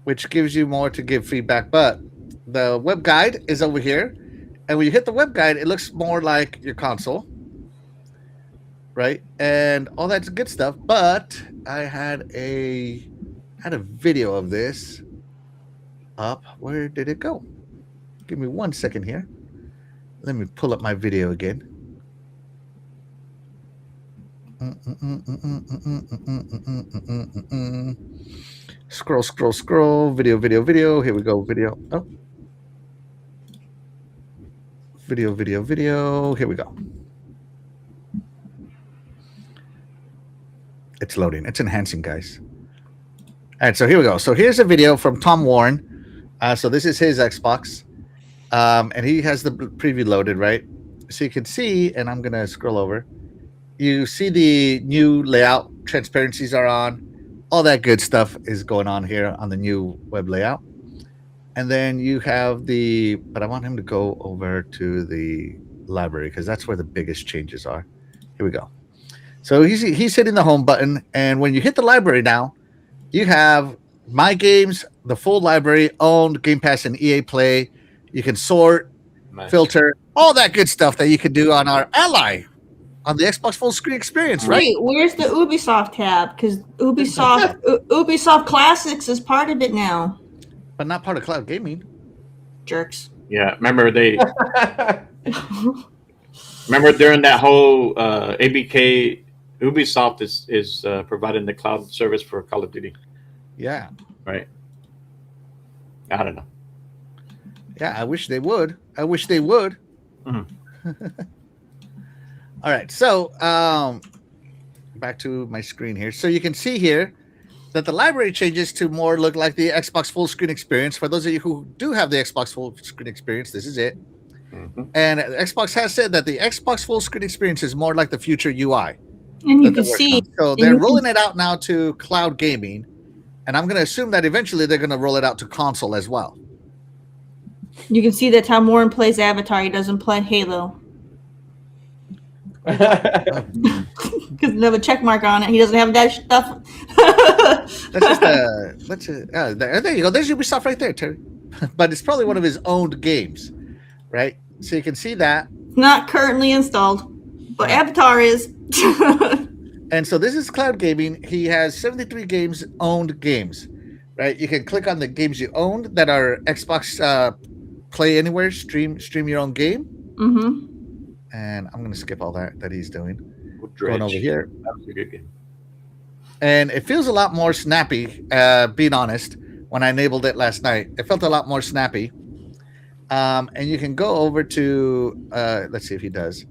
which gives you more to give feedback. But the web guide is over here. And when you hit the web guide, it looks more like your console, right? And all that's good stuff. But I had a video of this up. Where did it go? Give me 1 second here. Let me pull up my video again. Scroll. Video. Here we go. Video. Oh. Video. Here we go. It's loading. It's enhancing, guys. All right, so here we go. So here's a video from Tom Warren. So this is his Xbox. And he has the preview loaded, right? So you can see, and I'm going to scroll over. You see the new layout. Transparencies are on. All that good stuff is going on here on the new web layout. And then you have but I want him to go over to the library because that's where the biggest changes are. Here we go. So he's hitting the home button. And when you hit the library now, you have My Games, the full library, owned, Game Pass, and EA Play. You can sort, filter, all that good stuff that you can do on our Ally on the Xbox full screen experience, right? Wait, where's the Ubisoft tab? Because Ubisoft Classics is part of it now. But not part of cloud gaming. Jerks. Yeah, remember remember during that whole ABK, Ubisoft is providing the cloud service for Call of Duty. Yeah. Right. I don't know. Yeah, I wish they would. Mm-hmm. All right, so back to my screen here. So you can see here that the library changes to more look like the Xbox full screen experience. For those of you who do have the Xbox full screen experience, this is it. Mm-hmm. And Xbox has said that the Xbox full screen experience is more like the future UI. And you can see. So they're rolling it out now to cloud gaming. And I'm going to assume that eventually they're going to roll it out to console as well. You can see that Tom Warren plays Avatar. He doesn't play Halo. Because they have a check mark on it. He doesn't have that stuff. There you go. There's Ubisoft right there, Terry. But it's probably one of his owned games, right? So you can see that. Not currently installed, but Avatar is. And so this is cloud gaming. He has 73 owned games, right? You can click on the games you own that are Xbox Play Anywhere, stream your own game. Mm-hmm. And I'm going to skip all that he's doing. Going over here. That was a good game. And it feels a lot more snappy, being honest. When I enabled it last night, it felt a lot more snappy. And you can go over to, let's see if he does.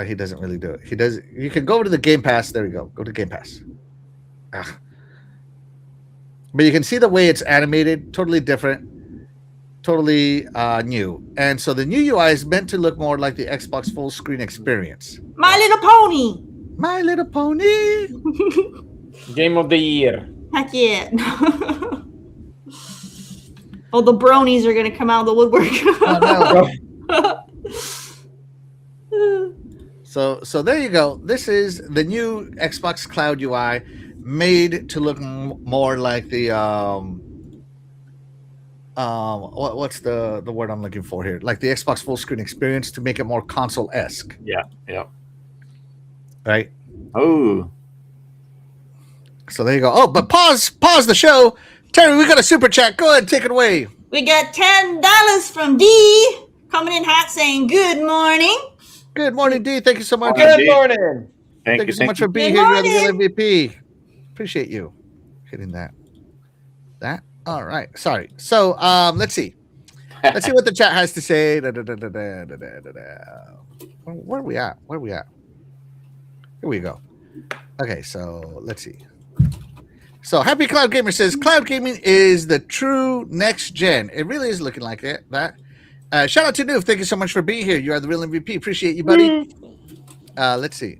He doesn't really do it. He does. You can go to the Game Pass. There we go. Go to Game Pass. Ugh. But you can see the way it's animated, totally different, totally new. And so the new UI is meant to look more like the Xbox full screen experience. My Little Pony. My Little Pony. Game of the year. Heck yeah. Oh, the bronies are going to come out of the woodwork. Oh, no. So there you go. This is the new Xbox Cloud UI made to look more like the what's the word I'm looking for here? Like the Xbox full screen experience, to make it more console-esque. Yeah. Right? Oh. So there you go. Oh, but pause the show. Terry, we got a super chat. Go ahead, take it away. We got $10 from D coming in hot saying good morning. Good morning, D. Thank you so much. Good morning. Thank you so much for being here. You're the real MVP. Appreciate you hitting that. All right. Sorry. So let's see. Let's see what the chat has to say. Where are we at? Here we go. Okay, so let's see. So Happy Cloud Gamer says cloud gaming is the true next gen. It really is looking like that. Shout out to Noof. Thank you so much for being here. You are the real MVP. Appreciate you, buddy. Let's see.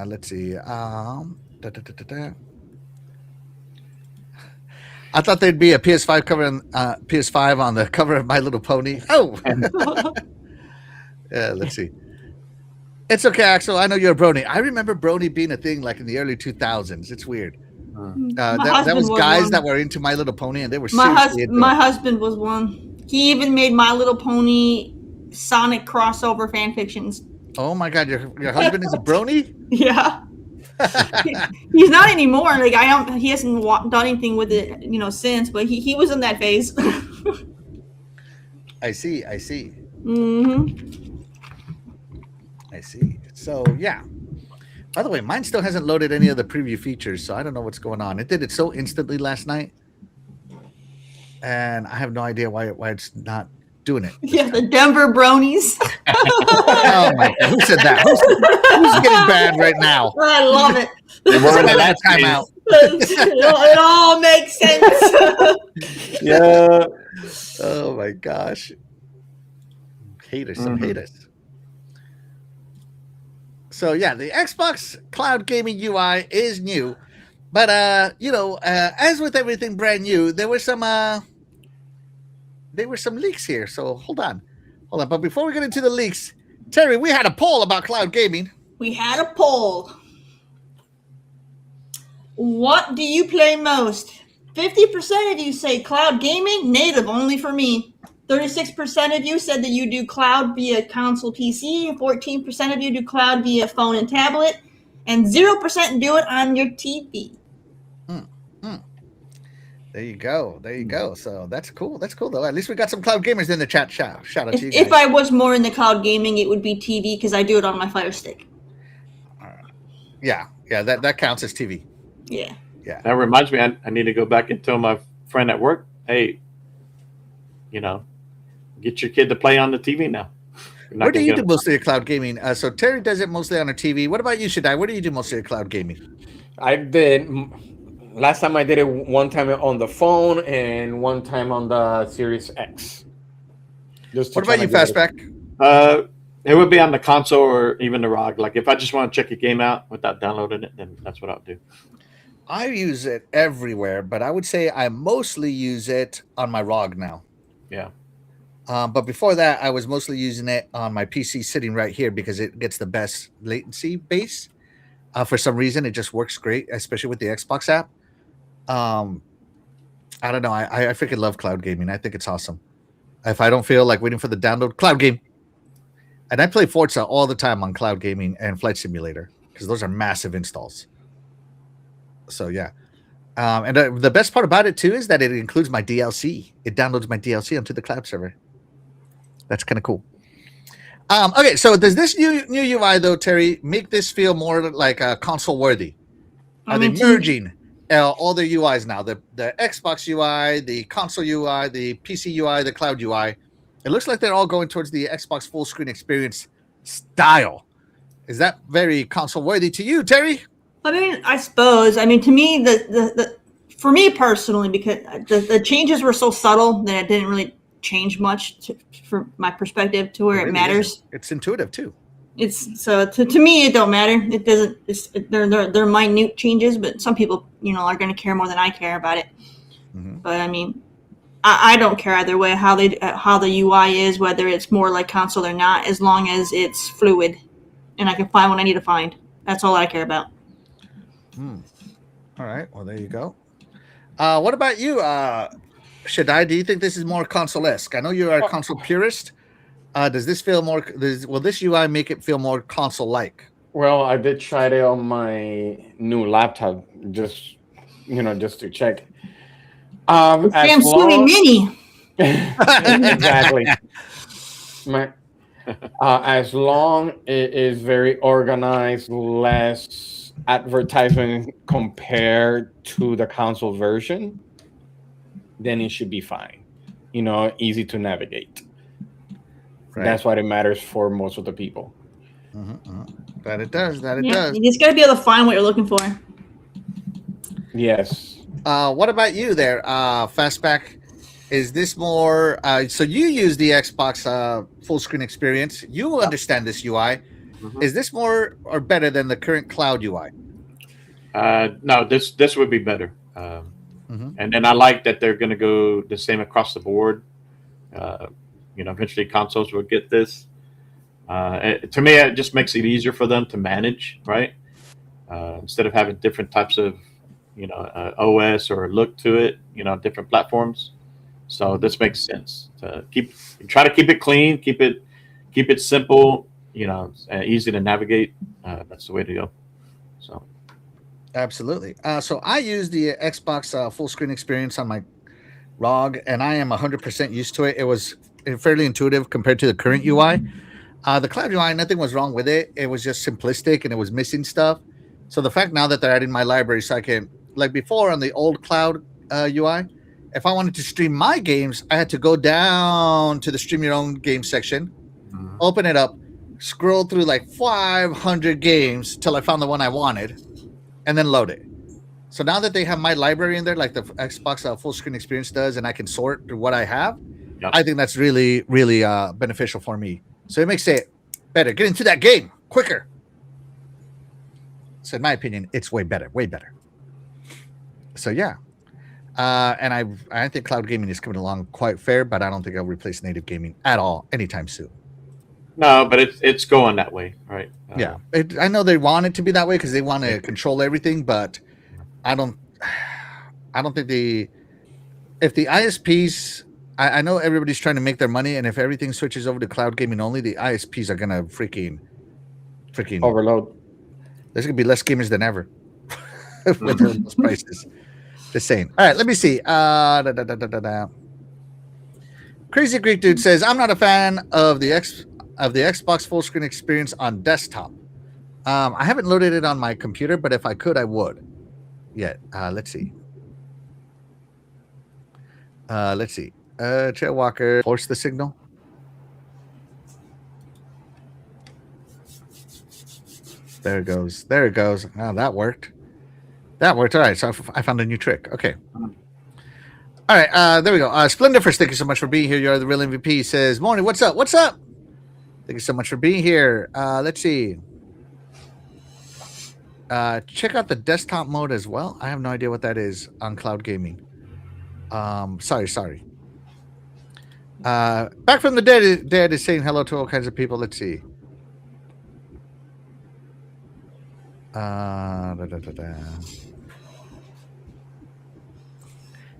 Let's see. I thought there'd be a PS5 cover on PS5 on the cover of My Little Pony. Oh, let's see. It's okay, Axel. I know you're a brony. I remember brony being a thing like in the early 2000s. It's weird. That was guys that were into My Little Pony, and they were my husband was one. He even made My Little Pony Sonic crossover fan fictions. Oh my God, your husband is a brony? Yeah. He's not anymore. Like he hasn't done anything with it, since. But he was in that phase. I see. Mm-hmm. I see. So yeah. By the way, mine still hasn't loaded any of the preview features, so I don't know what's going on. It did it so instantly last night, and I have no idea why it's not doing it. Yeah, the Denver Bronies. Oh my God, who said that? Who's getting bad right now? I love it. We're in that timeout. It all makes sense. Yeah. Oh my gosh. Haters, some haters. So yeah, the Xbox Cloud Gaming UI is new, but as with everything brand new, there were some leaks here. So hold on. But before we get into the leaks, Terry, we had a poll about cloud gaming. We had a poll. What do you play most? 50% of you say cloud gaming, native only for me. 36% of you said that you do cloud via console PC. 14% of you do cloud via phone and tablet. And 0% do it on your TV. There you go. So that's cool. Though. At least we got some cloud gamers in the chat. Shout out to you guys. If I was more into cloud gaming, it would be TV because I do it on my Fire Stick. Yeah, that counts as TV. Yeah. That reminds me, I need to go back and tell my friend at work, hey, get your kid to play on the TV now. Where do you do most of your cloud gaming? So Terry does it mostly on her TV. What about you, Shaddai? Where do you do most of your cloud gaming? I did. Last time I did it one time on the phone and one time on the Series X. What about you, Fastback? It would be on the console or even the ROG. Like if I just want to check a game out without downloading it, then that's what I'll do. I use it everywhere, but I would say I mostly use it on my ROG now. Yeah. But before that, I was mostly using it on my PC sitting right here because it gets the best latency base. For some reason, it just works great, especially with the Xbox app. I don't know. I freaking love cloud gaming. I think it's awesome. If I don't feel like waiting for the download, cloud game. And I play Forza all the time on cloud gaming and Flight Simulator because those are massive installs. So yeah. And the best part about it too is that it includes my DLC. It downloads my DLC onto the cloud server. That's kind of cool. Okay, so does this new UI though, Terry, make this feel more like console worthy? Are they merging all their UIs now? The Xbox UI, the console UI, the PC UI, the cloud UI. It looks like they're all going towards the Xbox full screen experience style. Is that very console worthy to you, Terry? I mean, I suppose. I mean, to me, the for me personally, because the changes were so subtle that it didn't really change much from my perspective to where it matters. Isn't. It's intuitive too. It's so to me, it don't matter. It doesn't. They're minute changes, but some people, are going to care more than I care about it. Mm-hmm. But I mean, I don't care either way how the UI is, whether it's more like console or not, as long as it's fluid and I can find what I need to find. That's all I care about. All right. Well, there you go. What about you, Shaddai? Do you think this is more console-esque? I know you are a console purist. Does this feel more? Will this UI make it feel more console-like? Well, I did try it on my new laptop, just to check. Samsung Mini. Exactly. As long it is very organized, less advertisement compared to the console version, then it should be fine. Easy to navigate. Right. That's what it matters for most of the people. That it does. You just got to be able to find what you're looking for. Yes. What about you there, Fastback? Is this more? So you use the Xbox full screen experience. You understand this UI. Mm-hmm. Is this more or better than the current cloud UI? No, this would be better. And then I like that they're going to go the same across the board. Eventually consoles will get this. To me, it just makes it easier for them to manage, right? Instead of having different types of, OS or look to it, different platforms. So this makes sense to try to keep it clean, keep it simple, easy to navigate. That's the way to go. So. Absolutely. So I use the Xbox full screen experience on my ROG, and I am 100% used to it. It was fairly intuitive compared to the current UI. The cloud UI, nothing was wrong with it. It was just simplistic and it was missing stuff. So the fact now that they're adding my library, so I can, like before on the old cloud UI, if I wanted to stream my games, I had to go down to the stream your own game section, open it up, scroll through like 500 games till I found the one I wanted, and then load it. So now that they have my library in there, like the Xbox full screen experience does, and I can sort through what I have, I think that's really, really beneficial for me. So it makes it better. Get into that game quicker. So in my opinion, it's way better, way better. So yeah. And I think cloud gaming is coming along quite fair, but I don't think I'll replace native gaming at all anytime soon. No, but it's going that way, right? Yeah, I know they want it to be that way because they want to control everything, but I don't think if the ISPs, I know everybody's trying to make their money, and if everything switches over to cloud gaming only, the ISPs are gonna freaking overload. There's gonna be less gamers than ever with those prices. Just saying. All right, let me see. Crazy Greek Dude says, I'm not a fan of the Xbox full screen experience on desktop. I haven't loaded it on my computer, but if I could, I would. Yet. Let's see. Chair Walker, force the signal. There it goes. Oh, that worked. All right, so I found a new trick. Okay. All right, there we go. Splendiferous, thank you so much for being here. You're the real MVP. Says, morning, what's up? Thank you so much for being here. Let's see. Check out the desktop mode as well. I have no idea what that is on cloud gaming. Sorry. Back from the dead is saying hello to all kinds of people. Let's see.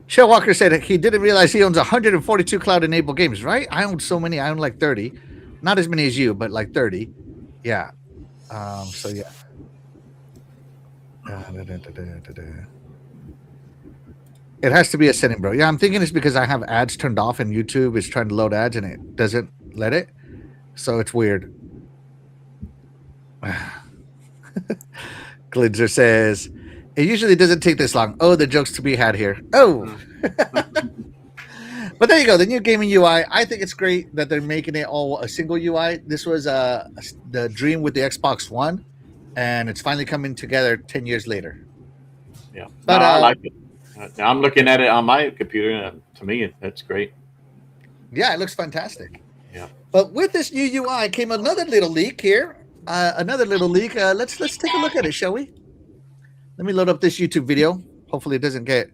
Shell Walker said he didn't realize he owns 142 cloud-enabled games, right? I own so many. I own like 30. Not as many as you, but like 30. Yeah. So, yeah. It has to be a setting, bro. Yeah, I'm thinking it's because I have ads turned off and YouTube is trying to load ads and it doesn't let it. So it's weird. Glitzer says, it usually doesn't take this long. Oh, the joke's to be had here. Oh. But there you go. The new gaming UI. I think it's great that they're making it all a single UI. This was the dream with the Xbox One, and it's finally coming together 10 years later. Yeah, but I like it. I'm looking at it on my computer, and to me, that's great. Yeah, it looks fantastic. Yeah. But with this new UI came another little leak here. Let's take a look at it, shall we? Let me load up this YouTube video. Hopefully, it doesn't get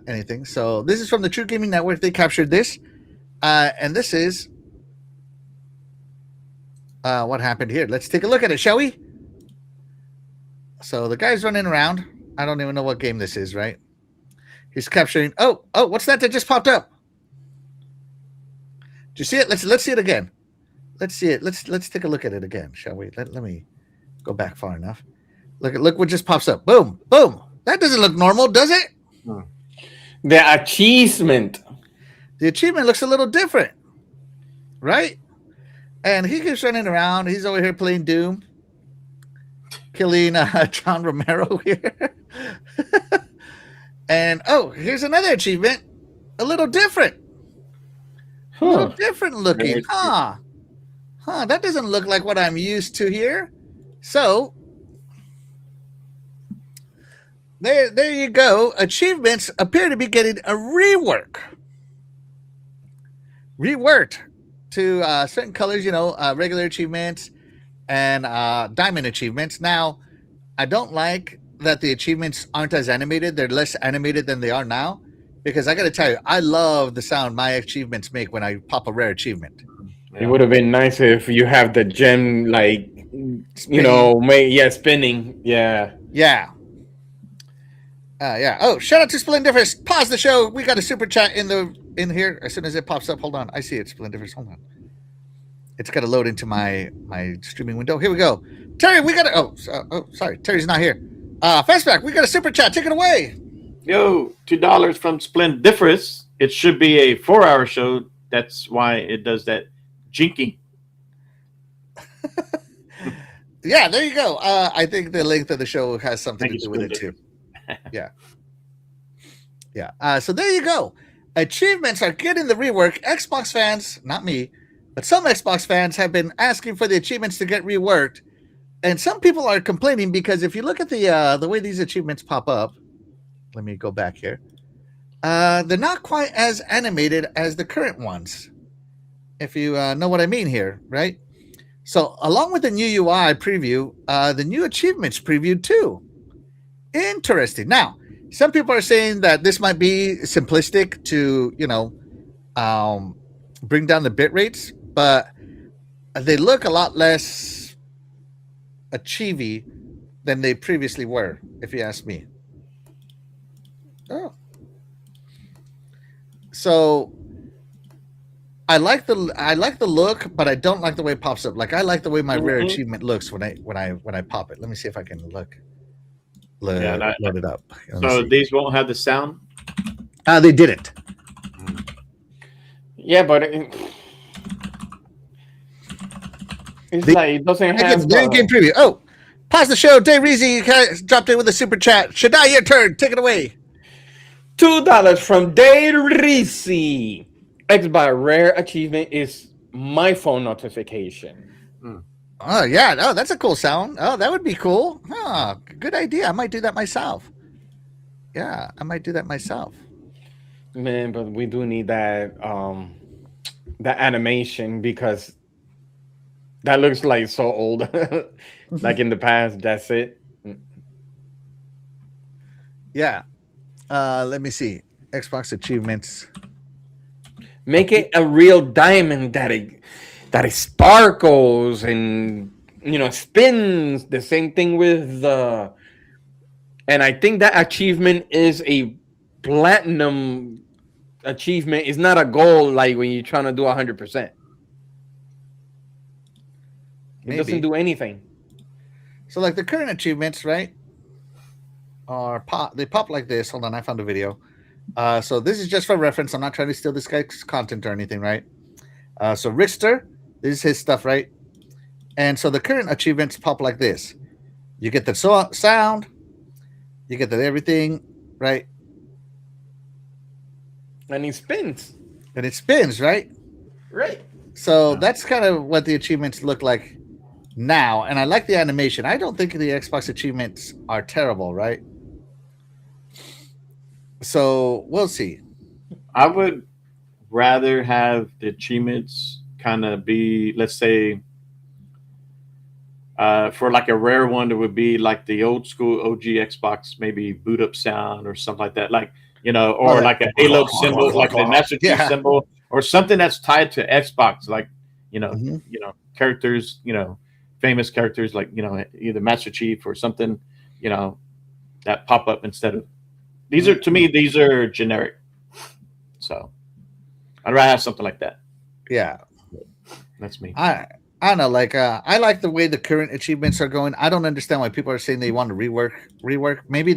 anything. So this is from the True Gaming Network. They captured this, and this is what happened here. Let's take a look at it, shall we? So the guy's running around. I don't even know what game this is, right? He's capturing. Oh, what's that just popped up? Do you see it? Let's see it again. Let's see it. Let's take a look at it again, shall we? Let me go back far enough. Look what just pops up. Boom, boom. That doesn't look normal, does it? The achievement. The achievement looks a little different, right? And he keeps running around. He's over here playing Doom, killing John Romero here. And here's another achievement, a little different, a little different looking. That doesn't look like what I'm used to here. So there you go. Achievements appear to be getting a reworked to certain colors, regular achievements and diamond achievements. Now, I don't like that the achievements aren't as animated. They're less animated than they are now. Because I got to tell you, I love the sound my achievements make when I pop a rare achievement. Yeah. It would have been nice if you have the gem, like, spinning. Yeah. Yeah. Yeah. Oh, shout out to Splendiferous. Pause the show. We got a super chat in here. As soon as it pops up, hold on. I see it, Splendiferous. Hold on. It's got to load into my streaming window. Here we go. Terry, we got sorry. Terry's not here. Fastback, we got a super chat. Take it away. Yo, $2 from Splendiferous. It should be a 4-hour show. That's why it does that jinking. Yeah, there you go. I think the length of the show has something to do with it too. Yeah. Yeah. So there you go. Achievements are getting the rework. Xbox fans, not me, but some Xbox fans have been asking for the achievements to get reworked. And some people are complaining because if you look at the way these achievements pop up, let me go back here. They're not quite as animated as the current ones. If you know what I mean here, right? So along with the new UI preview, the new achievements preview too. Interesting. Now, some people are saying that this might be simplistic to, bring down the bit rates, but they look a lot less achievy than they previously were, if you ask me. Oh. So I like the look, but I don't like the way it pops up. Like I like the way my rare achievement looks when I pop it. Let me see if I can load it up. So these won't have the sound? They didn't. Yeah, but it doesn't have the game preview. Oh, pause the show. Dave Reezy dropped in with a super chat. Shaddai, your turn. Take it away. $2 from Dave Reezy. Xbox rare achievement is my phone notification. Oh yeah, no, that's a cool sound. Oh, that would be cool. Oh, good idea. I might do that myself. Yeah, I might do that myself. Man, but we do need that animation because that looks like so old. Like in the past, that's it. Yeah. Let me see. Xbox achievements. Make it a real diamond that it sparkles and spins. The same thing with the. And I think that achievement is a platinum achievement. It's not a goal like when you're trying to do 100%. It doesn't do anything. So like the current achievements, right? They pop like this. Hold on, I found a video. So this is just for reference. I'm not trying to steal this guy's content or anything, right? So Richter, this is his stuff, right? And so the current achievements pop like this. You get the sound, you get the everything, right? And it spins. And it spins, right? Right. So that's kind of what the achievements look like now. And I like the animation. I don't think the Xbox achievements are terrible, right? So we'll see. I would rather have the achievements kind of be, let's say, for like a rare one, it would be like the old school OG Xbox, maybe boot up sound or something like that, like or like a Halo symbol, like the Master Chief symbol, or something that's tied to Xbox, like characters, famous characters, like either Master Chief or something, that pop up instead of. These are generic. So I'd rather have something like that. Yeah. That's me. I don't know, like I like the way the current achievements are going. I don't understand why people are saying they want to rework. Maybe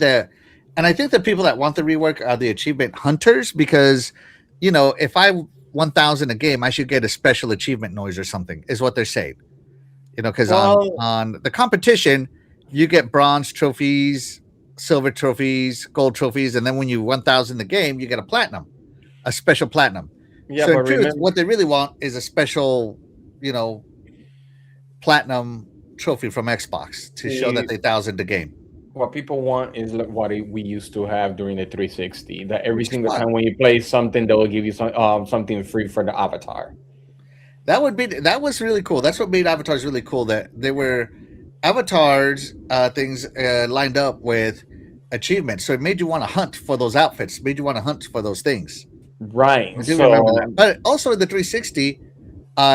and I think the people that want the rework are the achievement hunters because, if I 1,000 a game, I should get a special achievement noise or something, is what they're saying. Because on the competition, you get bronze trophies, silver trophies, gold trophies, and then when you 1,000 the game, you get a special platinum. Yeah, so in truth, what they really want is a special, platinum trophy from Xbox to show that they 1,000 the game. What people want is what we used to have during the 360. That every single time when you play something, they will give you something free for the avatar. That was really cool. That's what made avatars really cool. That they were avatars things lined up with achievements, so it made you want to hunt for those outfits, made you want to hunt for those things. Right. I do remember So that. But also in the 360,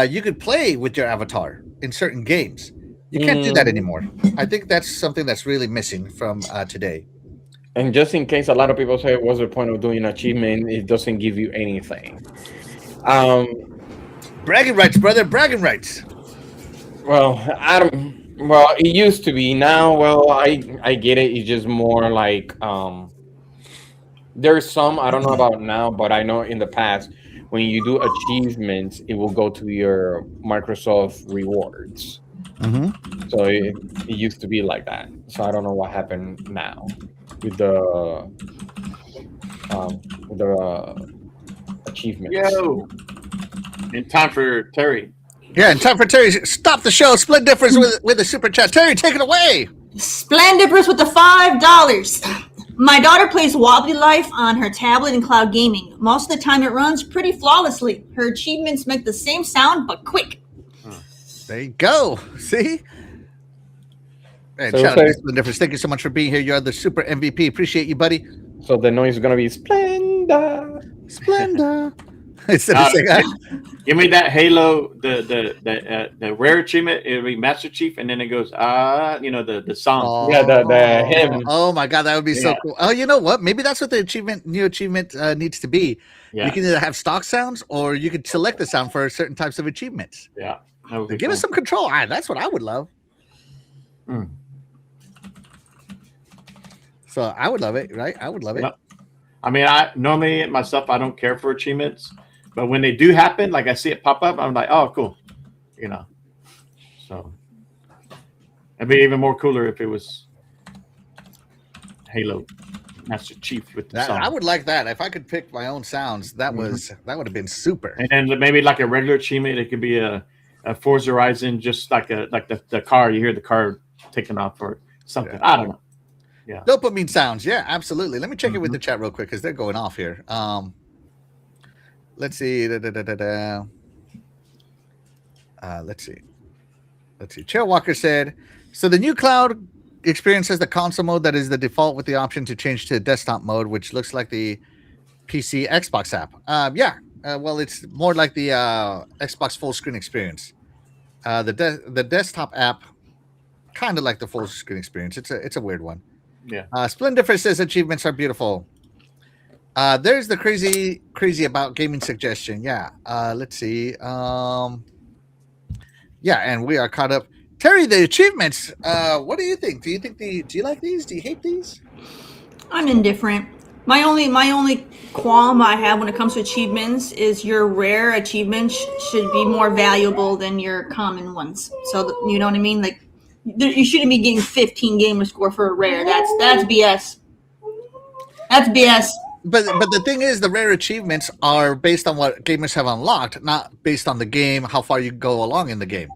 you could play with your avatar in certain games. You can't do that anymore. I think that's something that's really missing from today. and just in case a lot of people say, what's the point of doing achievement? It doesn't give you anything. Bragging rights, brother. Bragging rights. Well, I don't. Well, it used to be. Now, well, I get it. It's just more like there's some I don't know about now, but I know in the past when you do achievements, it will go to your Microsoft rewards. Mm-hmm. So it used to be like that. So I don't know what happened now with the achievements. Yo, in time for Terry. Yeah, and time for Terry. Stop the show. Split difference with the super chat. Terry, take it away. Splendipers with the $5. My daughter plays Wobbly Life on her tablet in cloud gaming. Most of the time it runs pretty flawlessly. Her achievements make the same sound, but quick. There you go. See? And So shout out say- to Split Difference. Thank you so much for being here. You're the super MVP. Appreciate you, buddy. So the noise is gonna be Splenda. Splenda. Instead of saying, Give me that Halo, the rare achievement. It'll be Master Chief, and then it goes the song. Yeah, the hymn. Oh my god, that would be so Yeah. cool. Oh, you know what? Maybe that's what the new achievement needs to be. Yeah, You can either have stock sounds or you could select the sound for certain types of achievements. yeah. That would be Give us cool. some control. That's what I would love. Mm. So I would love it, right? I would love it. Yeah. I mean, I normally myself I don't care for achievements, but when they do happen, like I see it pop up, I'm like, oh, cool, So it'd be even more cooler if it was Halo Master Chief with the song. I would like that. If I could pick my own sounds, that would have been super. And then maybe like a regular achievement, it could be a Forza Horizon, just like the car. You hear the car taking off or something. Yeah. I don't know. Yeah. Dopamine sounds. Yeah, absolutely. Let me check it with the chat real quick because they're going off here. Let's see. Let's see. Chair Walker said, so the new cloud experience has the console mode that is the default with the option to change to desktop mode, which looks like the PC Xbox app. Well, it's more like the Xbox full screen experience. The desktop app, kind of like the full screen experience. It's a weird one. Yeah. Splendifer says achievements are beautiful. There's the crazy about gaming suggestion. Yeah. Let's see. And we are caught up. Terry, the achievements. What do you think? Do you like these? Do you hate these? I'm indifferent. My only qualm I have when it comes to achievements is your rare achievements should be more valuable than your common ones. So you know what I mean? Like you shouldn't be getting 15 gamer score for a rare. That's BS. That's BS. But the thing is, the rare achievements are based on what gamers have unlocked, not based on the game, how far you go along in the game.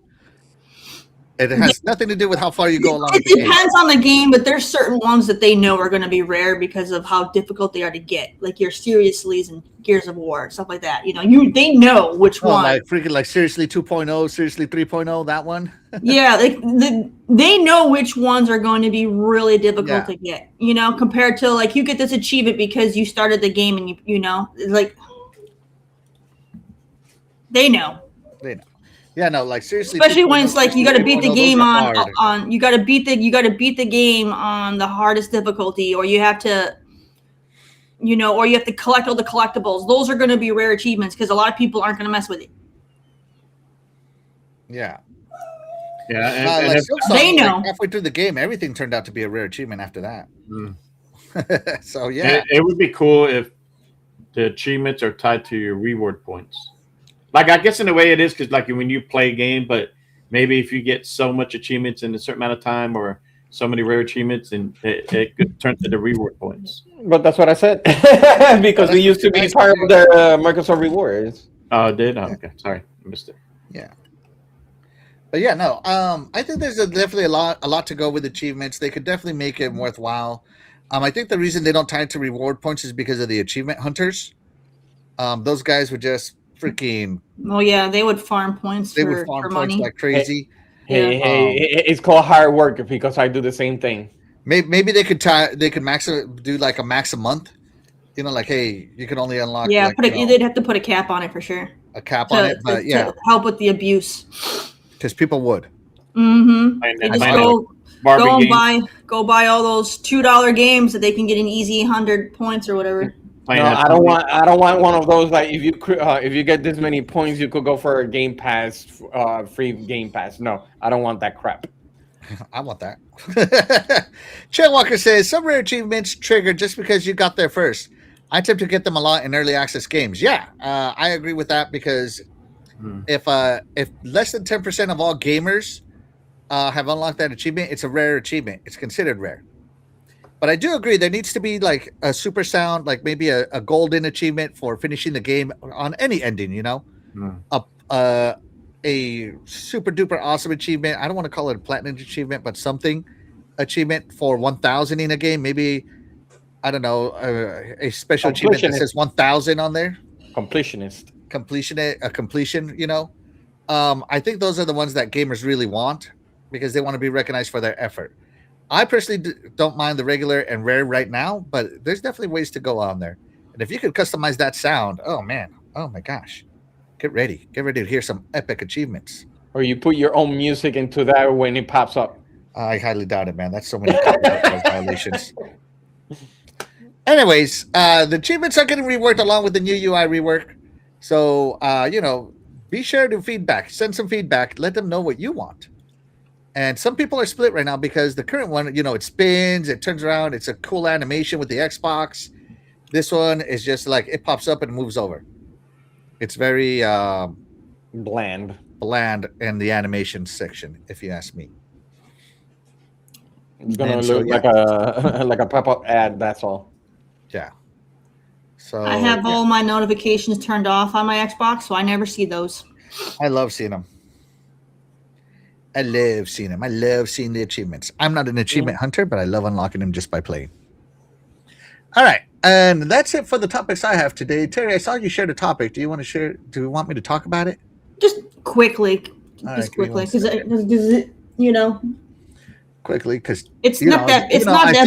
It has nothing to do with how far you go along. It depends on the game, but there's certain ones that they know are going to be rare because of how difficult they are to get, like your Seriously's and Gears of War, stuff like that. They know which one. Like freaking like Seriously 2.0, Seriously 3.0, that one. Yeah, they know which ones are going to be really difficult to get. Compared to like you get this achievement because you started the game and like they know. They know. Yeah, no, like seriously. Especially when it's like you got to beat the game hard. on you got to beat the game on the hardest difficulty, or you have to, or you have to collect all the collectibles. Those are going to be rare achievements because a lot of people aren't going to mess with it. Yeah. Yeah. And they know. Like, halfway through the game, everything turned out to be a rare achievement after that. So yeah, it would be cool if the achievements are tied to your reward points. Like I guess in a way it is because like when you play a game, but maybe if you get so much achievements in a certain amount of time or so many rare achievements, and it could turn to the reward points. But that's what I said because we used to be part of the Microsoft rewards. Oh, it did? Oh, okay, sorry, I missed it. Yeah. But yeah, no. I think there's definitely a lot to go with achievements. They could definitely make it worthwhile. I think the reason they don't tie it to reward points is because of the achievement hunters. Those guys would just freaking. Oh yeah, they would farm points. They would farm for points money. like crazy. Hey, it's called hard work because I do the same thing. Maybe they could do like a max a month. You know, like, hey, you can only unlock. Yeah, like, they'd have to put a cap on it for sure. A cap on it, but to help with the abuse. Because people would. Mm-hmm. They just go buy all those $2 games that they can get an easy 100 points or whatever. No, I don't want one of those. Like if you get this many points, you could go for a Game Pass, free Game Pass. No, I don't want that crap. I want that. Chair Walker says some rare achievements trigger just because you got there first. I tend to get them a lot in early access games. Yeah, I agree with that because if less than 10% of all gamers have unlocked that achievement, it's a rare achievement. It's considered rare. But I do agree there needs to be like a super sound, like maybe a golden achievement for finishing the game on any ending. You know, a super duper awesome achievement. I don't want to call it a platinum achievement, but something achievement for 1,000 in a game. Maybe, I don't know, a special achievement that says 1,000 on there. Completion, you know. I think those are the ones that gamers really want because they want to be recognized for their effort. I personally don't mind the regular and rare right now, but there's definitely ways to go on there. And if you could customize that sound, oh man, oh my gosh. Get ready to hear some epic achievements. Or you put your own music into that when it pops up. I highly doubt it, man. That's so many violations. Anyways, the achievements are getting reworked along with the new UI rework. So, be sure to send some feedback. Let them know what you want. And some people are split right now because the current one, it spins, it turns around. It's a cool animation with the Xbox. This one is just like it pops up and moves over. It's very bland in the animation section, if you ask me. It's gonna look like a pop-up ad. That's all. Yeah. So I have all my notifications turned off on my Xbox, so I never see those. I love seeing them. I love seeing the achievements. I'm not an achievement hunter, but I love unlocking them just by playing. All right. And that's it for the topics I have today. Terry, I saw you shared a topic. Do you want to share? Do you want me to talk about it? Just quickly. Because quickly, because it's not that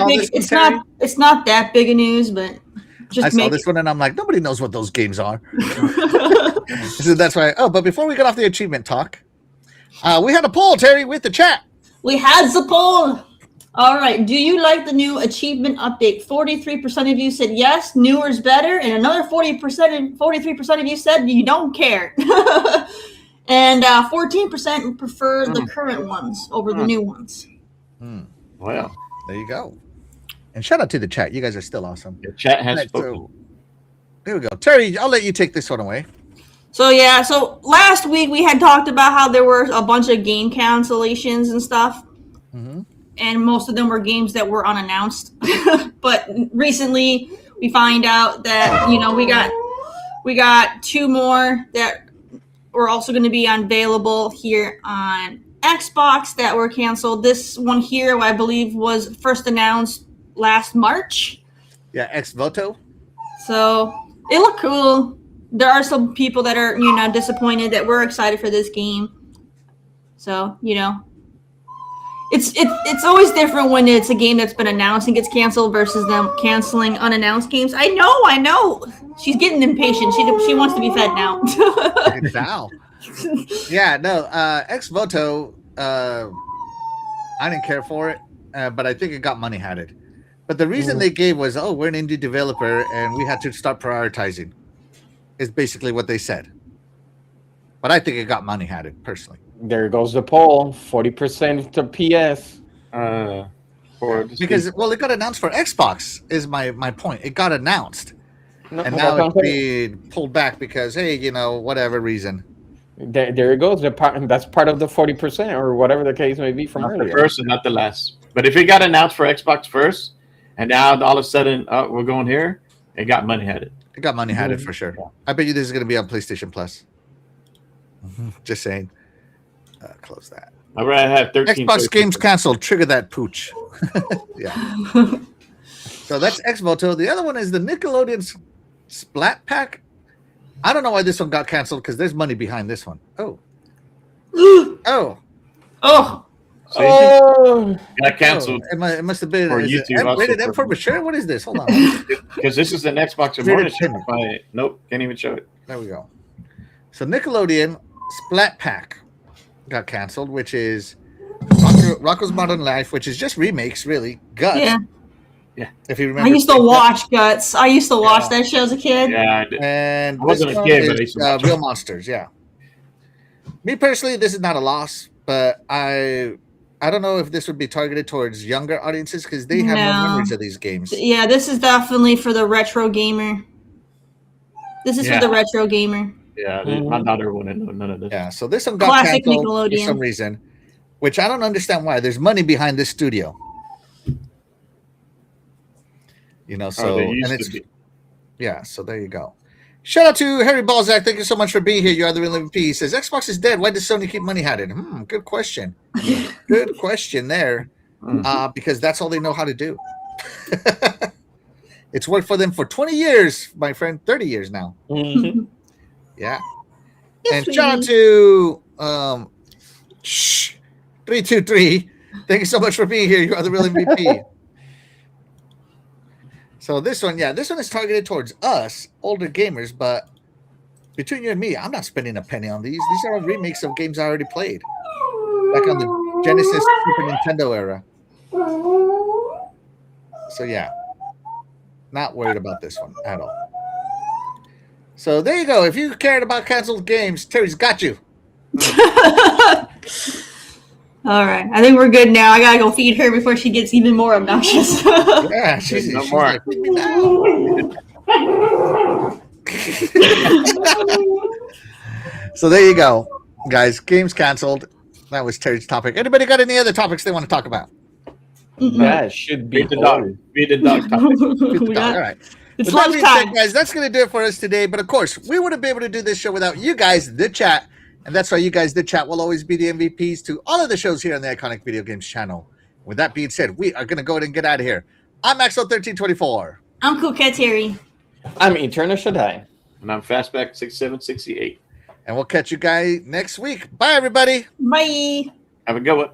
big. It's not that big a news, but I saw this one and I'm like, nobody knows what those games are. So that's why. Oh, but before we get off the achievement talk, we had a poll, Terry, with the chat. We had the poll. All right. Do you like the new achievement update? 43% of you said yes, newer is better, and another 43% of you said you don't care. And 14% prefer the current ones over the new ones. Wow. There you go. And shout out to the chat. You guys are still awesome. The chat has spoken. So, there we go. Terry, I'll let you take this one away. So last week we had talked about how there were a bunch of game cancellations and stuff. Mm-hmm. And most of them were games that were unannounced. But recently we find out that, we got two more that were also going to be available here on Xbox that were canceled. This one here, I believe, was first announced last March. Yeah, Ex Voto. So it looked cool. There are some people that are, disappointed that we're excited for this game. So, it's always different when it's a game that's been announced and gets canceled versus them canceling unannounced games. I know. She's getting impatient. She wants to be fed now. Wow. Yeah, no. Ex Voto, I didn't care for it, but I think it got money hatted. But the reason they gave was, we're an indie developer and we had to start prioritizing. Is basically what they said. But I think it got money hatted personally. There goes the poll. 40% to PS. Because it got announced for Xbox is my point. It got announced. And now it's being pulled back because, hey, whatever reason. There it goes. That's part of the 40% or whatever the case may be from earlier. The first and not the last. But if it got announced for Xbox first, and now all of a sudden we're going here, it got money hatted. It got money hatted for sure. I bet you this is going to be on PlayStation Plus. Just saying. Close that. All right, I have 13. Xbox games canceled. Trigger that pooch. Yeah. So that's Ex Voto. The other one is the Nickelodeon Splat Pack. I don't know why this one got canceled because there's money behind this one. Oh. Oh, See? Oh, Got canceled It must have been for is it YouTube. Also rated M for mature. What is this? Hold on. because this is an Xbox and Rated Morning 10. Nope, can't even show it. There we go. So Nickelodeon Splat Pack got canceled, which is Rocco's Modern Life, which is just remakes, really. Guts. yeah. If you remember, I used to watch Guts. I used to watch that show as a kid. Yeah, I did. And I wasn't this a one kid, but I is, used to watch Real it. Monsters. Yeah. Me personally, this is not a loss, but I don't know if this would be targeted towards younger audiences because they have no No. memories of these games. Yeah, this is definitely for the retro gamer. This is Yeah. for the retro gamer. Yeah, my daughter wouldn't know none of this. Yeah, so this one got Classic canceled for Nickelodeon. some reason, which I don't understand why. There's money behind this studio. You know, so there and used it's to be. yeah, so there you go. Shout out to Harry Balzac. Thank you so much for being here. You are the real MVP. He says Xbox is dead. Why does Sony keep money hiding? Good question. Good question there. Because that's all they know how to do. It's worked for them for 20 years, my friend. 30 years now. Mhm. Yeah. Yes, And shout out sweetie. to 323. Thank you so much for being here. You are the real MVP. So this one is targeted towards us, older gamers, but between you and me, I'm not spending a penny on these. These are all remakes of games I already played. Back on the Genesis Super Nintendo era. So yeah. Not worried about this one at all. So there you go. If you cared about canceled games, Terry's got you. All right. I think we're good now. I gotta go feed her before she gets even more obnoxious. Yeah, she's No more. like, "Feed me now." So there you go, guys. Games canceled. That was Terry's topic. Anybody got any other topics they want to talk about? That should be Read the dog. all. Read the dog topic. We got- All right. It's With that being said, lunchtime. guys, that's going to do it for us today. But of course, we wouldn't be able to do this show without you guys, the chat. And that's why you guys, the chat, will always be the MVPs to all of the shows here on the Iconic Video Games channel. With that being said, we are going to go ahead and get out of here. I'm Maxwell1324. I'm Cool Cat Terry. I'm Eternal Shaddai. And I'm Fastback 6768. And we'll catch you guys next week. Bye, everybody. Bye. Have a good one.